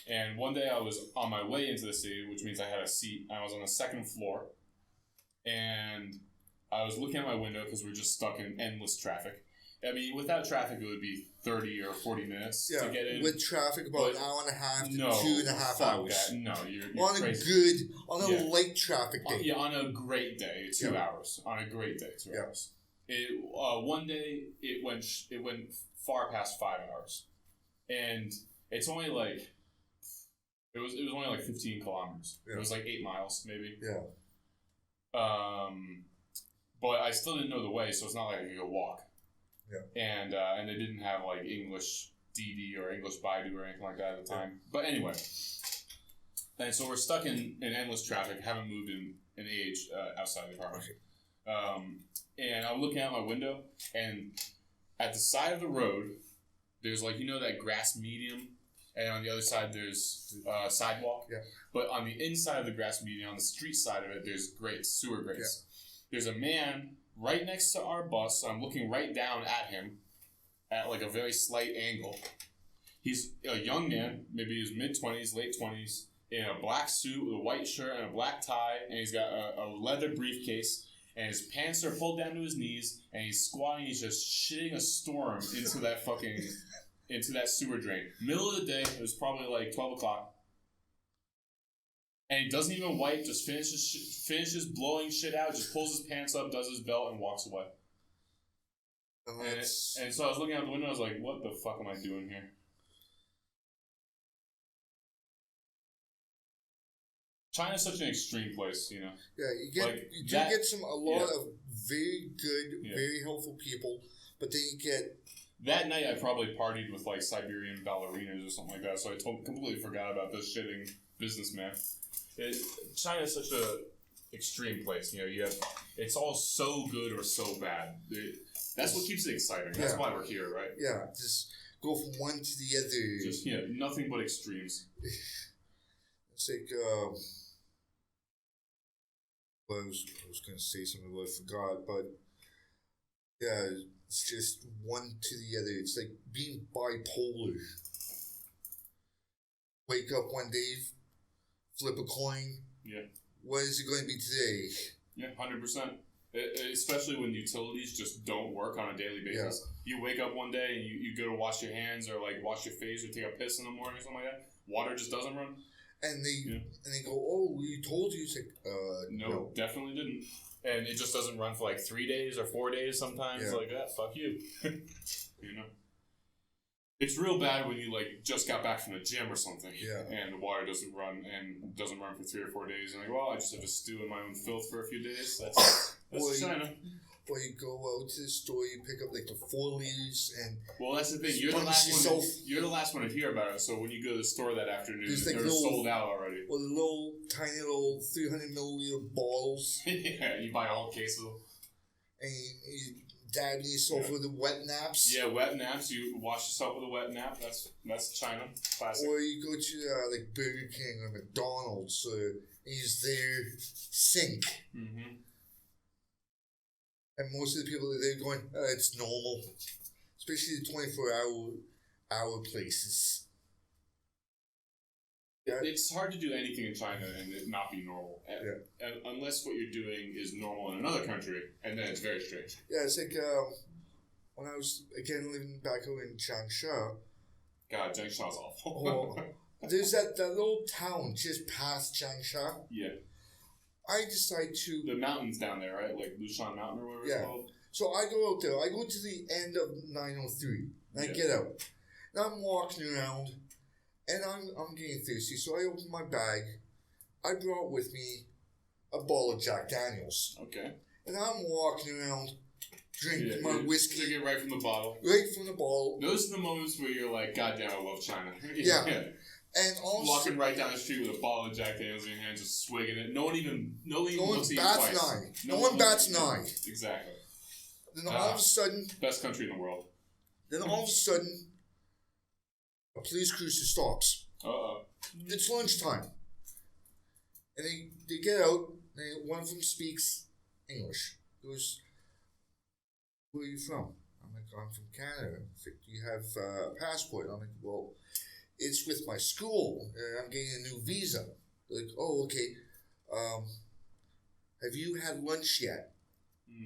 And one day I was on my way into the city, which means I had a seat. I was on the second floor. And I was looking at my window because we're just stuck in endless traffic. I mean, without traffic, it would be 30 or 40 minutes to get in. With traffic, about an hour and a half to 2.5 hours. That. No, you're on crazy. On a light traffic day. On a great day, 2 hours. On a great day, 2 hours. One day it went far past 5 hours, and it's only like it was only like 15 kilometers. Yeah. It was like 8 miles maybe. Yeah. But I still didn't know the way, so it's not like I could go walk. Yeah. And they didn't have like English DD or English Baidu or anything like that at the time. But anyway, and so we're stuck in endless traffic. Haven't moved in an age outside the apartment. And I'm looking out my window, and at the side of the road, there's like, that grass medium, and on the other side there's sidewalk. Yeah. But on the inside of the grass medium, on the street side of it, there's grates, sewer grates. Yeah. There's a man right next to our bus. So I'm looking right down at him at like a very slight angle. He's a young man, maybe his mid-20s, late 20s, in a black suit with a white shirt and a black tie, and he's got a leather briefcase. And his pants are pulled down to his knees, and he's squatting. He's just shitting a storm into that sewer drain. Middle of the day, it was probably like 12 o'clock. And he doesn't even wipe, just finishes blowing shit out, just pulls his pants up, does his belt, and walks away. And so I was looking out the window, I was like, what the fuck am I doing here? China's such an extreme place, Yeah, you get a lot of very good, very helpful people, but then you get... That night I probably partied with like Siberian ballerinas or something like that, so I completely forgot about this shitting businessman. China's such a extreme place, it's all so good or so bad. That's what keeps it exciting. That's why we're here, right? Yeah, just go from one to the other. Just, nothing but extremes. It's like, I was going to say something, but I forgot. But yeah, it's just one to the other. It's like being bipolar. Wake up one day, flip a coin. Yeah. what is it going to be today? Yeah, 100%. Especially when utilities just don't work on a daily basis. Yeah. You wake up one day and you go to wash your hands or like wash your face or take a piss in the morning or something like that. Water just doesn't run. And they go, oh, we told you. It's like, no, definitely didn't. And it just doesn't run for like 3 days or 4 days sometimes. Like that. Fuck you. You know. It's real bad when you like just got back from the gym or something, and the water doesn't run for 3 or 4 days. And like, well, I just have to stew in my own filth for a few days. That's China. Or you go out to the store, you pick up like the 4 liters, and that's the thing. You're the last one. You're the last one to hear about it. So when you go to the store that afternoon, they're sold out already. Or the little tiny little 300 milliliter bottles. Yeah, you buy a whole case of them. And you dab yourself with the wet naps. Yeah, wet naps. You wash yourself with a wet nap. That's China. Classic. Or you go to like Burger King or McDonald's and use their sink. Mm-hmm. And most of the people they're going, it's normal, especially the 24-hour places. Yeah. It's hard to do anything in China and it not be normal, unless what you're doing is normal in another country, and then it's very strange. Yeah, it's like when I was again living back home in Changsha. God, Changsha's awful. There's that little town just past Changsha. Yeah. I decide to... The mountains down there, right? Like Lushan Mountain or whatever it's called? So I go out there. I go to the end of 903. And I get out. And I'm walking around. And I'm getting thirsty. So I open my bag. I brought with me a bottle of Jack Daniels. Okay. And I'm walking around drinking my whiskey. Drinking it right from the bottle. Right from the bottle. Those are the moments where you're like, God damn, I love China. Yeah. And also, walking right down the street with a bottle of Jack Daniels in your hands, just swigging it. No one looks at you bats twice. an eye. No one bats an eye. Exactly. Then all of a sudden, best country in the world. Then all of a sudden, a police cruiser stops. It's lunchtime, and they get out. And one of them speaks English. Goes, "Where are you from?" I'm like, "I'm from Canada." He's like, "Do you have a passport?" I'm like, "Well, it's with my school. I'm getting a new visa." They're like, "Oh, okay. Have you had lunch yet?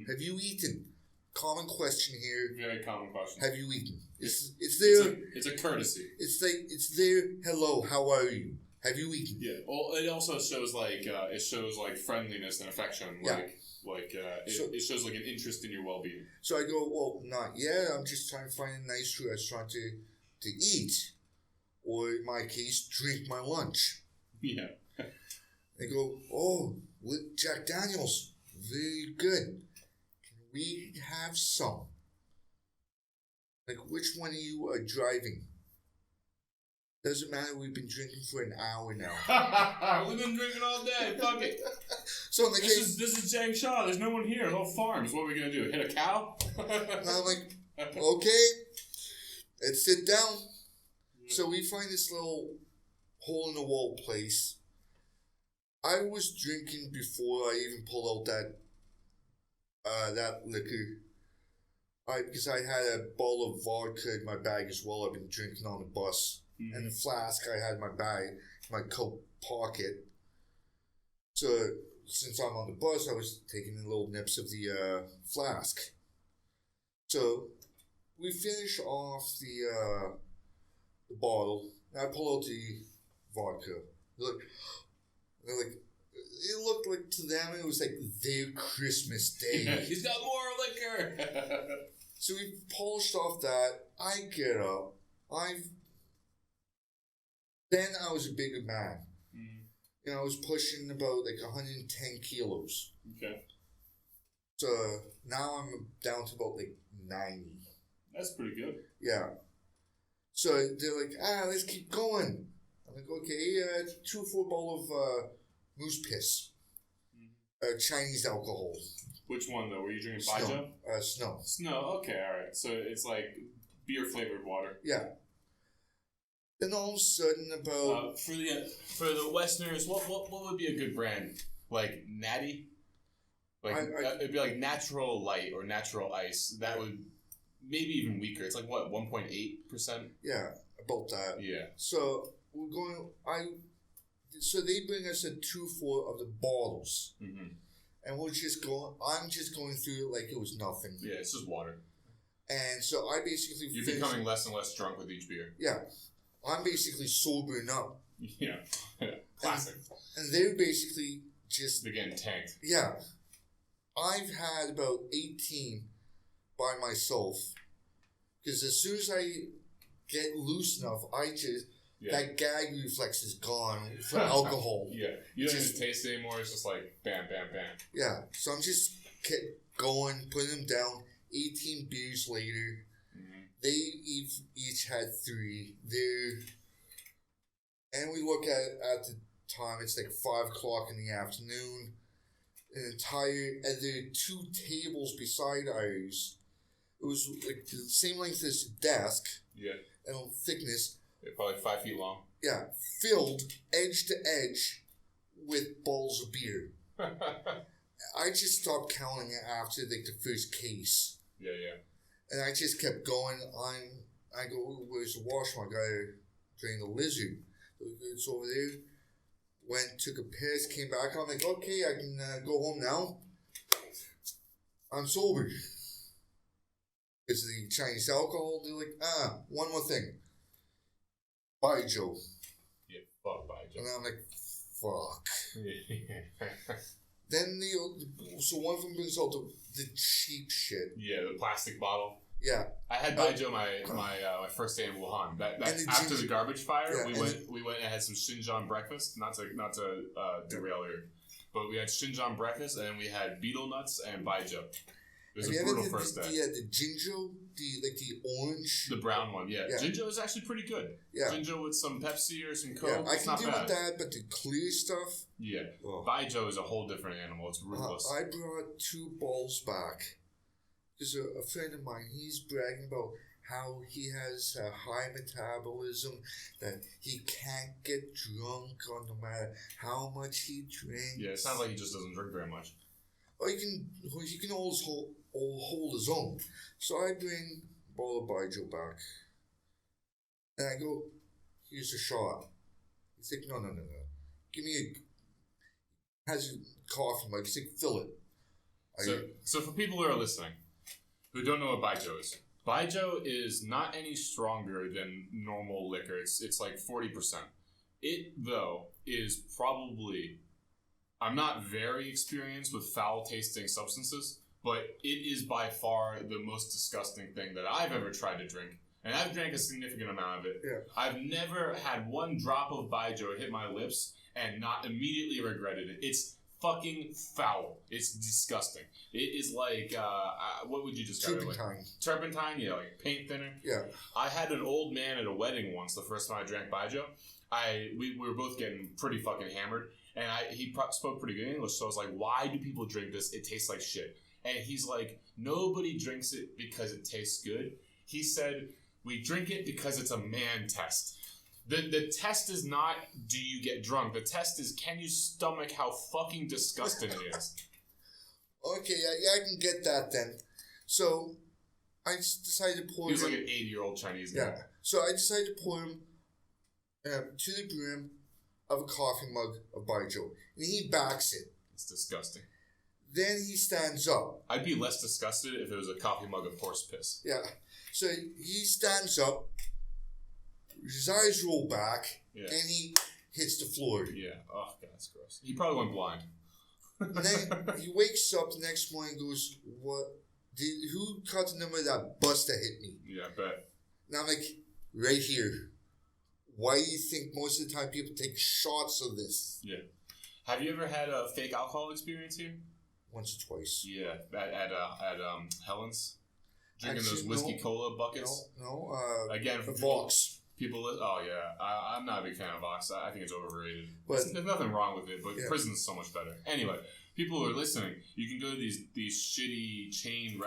Have you eaten?" Common question here. Very common question. Have you eaten? It's there. It's a courtesy. It's there. Hello, how are you? Have you eaten? Yeah. Well, it also shows like friendliness and affection. It shows like an interest in your well-being. So I go, well, not yet. I'm just trying to find a nice restaurant to eat, or in my case, drink my lunch. Yeah. They go, oh, with Jack Daniels, very good. We have some. Like, which one of you are driving? Doesn't matter, we've been drinking for an hour now. We've been drinking all day, fuck it. So in the this is Changsha, there's no one here, it's all farms. What are we gonna do, hit a cow? And I'm like, okay, let's sit down. So we find this little hole-in-the-wall place. I was drinking before I even pulled out that liquor. Because I had a bottle of vodka in my bag as well. I've been drinking on the bus. Mm-hmm. And the flask I had in my bag, my coat pocket. So since I'm on the bus, I was taking little nips of the flask. So we finish off the bottle. And I pull out the vodka. They're like, it looked like to them it was like their Christmas day. He's got more liquor. So we polished off that. I get up. Then I was a bigger man. Mm. I was pushing about like 110 kilos. Okay. So now I'm down to about like 90. That's pretty good. Yeah. So they're like, let's keep going. I'm like, okay, 2-4 bottle of moose piss. Chinese alcohol. Which one though? Were you drinking Snow. Baijiu? Snow. Snow, okay, alright. So it's like beer flavored water. Yeah. Then all of a sudden about for the Westerners, what would be a good brand? Like Natty? It'd be like Natural Light or Natural Ice. That would maybe even weaker. It's like what, 1.8%? Yeah, about that. Yeah. So we're going So they bring us a 2-4 of the bottles. Mm-hmm. And we're just going, I'm just going through it like it was nothing. Yeah, it's just water. And so I basically You're becoming less and less drunk with each beer. Yeah. I'm basically sobering up. Yeah. Classic. And they're basically just... They're getting tanked. Yeah. I've had about 18 by myself. Because as soon as I get loose enough, I just... Yeah. That gag reflex is gone for alcohol. Yeah. You don't even taste it anymore. It's just like bam, bam, bam. Yeah. So I'm just going, putting them down. 18 beers later. Mm-hmm. They each had 3. And we look at the time, it's like 5 o'clock in the afternoon. And there are 2 tables beside ours. It was like the same length as the desk. Yeah. And thickness. They're probably 5 feet long. Yeah. Filled edge to edge with bottles of beer. I just stopped counting it after like the first case. Yeah. And I just kept going. I go, where's the washroom? I gotta drain the lizard. It's over there. Went, took a piss, came back. I'm like, okay, I can go home now. I'm sober. It's the Chinese alcohol. They're like, one more thing. Bye, Joe. Yeah, fuck bye, Joe. And I'm like, fuck. Then so one of them brings out the cheap shit. Yeah, the plastic bottle. Yeah, I had Baijiu my first day in Wuhan. That after the garbage fire, we went and had some Xinjiang breakfast. Not to derail here, but we had Xinjiang breakfast and we had betel nuts and Baijiu. It was a brutal first day. The Jinjo, the orange, the brown one. Yeah. Jinjo is actually pretty good. Yeah, Jinjo with some Pepsi or some Coke. Yeah, I can deal with that, but the clear stuff. Yeah, Baijiu is a whole different animal. It's ruthless. I brought 2 balls back. There's a friend of mine, he's bragging about how he has a high metabolism, that he can't get drunk on no matter how much he drinks. Yeah, it sounds like he just doesn't drink very much. Or he can always hold his own. So I bring a bottle of Baijiu back. And I go, here's a shot. He's like, no. Give me has a coffee mug. He's like, fill it. So for people who are listening, who don't know what Baijiu is not any stronger than normal liquor. It's like 40%. It, though, is probably... I'm not very experienced with foul-tasting substances, but it is by far the most disgusting thing that I've ever tried to drink. And I've drank a significant amount of it. Yeah. I've never had one drop of Baijiu hit my lips and not immediately regretted it. It's fucking foul. It's disgusting. It is like, what would you describe it like? Turpentine, yeah, like paint thinner. Yeah. I had an old man at a wedding once, the first time I drank Baijiu. We were both getting pretty fucking hammered. And he spoke pretty good English, so I was like, why do people drink this? It tastes like shit. And he's like, nobody drinks it because it tastes good. He said, we drink it because it's a man test. The test is not, do you get drunk? The test is, can you stomach how fucking disgusting it is? Okay, yeah, I can get that then. So, I decided to pour him... He was like an 80-year-old Chinese guy. Yeah. So I decided to pour him to the brim of a coffee mug of Baijiu. And he backs it. It's disgusting. Then he stands up. I'd be less disgusted if it was a coffee mug of horse piss. Yeah. So he stands up, his eyes roll back, and he hits the floor. Yeah. Oh, God, that's gross. He probably went blind. And then he wakes up the next morning and goes, who cut the number of that bus that hit me? Yeah, I bet. And I'm like, right here. Why do you think most of the time people take shots of this? Yeah. Have you ever had a fake alcohol experience here? Once or twice. Yeah, at Helen's, drinking those whiskey cola buckets. No. Again, for Vox. People. Oh yeah, I'm not a big fan of Vox. I think it's overrated. But there's nothing wrong with it, but prison's so much better. Anyway, people who are listening, you can go to these shitty chain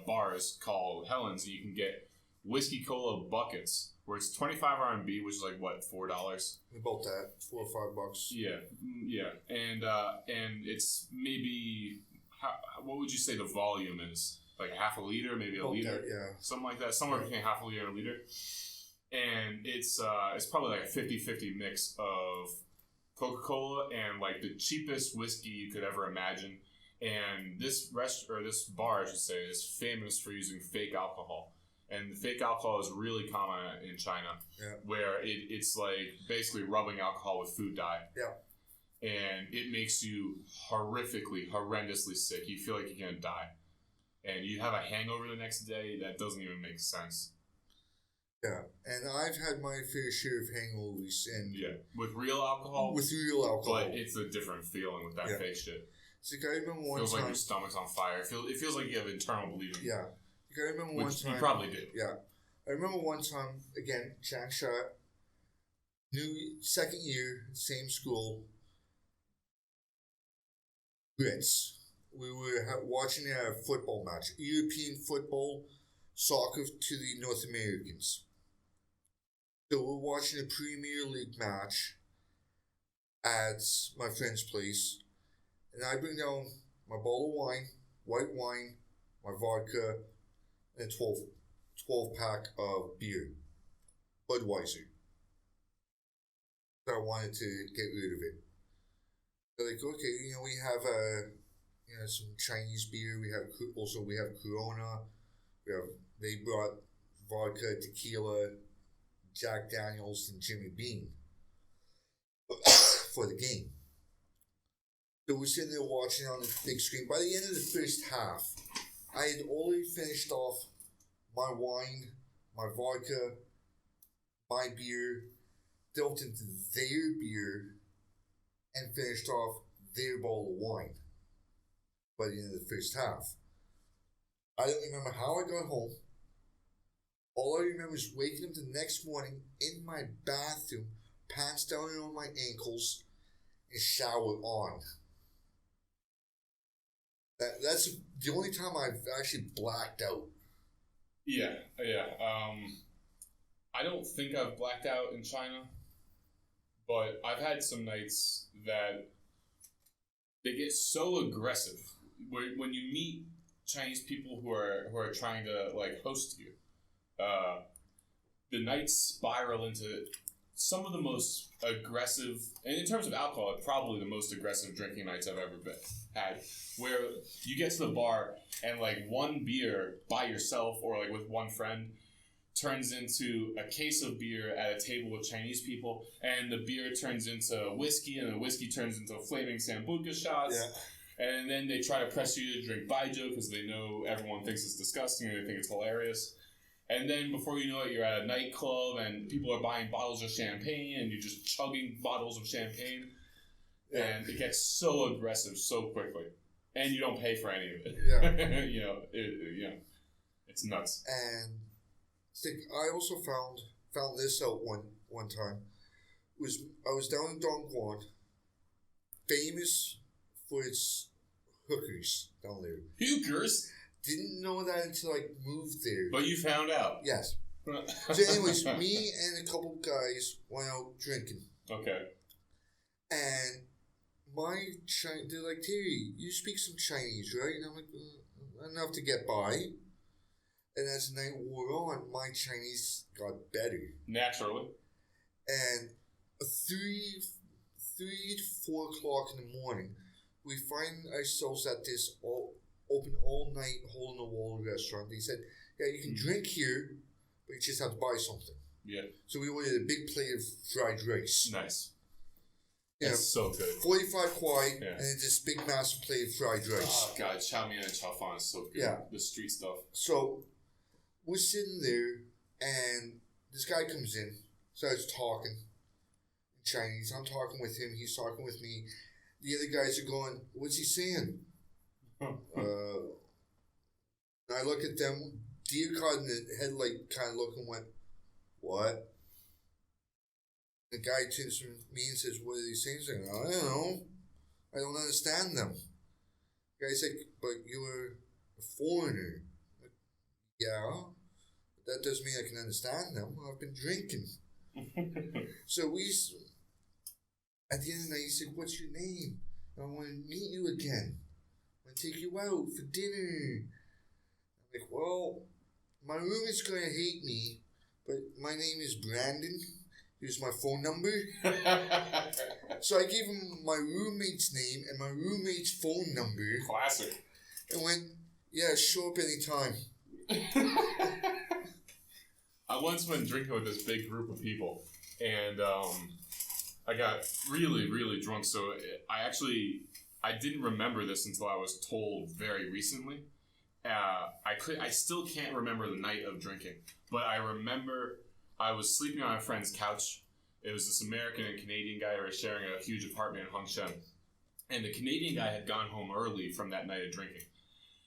bars called Helen's, and you can get whiskey cola buckets. Where it's 25 RMB, which is like what, $4? About that, $4 or $5. Yeah, and it's maybe what would you say the volume is? Like half a liter, maybe a liter, something like that, somewhere between half a liter and a liter. And it's probably like a 50-50 mix of Coca-Cola and like the cheapest whiskey you could ever imagine. And this bar, I should say, is famous for using fake alcohol. And fake alcohol is really common in China, where it's like basically rubbing alcohol with food dye. Yeah. And it makes you horrendously sick. You feel like you're going to die. And you have a hangover the next day. That doesn't even make sense. Yeah, and I've had my fair share of hangovers. And with real alcohol? With real alcohol. But it's a different feeling with that fake shit. It's like I remember one time. Feels like your stomach's on fire. It feels like you have internal bleeding. Yeah. Like I remember one time. You probably do. Yeah. I remember one time, again, Changsha, second year, same school, Brits. We were watching a football match, European football, soccer to the North Americans. So we're watching a Premier League match at my friend's place, and I bring down my bottle of wine, white wine, my vodka, and a 12 pack of beer, Budweiser. So I wanted to get rid of it. They're like, okay, we have some Chinese beer. We have Corona. They brought vodka, tequila, Jack Daniels, and Jimmy Beam for the game. So we're sitting there watching on the big screen. By the end of the first half, I had already finished off my wine, my vodka, my beer, delved into their beer, and finished off their bottle of wine by the end of the first half. I don't remember how I got home. All I remember is waking up the next morning in my bathroom, pants down on my ankles, and shower on. That's the only time I've actually blacked out. Yeah. I don't think I've blacked out in China, but I've had some nights that they get so aggressive. When you meet Chinese people who are trying to like host you, the nights spiral into some of the most aggressive, and in terms of alcohol, probably the most aggressive drinking nights I've ever had. Where you get to the bar and like one beer by yourself or like with one friend turns into a case of beer at a table with Chinese people, and the beer turns into whiskey, and the whiskey turns into flaming sambuca shots. Yeah. And then they try to press you to drink baijiu because they know everyone thinks it's disgusting and they think it's hilarious. And then before you know it, you're at a nightclub and people are buying bottles of champagne and you're just chugging bottles of champagne. Yeah. And it gets so aggressive so quickly. And you don't pay for any of it. Yeah. It's nuts. And I also found this out one time. I was down in Dongguan, famous for its hookers down there. Hookers? Didn't know that until I moved there. But you found out. Yes. So anyways, me and a couple guys went out drinking. Okay. And they're like, Terry, you speak some Chinese, right? And I'm like, enough to get by. And as the night wore on, my Chinese got better. Naturally. And 3 to 4 o'clock in the morning, we find ourselves at this open all night hole in the wall restaurant. They said, yeah, you can drink here, but you just have to buy something. Yeah. So we ordered a big plate of fried rice. Nice. That's so good. 45 kwai, and then this big massive plate of fried rice. Oh god, chow mein and chow fan is so good. Yeah. The street stuff. So we're sitting there, and this guy comes in, starts talking in Chinese. I'm talking with him, he's talking with me. The other guys are going, what's he saying? And I look at them, deer caught in the headlight kind of look and went, what? The guy turns to me and says, what are these things? I go, I don't know. I don't understand them. The guy's like, but you're a foreigner. Like, yeah, but that doesn't mean I can understand them. I've been drinking. So at the end of the night, he said, what's your name? I want to meet you again. I want to take you out for dinner. I'm like, well, my roommate's going to hate me, but my name is Brandon. Here's my phone number. So I gave him my roommate's name and my roommate's phone number. Classic. And went, yeah, show up anytime. I once went drinking with this big group of people, and I got really, really drunk. So I didn't remember this until I was told very recently. I still can't remember the night of drinking, but I remember I was sleeping on a friend's couch. It was this American and Canadian guy who were sharing a huge apartment in Hungshan. And the Canadian guy had gone home early from that night of drinking.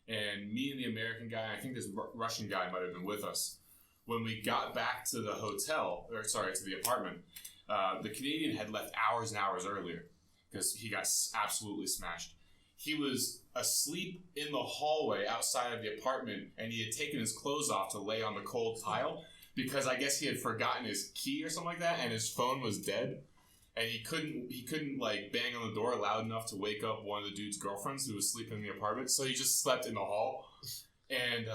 And me and the American guy, I think this Russian guy might have been with us. When we got back to the to the apartment, the Canadian had left hours and hours earlier because he got absolutely smashed. He was asleep in the hallway outside of the apartment, and he had taken his clothes off to lay on the cold tile because I guess he had forgotten his key or something like that, and his phone was dead, and he couldn't like bang on the door loud enough to wake up one of the dude's girlfriends who was sleeping in the apartment, so he just slept in the hall. And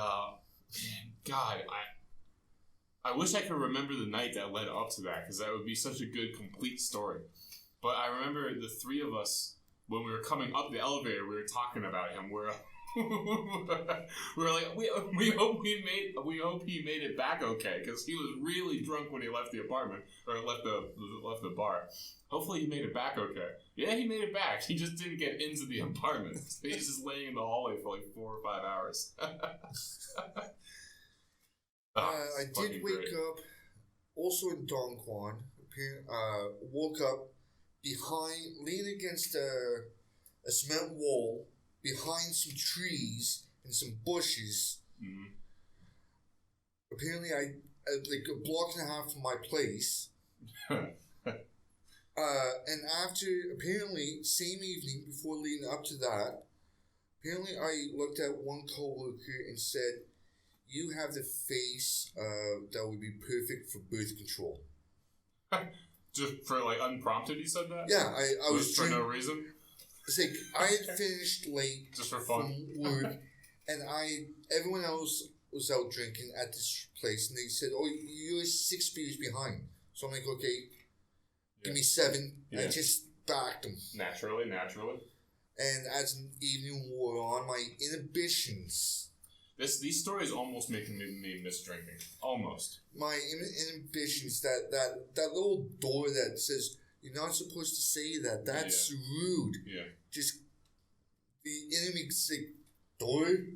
God, I wish I could remember the night that led up to that, because that would be such a good, complete story. But I remember the three of us, when we were coming up the elevator, we were talking about him. We were like, we hope he made it back okay, because he was really drunk when he left the apartment, or left the bar. Hopefully he made it back okay. Yeah, he made it back. He just didn't get into the apartment. So he's just laying in the hallway for like 4 or 5 hours. I did wake up also in Dongguan. Woke up leaning against a cement wall behind some trees and some bushes. Mm-hmm. Apparently, I like a block and a half from my place. And after, apparently, same evening before leading up to that, apparently I looked at one coworker and said, "You have the face that would be perfect for birth control." Just for like unprompted, you said that? Yeah, I was for no reason. It's like I had finished late just for fun from work, and everyone else was out drinking at this place, and they said, "Oh, you're 6 beers behind." So I'm like, "Okay, give me 7." Yeah. I just backed them naturally. And as the evening wore on, my inhibitions. These stories almost make me miss drinking. Almost. My inhibitions, that little door that says you're not supposed to say that. That's rude. Yeah. Just the enemy say door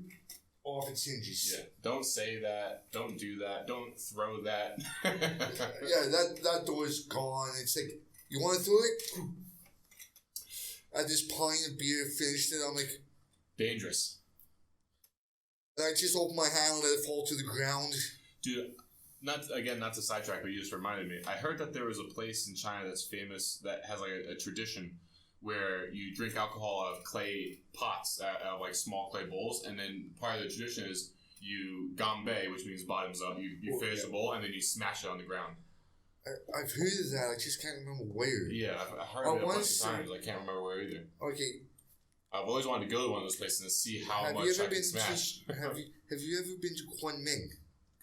off its hinges. Yeah. Don't say that. Don't do that. Don't throw that. Yeah, that door is gone. It's like, you want to throw it? I just pint of beer, finished it. I'm like, dangerous. And I just opened my hand and let it fall to the ground. Dude, not to sidetrack, but you just reminded me. I heard that there was a place in China that's famous that has like a tradition where you drink alcohol out of clay pots, out of like small clay bowls, and then part of the tradition is you ganbei, which means bottoms up. You finish the bowl and then you smash it on the ground. I've heard of that. I just can't remember where. Yeah, I've heard of it a bunch of times. I can't remember where either. Okay. I've always wanted to go to one of those places and see how much I can smash. Have you ever been to Kunming?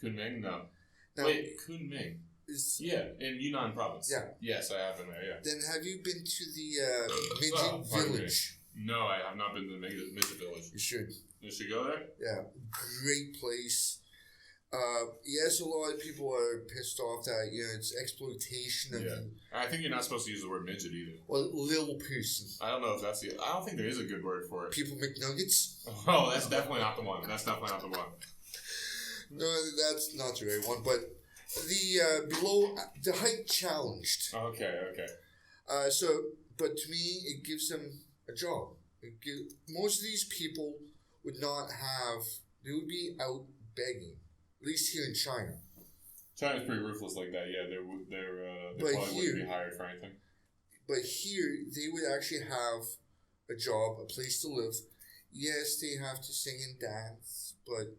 Kunming? No. Now, wait, Kunming? In Yunnan province. Yeah. Yes, I have been there, yeah. Then have you been to the Midget Village? No, I have not been to the Midget Village. You should. You should go there? Yeah. Great place. Yes, a lot of people are pissed off that, it's exploitation of... Yeah. I think you're not supposed to use the word midget either. Well, little person. I don't know if that's I don't think there is a good word for it. People McNuggets? Oh, that's definitely not the one. That's definitely not the one. No, that's not the right one, but the below... The height challenged. Okay. But to me, it gives them a job. Most of these people would not have... They would be out begging. At least here in China. China's pretty ruthless like that. Yeah, they probably wouldn't be hired for anything. But here, they would actually have a job, a place to live. Yes, they have to sing and dance, but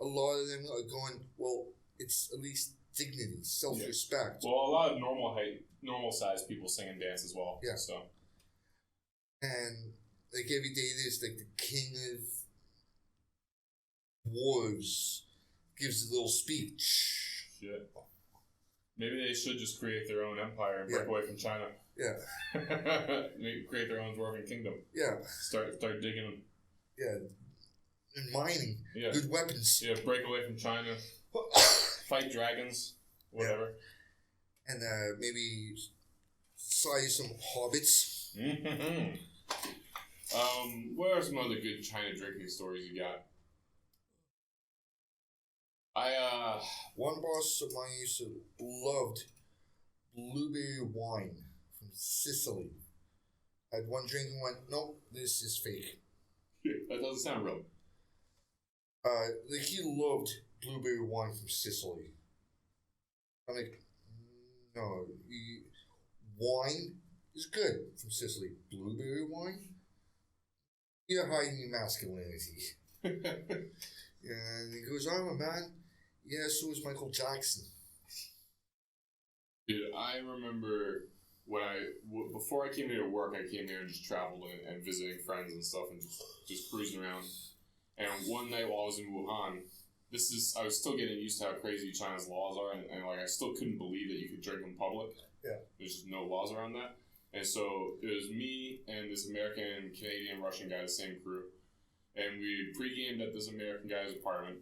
a lot of them are going, well, it's at least dignity, self-respect. Yeah. Well, a lot of normal-sized people sing and dance as well. Yeah. So. And like every day, there's like the king of dwarves gives a little speech. Shit. Maybe they should just create their own empire and break away from China. Yeah. Create their own dwarven kingdom. Yeah. Start digging them. Yeah. And mining. Yeah. Good weapons. Yeah, break away from China. Fight dragons. Whatever. Yeah. And maybe size some hobbits. Mm-hmm. What are some other good China drinking stories you got? One boss of mine used to loved blueberry wine from Sicily. Had one drink and went, nope, this is fake. That doesn't sound real. Like he loved blueberry wine from Sicily. I'm like, no, wine is good from Sicily. Blueberry wine? You're hiding your masculinity. And he goes, I'm a man. Yeah, so is Michael Jackson. Dude, I remember when before I came here to work, I came here and just traveled and visiting friends and stuff and just cruising around. And one night while I was in Wuhan, I was still getting used to how crazy China's laws are, and like I still couldn't believe that you could drink in public. Yeah. There's just no laws around that. And so it was me and this American, Canadian, Russian guy, the same crew. And we pre-gamed at this American guy's apartment.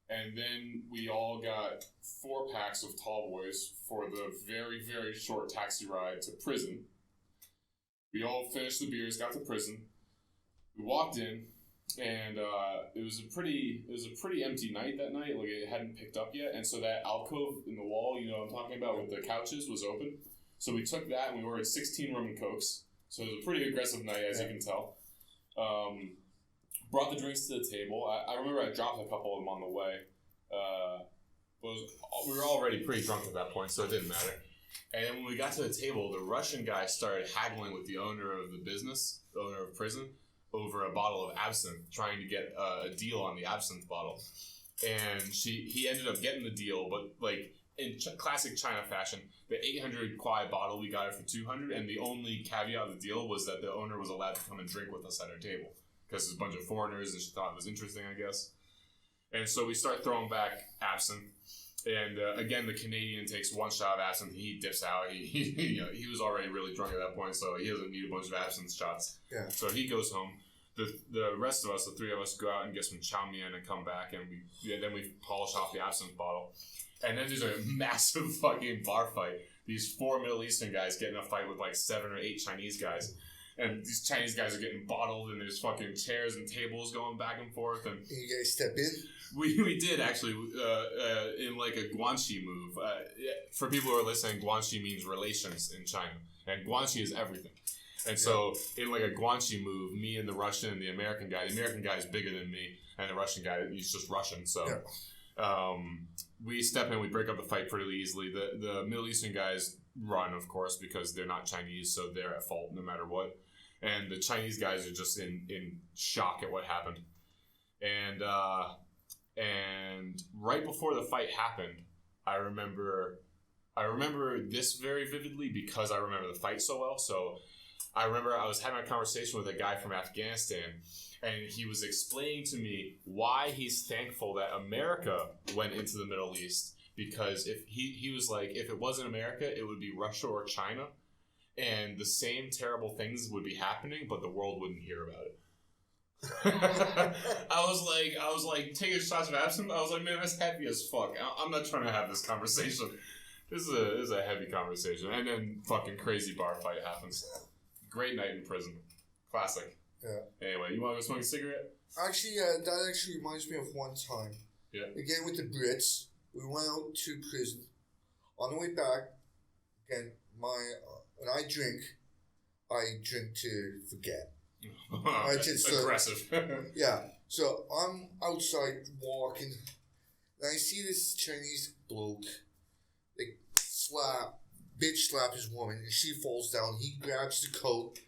And then we all got 4 packs of tall boys for the very, very short taxi ride to prison. We all finished the beers, got to prison. We walked in, and it was a pretty empty night that night. Like it hadn't picked up yet, and so that alcove in the wall, you know what I'm talking about, with the couches, was open. So we took that and we ordered 16 rum and cokes. So it was a pretty aggressive night, as you can tell. Brought the drinks to the table. I remember I dropped a couple of them on the way. We were already pretty drunk at that point, so it didn't matter. And then when we got to the table, the Russian guy started haggling with the owner of the business, the owner of prison, over a bottle of absinthe, trying to get a deal on the absinthe bottle. And he ended up getting the deal, but like in classic China fashion, the 800 kwai bottle, we got it for 200, and the only caveat of the deal was that the owner was allowed to come and drink with us at our table. Because there's a bunch of foreigners, and she thought it was interesting, I guess. And so we start throwing back absinthe, and again, the Canadian takes one shot of absinthe, and he dips out. He was already really drunk at that point, so he doesn't need a bunch of absinthe shots. Yeah. So he goes home. The rest of us, the 3 of us, go out and get some chow mein and come back, and then we polish off the absinthe bottle. And then there's a massive fucking bar fight. These 4 Middle Eastern guys get in a fight with like 7 or 8 Chinese guys. And these Chinese guys are getting bottled, and there's fucking chairs and tables going back and forth. And you guys step in? We did, actually, in like a guanxi move. For people who are listening, guanxi means relations in China. And guanxi is everything. And so, in like a guanxi move, me and the Russian and the American guy is bigger than me, and the Russian guy, he's just Russian. So we step in, we break up the fight pretty easily. The Middle Eastern guys run, of course, because they're not Chinese, so they're at fault no matter what. And the Chinese guys are just in shock at what happened. And right before the fight happened, I remember this very vividly because I remember the fight so well. So I remember I was having a conversation with a guy from Afghanistan, and he was explaining to me why he's thankful that America went into the Middle East, because if he was like, if it wasn't America, it would be Russia or China. And the same terrible things would be happening, but the world wouldn't hear about it. I was like taking shots of absinthe. I was like, man, that's heavy as fuck. I'm not trying to have this conversation. This is a heavy conversation. And then fucking crazy bar fight happens. Great night in prison. Classic. Yeah. Anyway, you want to go smoke a cigarette? Actually, that actually reminds me of one time. Yeah. Again with the Brits, we went out to prison. On the way back, again, when I drink to forget. Aggressive. Yeah. So I'm outside walking, and I see this Chinese bloke, like, bitch slap his woman, and she falls down. He grabs the coat,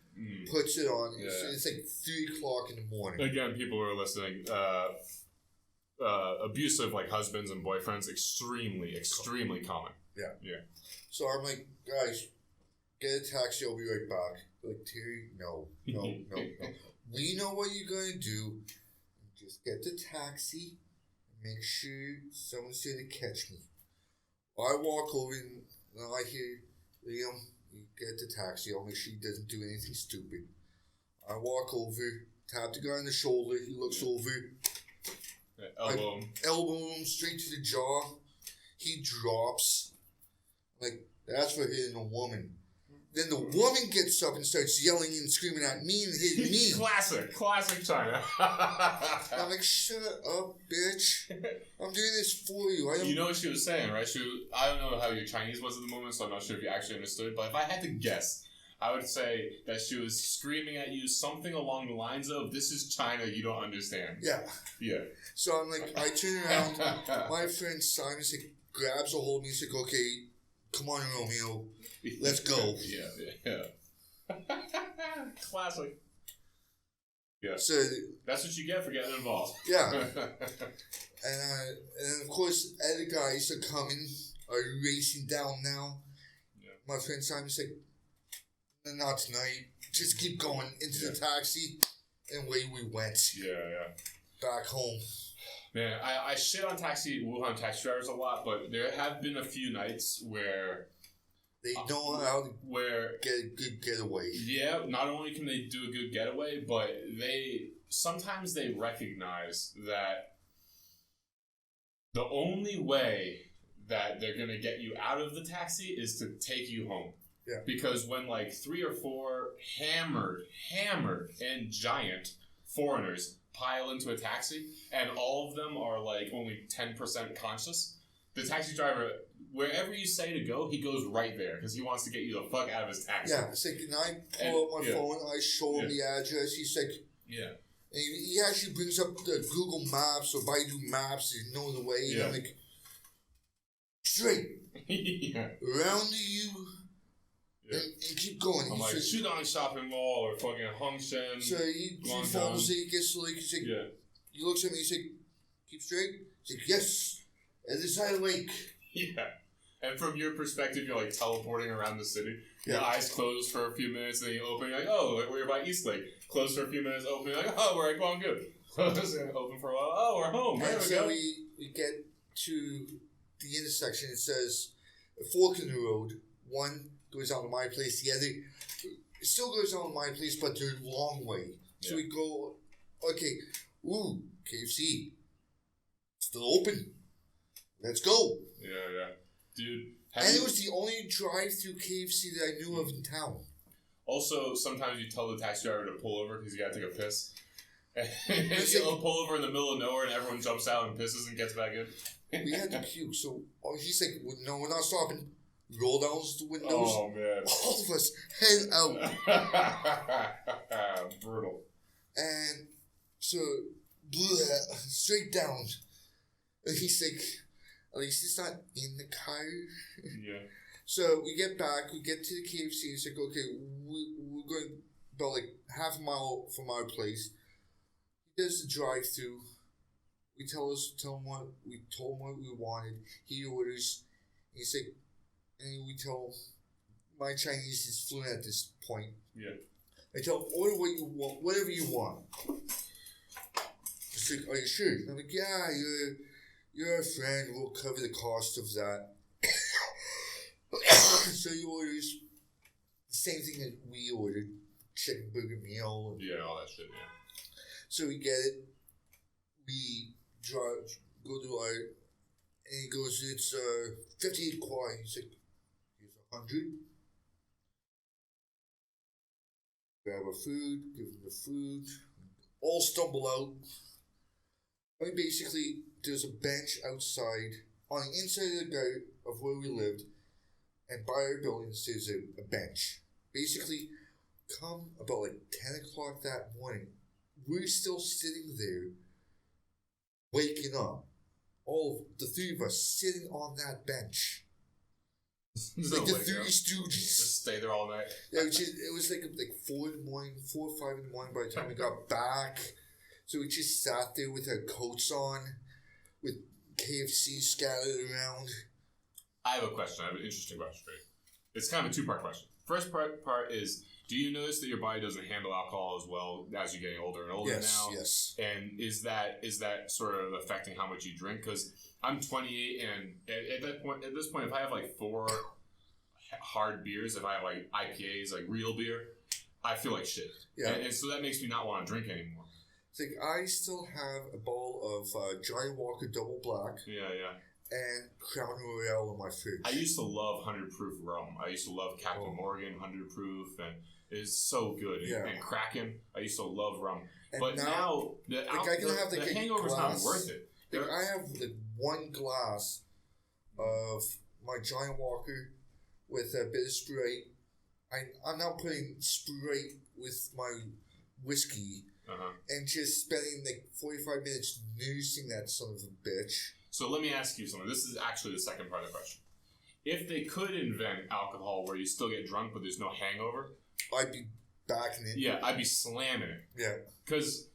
puts it on. Yeah. It's like 3 o'clock in the morning. Again, people who are listening, abusive like husbands and boyfriends, extremely common. Yeah. Yeah. So I'm like, guys, get a taxi, I'll be right back. Like, Terry, no. We know what you're going to do. Just get the taxi and make sure someone's here to catch me. I walk over and I hear Liam, you get the taxi. I'll make sure he doesn't do anything stupid. I walk over, tap the guy on the shoulder. He looks over. Elbow him straight to the jaw. He drops. Like, that's for hitting a woman. Then the woman gets up and starts yelling and screaming at me and hitting me. Classic China. I'm like, shut up, bitch. I'm doing this for you. You know what she was saying, right? I don't know how your Chinese was at the moment, so I'm not sure if you actually understood. But if I had to guess, I would say that she was screaming at you something along the lines of, "This is China, you don't understand." Yeah. Yeah. So I'm like, I turn around. My friend Simon grabs a hold of me. He's like, okay, come on, Romeo. Let's go. Yeah. Classic. Yeah. So that's what you get for getting involved. Yeah. and of course, other guys are coming, are racing down now. Yeah. My friend Simon's like, not tonight. Just keep going into the taxi, and away we went. Yeah. Back home. Man, I shit on Wuhan taxi drivers a lot, but there have been a few nights where they know how to get a good getaway. Yeah, not only can they do a good getaway, but sometimes they recognize that the only way that they're going to get you out of the taxi is to take you home. Yeah. Because when like 3 or 4 hammered and giant foreigners pile into a taxi and all of them are like only 10% conscious, the taxi driver, wherever you say to go, he goes right there because he wants to get you the fuck out of his taxi. Yeah, it's like, and I pull up my phone, I show him the address, he's like, and he actually brings up the Google Maps or Baidu Maps to know the way, and I'm like, straight, around to you, and keep going. I'm like, Shudong Shopping Mall or fucking Hongshen. So he follows it, he gets to like, he's like, he looks at me, he's like, keep straight? He's like, yes, at the side of the lake. Yeah. And from your perspective, you're like teleporting around the city. Your eyes close for a few minutes, and then you open, you're like, oh, we're by East Lake. Close for a few minutes, open, you're like, oh, we're at Guanggu. Close and open for a while, oh, we're home. And so we get to the intersection. It says, a fork in the road. One goes down to my place, the other it still goes down to my place, but they're a long way. So we go, okay, ooh, KFC. Still open. Let's go. Yeah. Dude. And it was the only drive-through KFC that I knew of in town. Also, sometimes you tell the taxi driver to pull over because you gotta take a piss. And he'll pull over in the middle of nowhere and everyone jumps out and pisses and gets back in. We had to puke, so he's like, well, no, we're not stopping. Roll down the windows. Oh, man. All of us head out. Brutal. And so, straight down. And he's like, at least it's not in the car. Yeah. So we get back, we get to the KFC. It's like, okay, we're going about like half a mile from our place. He does the drive-through. We told him what we wanted. He orders. He's like, and we tell him, my Chinese is fluent at this point. Yeah. I tell him, order what you want, whatever you want. He's like, are you sure? I'm like, yeah, you're a friend. We'll cover the cost of that. So he orders the same thing that we ordered, chicken burger meal. Yeah, all that shit, yeah. So we get it. We go to our, and he goes, it's 58 kwai. He's like, here's 100. Grab our food, give him the food. All stumble out. I mean, basically, there's a bench outside on the inside of where we lived, and by our buildings there's a bench. Basically, come about like 10 o'clock that morning, we're still sitting there, waking up. All the 3 of us sitting on that bench. Like the 3 Stooges. Just stay there all night. Yeah, it was like 4 in the morning, 4 or 5 in the morning by the time we got back. So we just sat there with our coats on, with KFC scattered around. I have a question. I have an interesting question for you. It's kind of a 2-part question. First part is, do you notice that your body doesn't handle alcohol as well as you're getting older and older now? Yes. And is that sort of affecting how much you drink? Because I'm 28, and at this point, if I have like 4 hard beers, if I have like IPAs, like real beer, I feel like shit. Yeah. And so that makes me not want to drink anymore. It's like I still have a bottle of Johnny Walker Double Black. Yeah. And Crown Royale in my fridge. I used to love 100 proof rum. I used to love Captain Morgan 100 proof, and it's so good. Yeah. And Kraken, I used to love rum. And but now the hangover's not worth it. Like I have like 1 glass of my Johnny Walker with a bit of Sprite. I'm now putting Sprite with my whiskey and just spending like 45 minutes nursing that son of a bitch. So let me ask you something. This is actually the second part of the question. If they could invent alcohol where you still get drunk but there's no hangover, I'd be backing it. Yeah, I'd be slamming it. Yeah. Because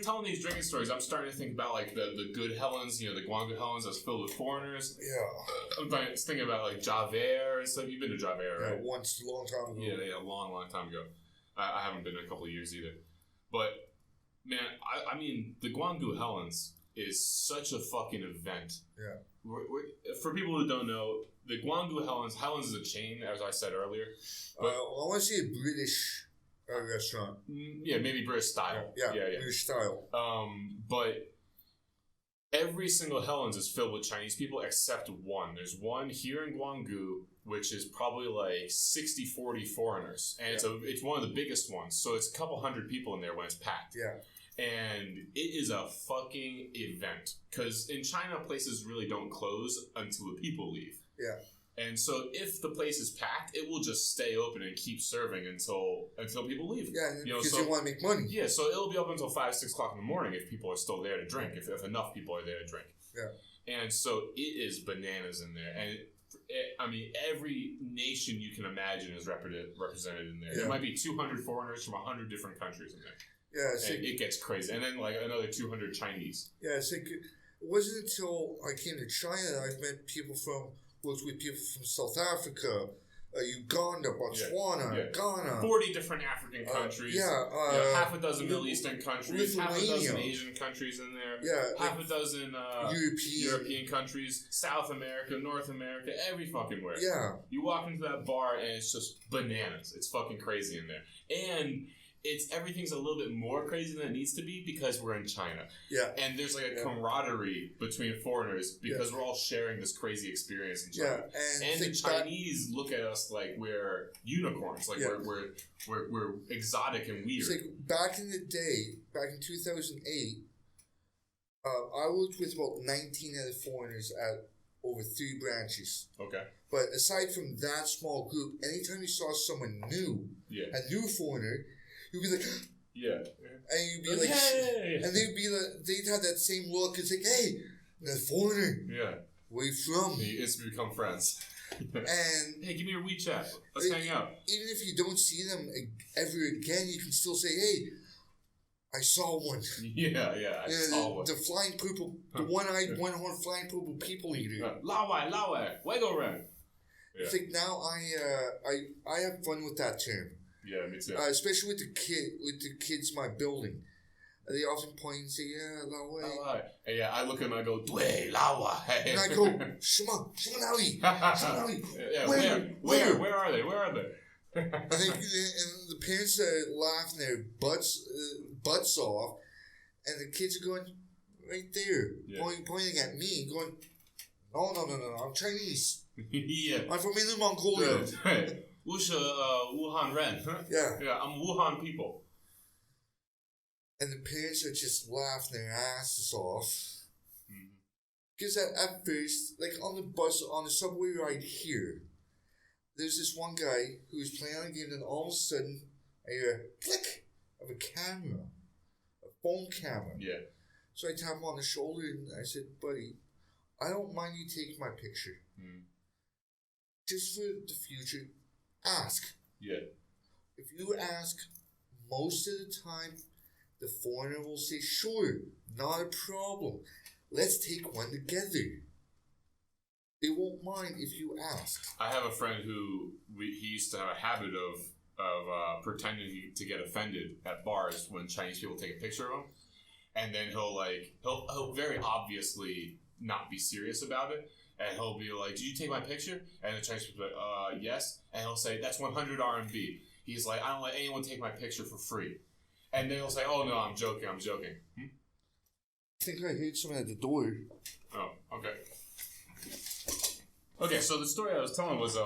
telling these drinking stories, I'm starting to think about like the good Helens, the Guangzhou Helens that's filled with foreigners. Yeah. I'm thinking about like Javert and stuff. You've been to Javert, right? Yeah, once, a long time ago. Yeah, a long time ago. I haven't been in a couple of years either. But, man, I mean, the Guangzhou Helens is such a fucking event. Yeah. For people who don't know, the Guangzhou Helens is a chain, as I said earlier. But, I want to see a British restaurant. Yeah, maybe British style. Yeah, British style. But every single Helens is filled with Chinese people except one. There's one here in Guangzhou, which is probably like 60-40 foreigners. And it's one of the biggest ones. So it's a couple hundred people in there when it's packed. Yeah. And it is a fucking event. Because in China, places really don't close until the people leave. Yeah. And so if the place is packed, it will just stay open and keep serving until people leave. Yeah, because they want to make money. Yeah, so it'll be open until 5, 6 o'clock in the morning if people are still there to drink, if enough people are there to drink. Yeah. And so it is bananas in there. And I mean, every nation you can imagine is represented in there. Yeah. There might be 200 foreigners from 100 different countries in there. Yeah, and it gets crazy. And then like another 200 Chinese. Yeah, it's like, it wasn't until I came to China that I've met people worked with people from South Africa, Uganda, Botswana, Ghana. 40 different African countries. Half a dozen Middle Eastern countries. Half a dozen Asian countries in there. Yeah. Half a dozen European countries. South America, North America, every fucking where. Yeah. You walk into that bar and it's just bananas. It's fucking crazy in there. And everything's a little bit more crazy than it needs to be because we're in China. Yeah. And there's like a camaraderie between foreigners because we're all sharing this crazy experience in China. Yeah. And the Chinese look at us like we're unicorns, like we're exotic and weird. It's like back in the day, back in 2008, I worked with about 19 other foreigners at over 3 branches. Okay. But aside from that small group, anytime you saw someone new, a new foreigner, you'd be like, and you'd be like, hey! And they'd have that same look. It's like, hey, the foreigner. Yeah. Where you from? You instantly become friends. And hey, give me your WeChat. Let's hang out. Even if you don't see them ever again, you can still say, hey, I saw one. Yeah, I saw one. The flying purple, the one-eyed, one-horned flying purple people eater. Lao wiggle ren. It's like now I have fun with that term. Yeah, me too. Especially with the kids in my building. They often point and say, yeah, Lao Wei. And I look at them and I go, Dui, Lao Wei. And I go, Shima Naui. Where are they? And the parents are laughing their butts off, and the kids are going right there, pointing at me, going, no, I'm Chinese. I'm from Inner Mongolia. Right. 我是 Wuhan Ren. Yeah, I'm Wuhan people. And the parents are just laughing their asses off. Because at first, like on the subway ride here, there's this one guy who was playing on a game, and all of a sudden, I hear a click of a camera, a phone camera. Yeah. So I tap him on the shoulder and I said, buddy, I don't mind you taking my picture. Just for the future, ask. Yeah. If you ask, most of the time, the foreigner will say, sure, not a problem. Let's take one together. They won't mind if you ask. I have a friend who he used to have a habit of pretending to get offended at bars when Chinese people take a picture of him, and then he'll very obviously not be serious about it, and he'll be like, "Did you take my picture?" And the Chinese people are like, "Yes," and he'll say, "That's 100 RMB." He's like, "I don't let anyone take my picture for free," and then he'll say, "Oh no, I'm joking." I think I heard someone at the door. Oh, okay. Okay, so the story I was telling was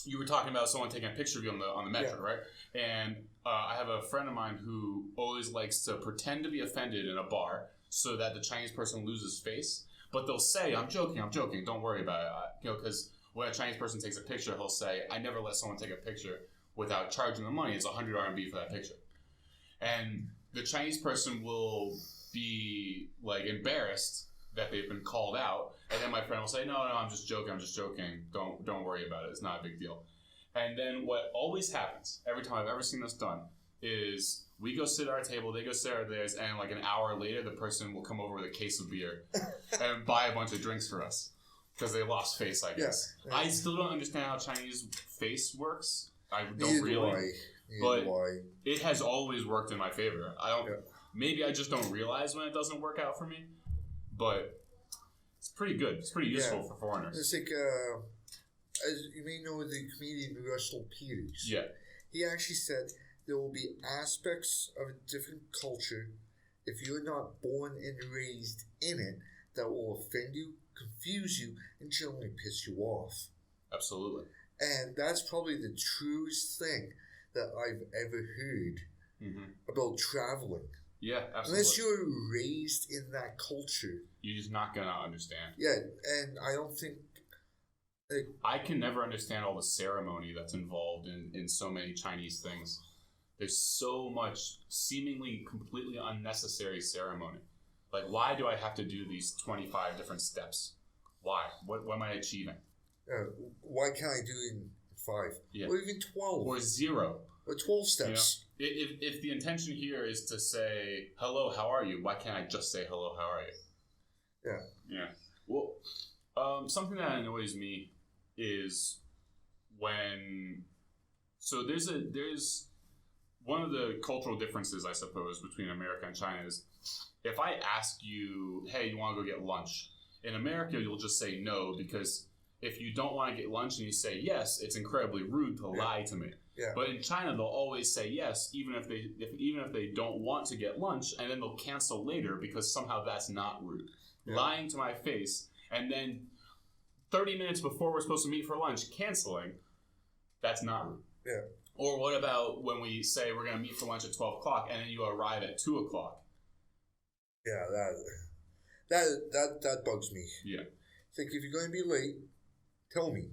you were talking about someone taking a picture of you on the metro, right? And I have a friend of mine who always likes to pretend to be offended in a bar so that the Chinese person loses face. But they'll say, I'm joking, don't worry about it. Because when a Chinese person takes a picture, he'll say, I never let someone take a picture without charging them money. It's 100 RMB for that picture. And the Chinese person will be like embarrassed that they've been called out, and then my friend will say, no, I'm just joking, don't worry about it, it's not a big deal. And then what always happens, every time I've ever seen this done, is we go sit at our table, they go sit at theirs, and like an hour later, the person will come over with a case of beer and buy a bunch of drinks for us, because they lost face, I guess. Yeah. I still don't understand how Chinese face works. I don't really. But it has always worked in my favor. Maybe I just don't realize when it doesn't work out for me. But it's pretty good. It's pretty useful for foreigners. It's like, as you may know, the comedian Russell Peters. Yeah. He actually said there will be aspects of a different culture, if you're not born and raised in it, that will offend you, confuse you, and generally piss you off. Absolutely. And that's probably the truest thing that I've ever heard about traveling. Yeah, absolutely. Unless you're raised in that culture, you're just not gonna understand. Yeah, and I don't think I can never understand all the ceremony that's involved in so many Chinese things. There's so much seemingly completely unnecessary ceremony. Like, why do I have to do these 25 different steps? Why? What am I achieving? Why can't I do it in 5? Yeah. Or even 12? Or 0? Or 12 steps? You know, if the intention here is to say, hello, how are you? Why can't I just say, hello, how are you? Yeah. Yeah. Well, something that annoys me is when... So there's one of the cultural differences, I suppose, between America and China is if I ask you, hey, you want to go get lunch? In America, you'll just say no, because if you don't want to get lunch and you say yes, it's incredibly rude to lie to me. Yeah. But in China, they'll always say yes, even if they don't want to get lunch, and then they'll cancel later because somehow that's not rude. Yeah. Lying to my face, and then 30 minutes before we're supposed to meet for lunch, canceling, that's not rude. Yeah. Or what about when we say we're going to meet for lunch at 12 o'clock, and then you arrive at 2 o'clock? Yeah, that bugs me. Yeah. It's like, if you're going to be late, tell me.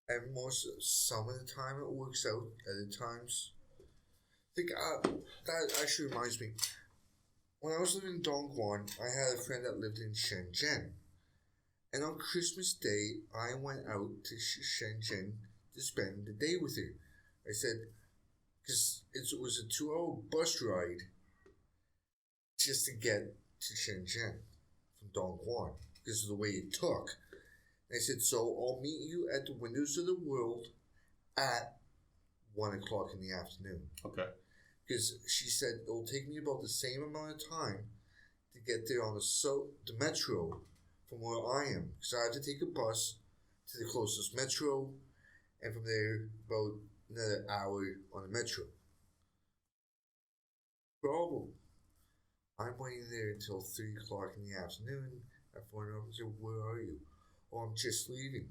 And some of the time it works out. Other times, I think that actually reminds me. When I was living in Dongguan, I had a friend that lived in Shenzhen, and on Christmas Day, I went out to Shenzhen to spend the day with her. I said, because it was a 2-hour bus ride just to get to Shenzhen from Dongguan because of the way it took. I said, so I'll meet you at the windows of the world at 1 o'clock in the afternoon. Okay. Because she said it'll take me about the same amount of time to get there on the metro from where I am. Because I have to take a bus to the closest metro, and from there about another hour on the metro. Problem. I'm waiting there until 3 o'clock in the afternoon. I phone up and say, where are you? Oh, I'm just leaving.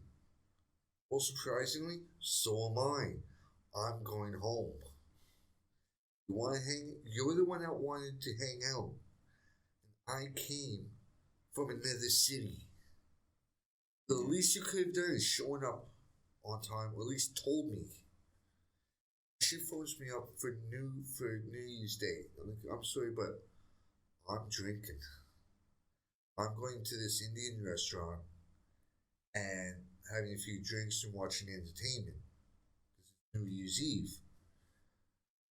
Well, surprisingly, so am I. I'm going home. You want to hang? You're the one that wanted to hang out. And I came from another city. The least you could have done is showing up on time, or at least told me. She phones me up for New Year's Day. I'm like, I'm sorry, but I'm drinking. I'm going to this Indian restaurant and having a few drinks and watching entertainment. It's New Year's Eve.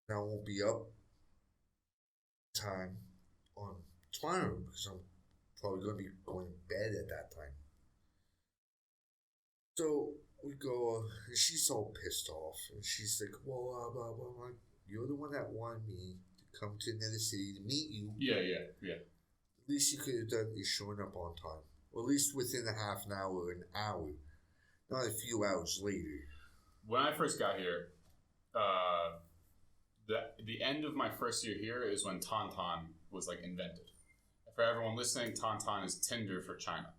And I won't be up time on tomorrow because I'm probably going to be going to bed at that time. So we go, and she's all pissed off. And she's like, well, blah, blah, blah. You're the one that wanted me to come to another city to meet you. Yeah. At least you could have done is showing up on time. Or at least within a half an hour, not a few hours later. When I first got here, the end of my first year here is when Tauntaun was like invented. For everyone listening, Tauntaun is Tinder for China.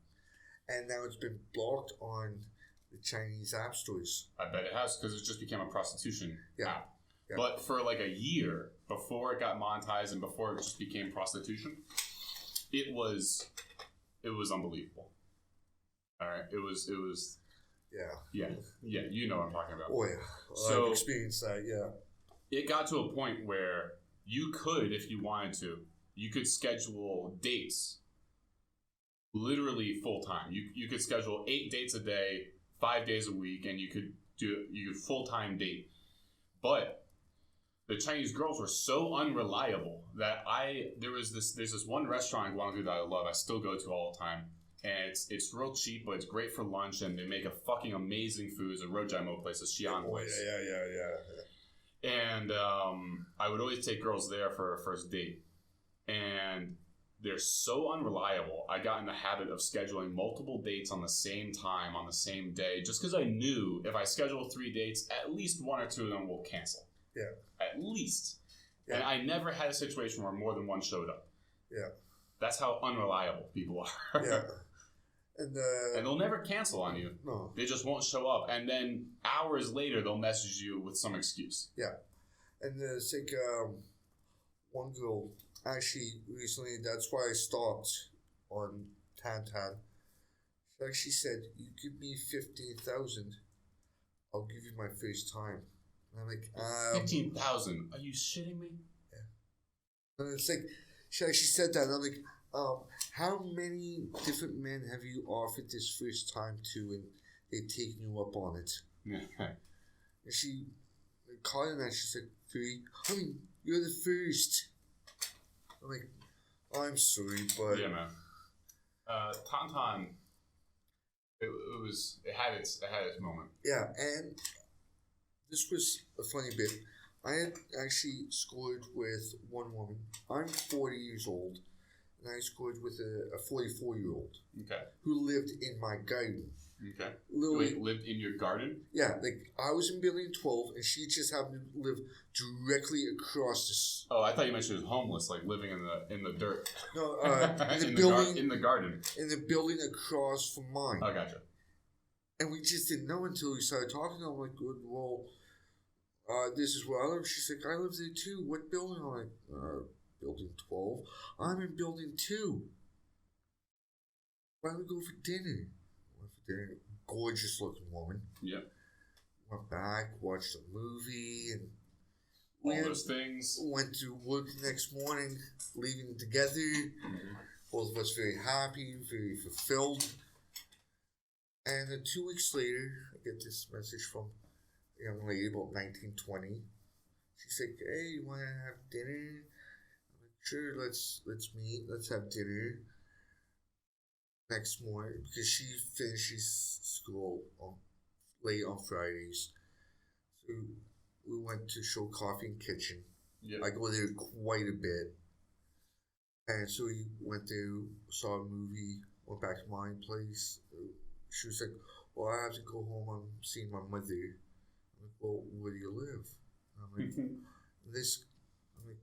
And now it's been blocked on the Chinese app stores. I bet it has, because it just became a prostitution app. Yeah. But for like a year before it got monetized and before it just became prostitution, it was unbelievable. All right, it was. Yeah. You know what I'm talking about. Oh yeah, So I've experienced that. Yeah. It got to a point where you could, if you wanted to, you could schedule dates literally full time. You could schedule 8 dates a day, 5 days a week, and you could full time date. But the Chinese girls were so unreliable that there's this one restaurant in Guangzhou that I love. I still go to all the time, and it's real cheap, but it's great for lunch, and they make a fucking amazing food. It's a Rojaimo place, a Xi'an place. Yeah. And I would always take girls there for a first date, and they're so unreliable. I got in the habit of scheduling multiple dates on the same time, on the same day, just because I knew if I schedule 3 dates, at least 1 or 2 of them will cancel. Yeah. At least. Yeah. And I never had a situation where more than one showed up. Yeah. That's how unreliable people are. Yeah. And they'll never cancel on you. No. They just won't show up. And then hours later, they'll message you with some excuse. Yeah. And it's like one girl, actually, recently, that's why I stopped on Tantan. She actually said, you give me 15,000, I'll give you my first time. And I'm like, 15,000? Are you shitting me? Yeah. And it's like, she actually said that, and I'm like, how many different men have you offered this first time to, and they've taken you up on it? Yeah. And she caught in that, she said, 3. I mean, you're the first. I'm like, I'm sorry, but yeah, man. Tauntaun, it had its moment. Yeah, and this was a funny bit. I had actually scored with one woman. I'm 40 years old, and I scored with a 44-year-old. Okay. Who lived in my garden. Okay. Literally, lived in your garden? Yeah, like I was in building 12, and she just happened to live directly across this. Oh, I thought you meant she was homeless, like living in the dirt. No, in the building in the garden. In the building across from mine. Oh, gotcha. And we just didn't know until we started talking. I'm like, well, this is where I live. She's like, I live there too. What building? I'm like, building 12. I'm in building 2. Why don't we go for dinner? Went for dinner. Gorgeous looking woman. Yeah. Went back, watched a movie, and all those things. Went to work the next morning, leaving together. Mm-hmm. Both of us very happy, very fulfilled. And then 2 weeks later, I get this message from a young lady about 1920. She's like, hey, you want to have dinner? I'm like, sure, let's meet, let's have dinner. Next morning, because she finishes school late on Fridays. So we went to Show Coffee and Kitchen. Yep. I go there quite a bit. And so we went there, saw a movie, went back to my place. She was like, well, I have to go home. I'm seeing my mother. I'm like, well, where do you live? I'm like, I'm like,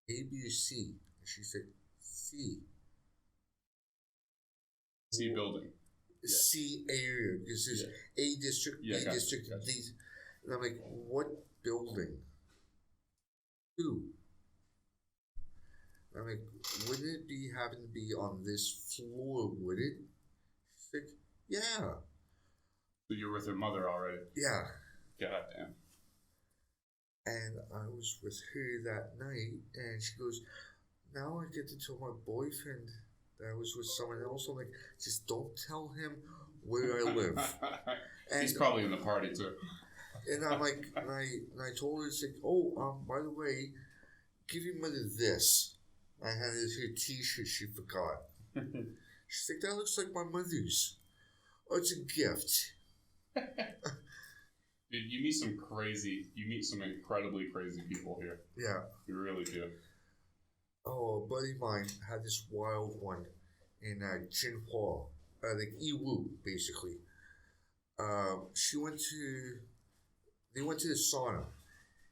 A, B, or C? And she said, C. C building. C area. Because there's A district, B district, and D. And I'm like, what building? 2. I'm like, wouldn't it happen to be on this floor, would it? She's like, yeah. So you were with her mother already? Yeah. God damn. And I was with her that night, and she goes, now I get to tell my boyfriend that I was with someone else. I'm like, just don't tell him where I live. And he's probably in the party too. And I'm like, and I told her, it's like, oh, by the way, give your mother this. I had her t-shirt she forgot. She's like, that looks like my mother's. Oh, it's a gift. Dude, you meet some incredibly crazy people here. Yeah. You really do. Oh, a buddy of mine had this wild one in Jinhua, like Yiwu, basically. They went to the sauna.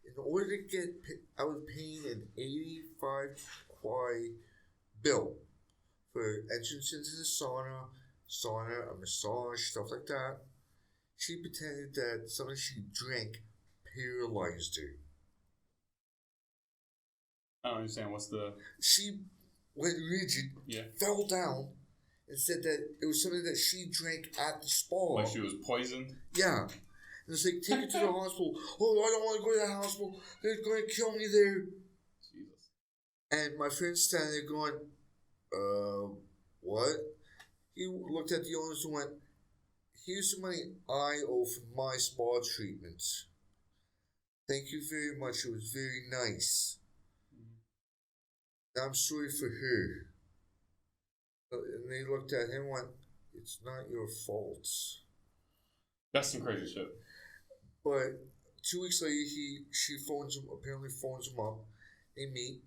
In order to get out of paying an 85 kwai bill for entrance into the sauna, a massage, stuff like that, she pretended that something she drank paralyzed her. I don't understand. What's the... She went rigid, fell down, and said that it was something that she drank at the spa. Like she was poisoned? Yeah. And it's like, take her to the hospital. Oh, I don't want to go to the hospital. They're going to kill me there. Jesus. And my friend's standing there going, what? He looked at the owners and went, here's the money I owe for my spa treatment. Thank you very much. It was very nice. I'm sorry for her. And they looked at him and went, it's not your fault. That's some crazy shit. But 2 weeks later, she apparently phones him up. They meet.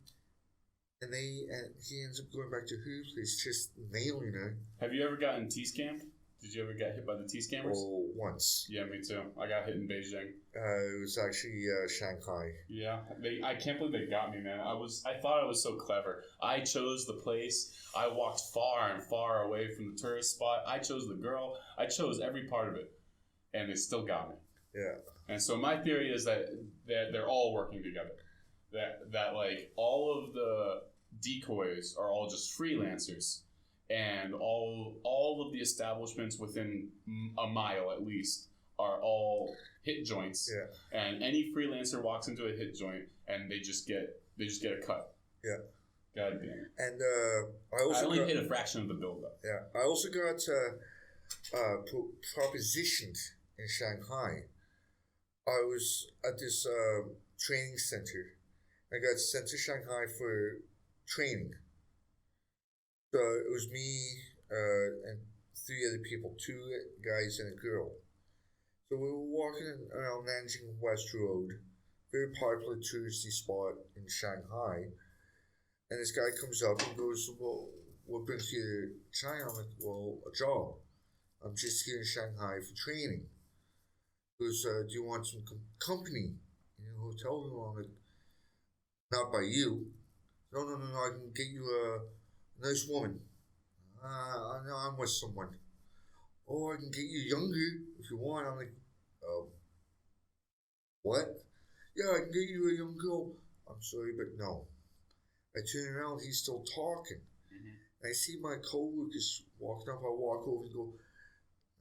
And he ends up going back to her place, just nailing her. Have you ever gotten T-scammed? Did you ever get hit by the T-scammers? Oh, once. Yeah, me too. I got hit in Beijing. It was actually Shanghai. Yeah, I can't believe they got me, man. I thought I was so clever. I chose the place. I walked far and far away from the tourist spot. I chose the girl. I chose every part of it, and they still got me. Yeah. And so my theory is that they're all working together. That like all of the decoys are all just freelancers. And all of the establishments within a mile at least are all hit joints. Yeah. And any freelancer walks into a hit joint and they just get a cut. Yeah. God damn it. And I only hit a fraction of the bill though. Yeah. I also got propositioned in Shanghai. I was at this training center. I got sent to Shanghai for training. So it was me and 3 other people, 2 guys and a girl. So we were walking around Nanjing West Road, very popular touristy spot in Shanghai. And this guy comes up and goes, well, what brings you to China? I'm like, well, a job. I'm just here in Shanghai for training. He goes, do you want some company in a hotel room? I'm like, not by you. No, I can get you a nice woman. No, I'm with someone. Oh, I can get you younger if you want. I'm like, what? Yeah, I can get you a young girl. I'm sorry, but no. I turn around, he's still talking. Mm-hmm. I see my co-workers walking up. I walk over and go,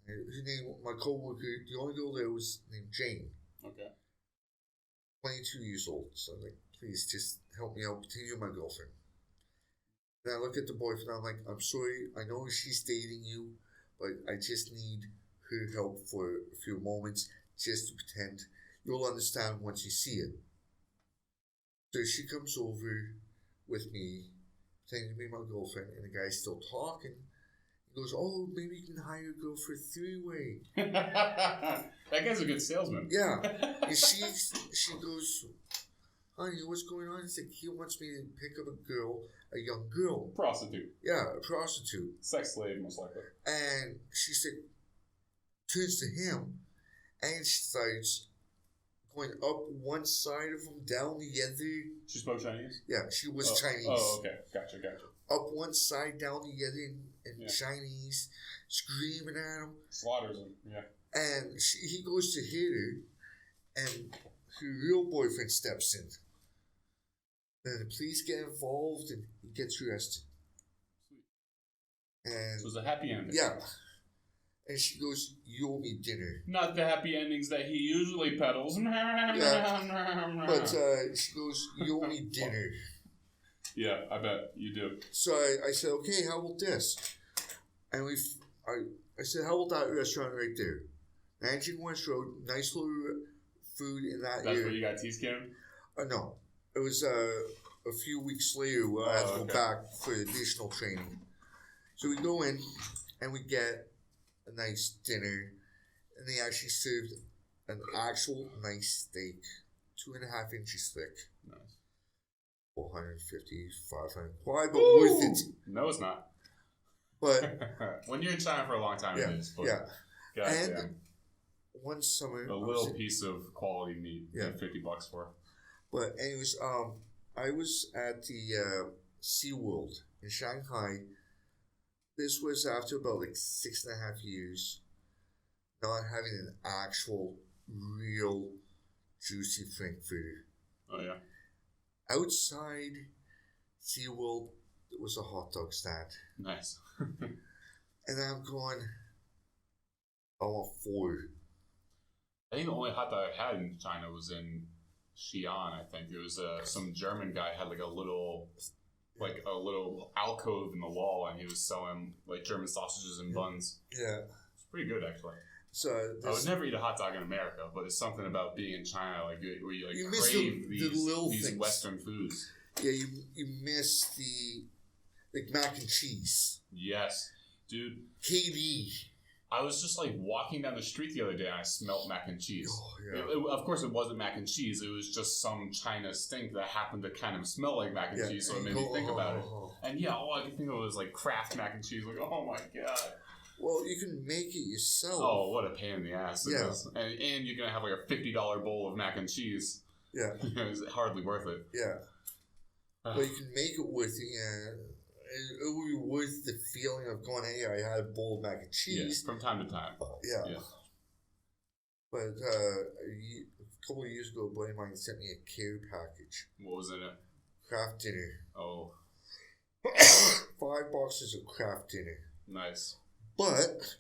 his name, my co-worker, the only girl there was named Jane. Okay. 22 years old. So I'm like, please just help me out. Pretend you're my girlfriend. And I look at the boyfriend, I'm like, I'm sorry, I know she's dating you, but I just need her help for a few moments just to pretend. You'll understand once you see it. So she comes over with me, pretending to be my girlfriend, and the guy's still talking. He goes, oh, maybe you can hire a girl for a 3-way. That guy's a good salesman. Yeah. And she goes, honey, what's going on? He's like, he wants me to pick up a young girl. Prostitute. Yeah, a prostitute. Sex slave, most likely. And she said, turns to him, and she starts going up one side of him, down the other. She spoke Chinese? Yeah, she was Chinese. Oh, okay. Gotcha. Up one side, down the other in Chinese, screaming at him. Slaughters him, yeah. And he goes to hit her, and her real boyfriend steps in. Then the police get involved, and he gets arrested. Sweet. And so it was a happy ending. Yeah. And she goes, you owe me dinner. Not the happy endings that he usually peddles. Yeah. But she goes, you owe me dinner. Yeah, I bet you do. So I said, okay, how about this? And I said, how about that restaurant right there? Nanjing West Road, nice little food in that area. That's where you got T-scammed? No. It was a few weeks later where I had to go back for additional training. So we go in and we get a nice dinner, and they actually served an actual nice steak, 2.5 inches thick. Nice. 450, 500, why, but worth it. No, it's not. But when you're in China for a long time, it is. But yeah. And damn. one summer, A little piece of quality meat, $50 for. But anyways, I was at the SeaWorld in Shanghai. This was after about like 6.5 years not having an actual, real, juicy frankfurter. Oh yeah. Outside SeaWorld, there was a hot dog stand. Nice. And I'm going, I want 4. I think the only hot dog I had in China was in Xi'an. I think it was some German guy had like a little alcove in the wall, and he was selling like German sausages and buns. Yeah, it's pretty good actually. So I would never eat a hot dog in America, but it's something about being in China, like where you you crave these things. Western foods. Yeah, you miss the like mac and cheese. Yes, dude. KD. I was just like walking down the street the other day and I smelled mac and cheese. Oh, yeah. Of course, it wasn't mac and cheese. It was just some China stink that happened to kind of smell like mac and cheese, so it made me think about it. And yeah, all I could think of was like Kraft mac and cheese. Like, oh my god. Well, you can make it yourself. Oh, what a pain in the ass it is. And you're going to have like a $50 bowl of mac and cheese. Yeah. It's hardly worth it. Yeah. But you can make it with, it will be worth the feeling of going, hey, I had a bowl of mac and cheese. Yeah, from time to time. Yeah. But a couple of years ago, a buddy of mine sent me a care package. What was in it? Kraft dinner. Oh. 5 boxes of Kraft dinner. Nice. But,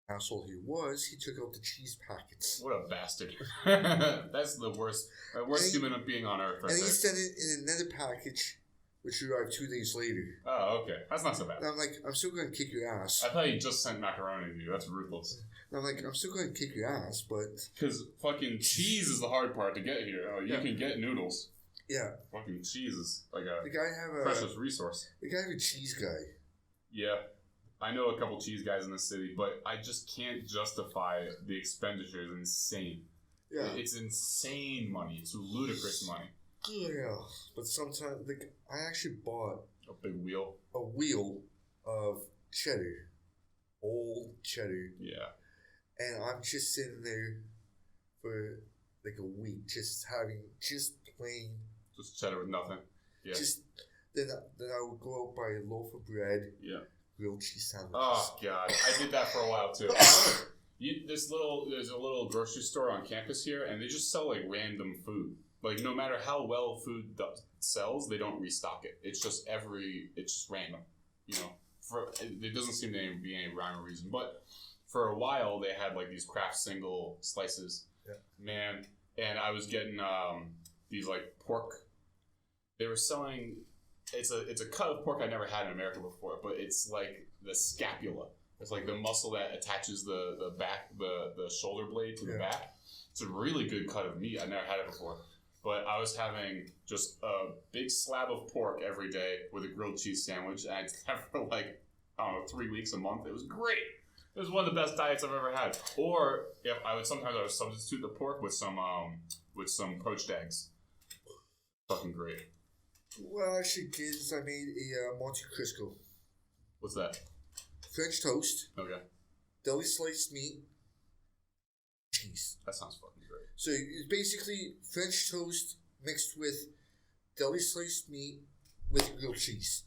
asshole he was, he took out the cheese packets. What a bastard. That's the worst human being on earth. And he sent it in another package, which arrived 2 days later. Oh, okay. That's not so bad. And I'm like, I'm still going to kick your ass. I thought he just sent macaroni to you. That's ruthless. And I'm like, I'm still going to kick your ass, but... Because fucking cheese is the hard part to get here. You can get noodles. Yeah. Fucking cheese is like a precious resource. The guy have a cheese guy. Yeah. I know a couple cheese guys in the city, but I just can't justify the expenditure. It's insane. Yeah. It's insane money. It's ludicrous money. Yeah. But sometimes, like, I actually bought... A big wheel? A wheel of cheddar. Old cheddar. Yeah. And I'm just sitting there for, like, a week, just plain... Just cheddar with nothing. Yeah. Then I would go out buy a loaf of bread. Yeah. Grilled cheese sandwiches. Oh god, I did that for a while too. There's a little grocery store on campus here, and they just sell like random food. Like no matter how well food sells, they don't restock it. It's just random. It doesn't seem to be any rhyme or reason. But for a while, they had like these Kraft single slices. Yeah. Man, and I was getting these like pork. They were selling. It's a cut of pork I never had in America before, but it's like the scapula. It's like the muscle that attaches the back, the shoulder blade to the back. It's a really good cut of meat. I never had it before, but I was having just a big slab of pork every day with a grilled cheese sandwich, and I did that for like 3 weeks, a month. It was great. It was one of the best diets I've ever had. Or if I would substitute the pork with some poached eggs. Fucking great. Well, actually, kids, I made a Monte Cristo. What's that? French toast. Okay. Deli sliced meat. Cheese. That sounds fucking great. So it's basically French toast mixed with deli sliced meat with grilled cheese.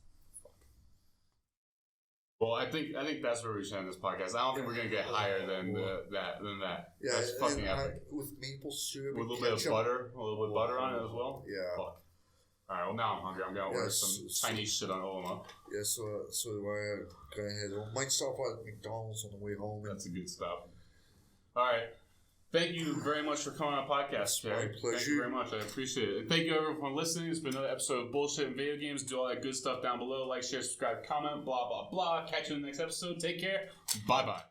Well, I think that's where we should end this podcast. I don't think we're gonna get higher than that. Yeah, that's fucking epic. With maple syrup, with a little bit of butter, on it as well. Yeah. Fuck. All right. Well, now I'm hungry. I'm gonna order some Chinese shit on Olema. Yeah. So I go ahead. I might stop at McDonald's on the way home. That's a good stop. All right. Thank you very much for coming on the podcast, Perry. My pleasure. Thank you very much. I appreciate it. And thank you everyone for listening. It's been another episode of Bullshit and Video Games. Do all that good stuff down below. Like, share, subscribe, comment, blah, blah, blah. Catch you in the next episode. Take care. Bye-bye.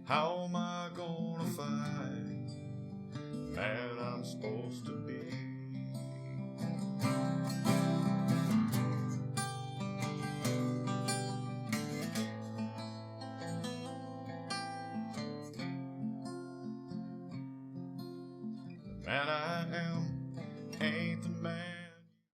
How am I gonna find man I'm supposed to be? and I am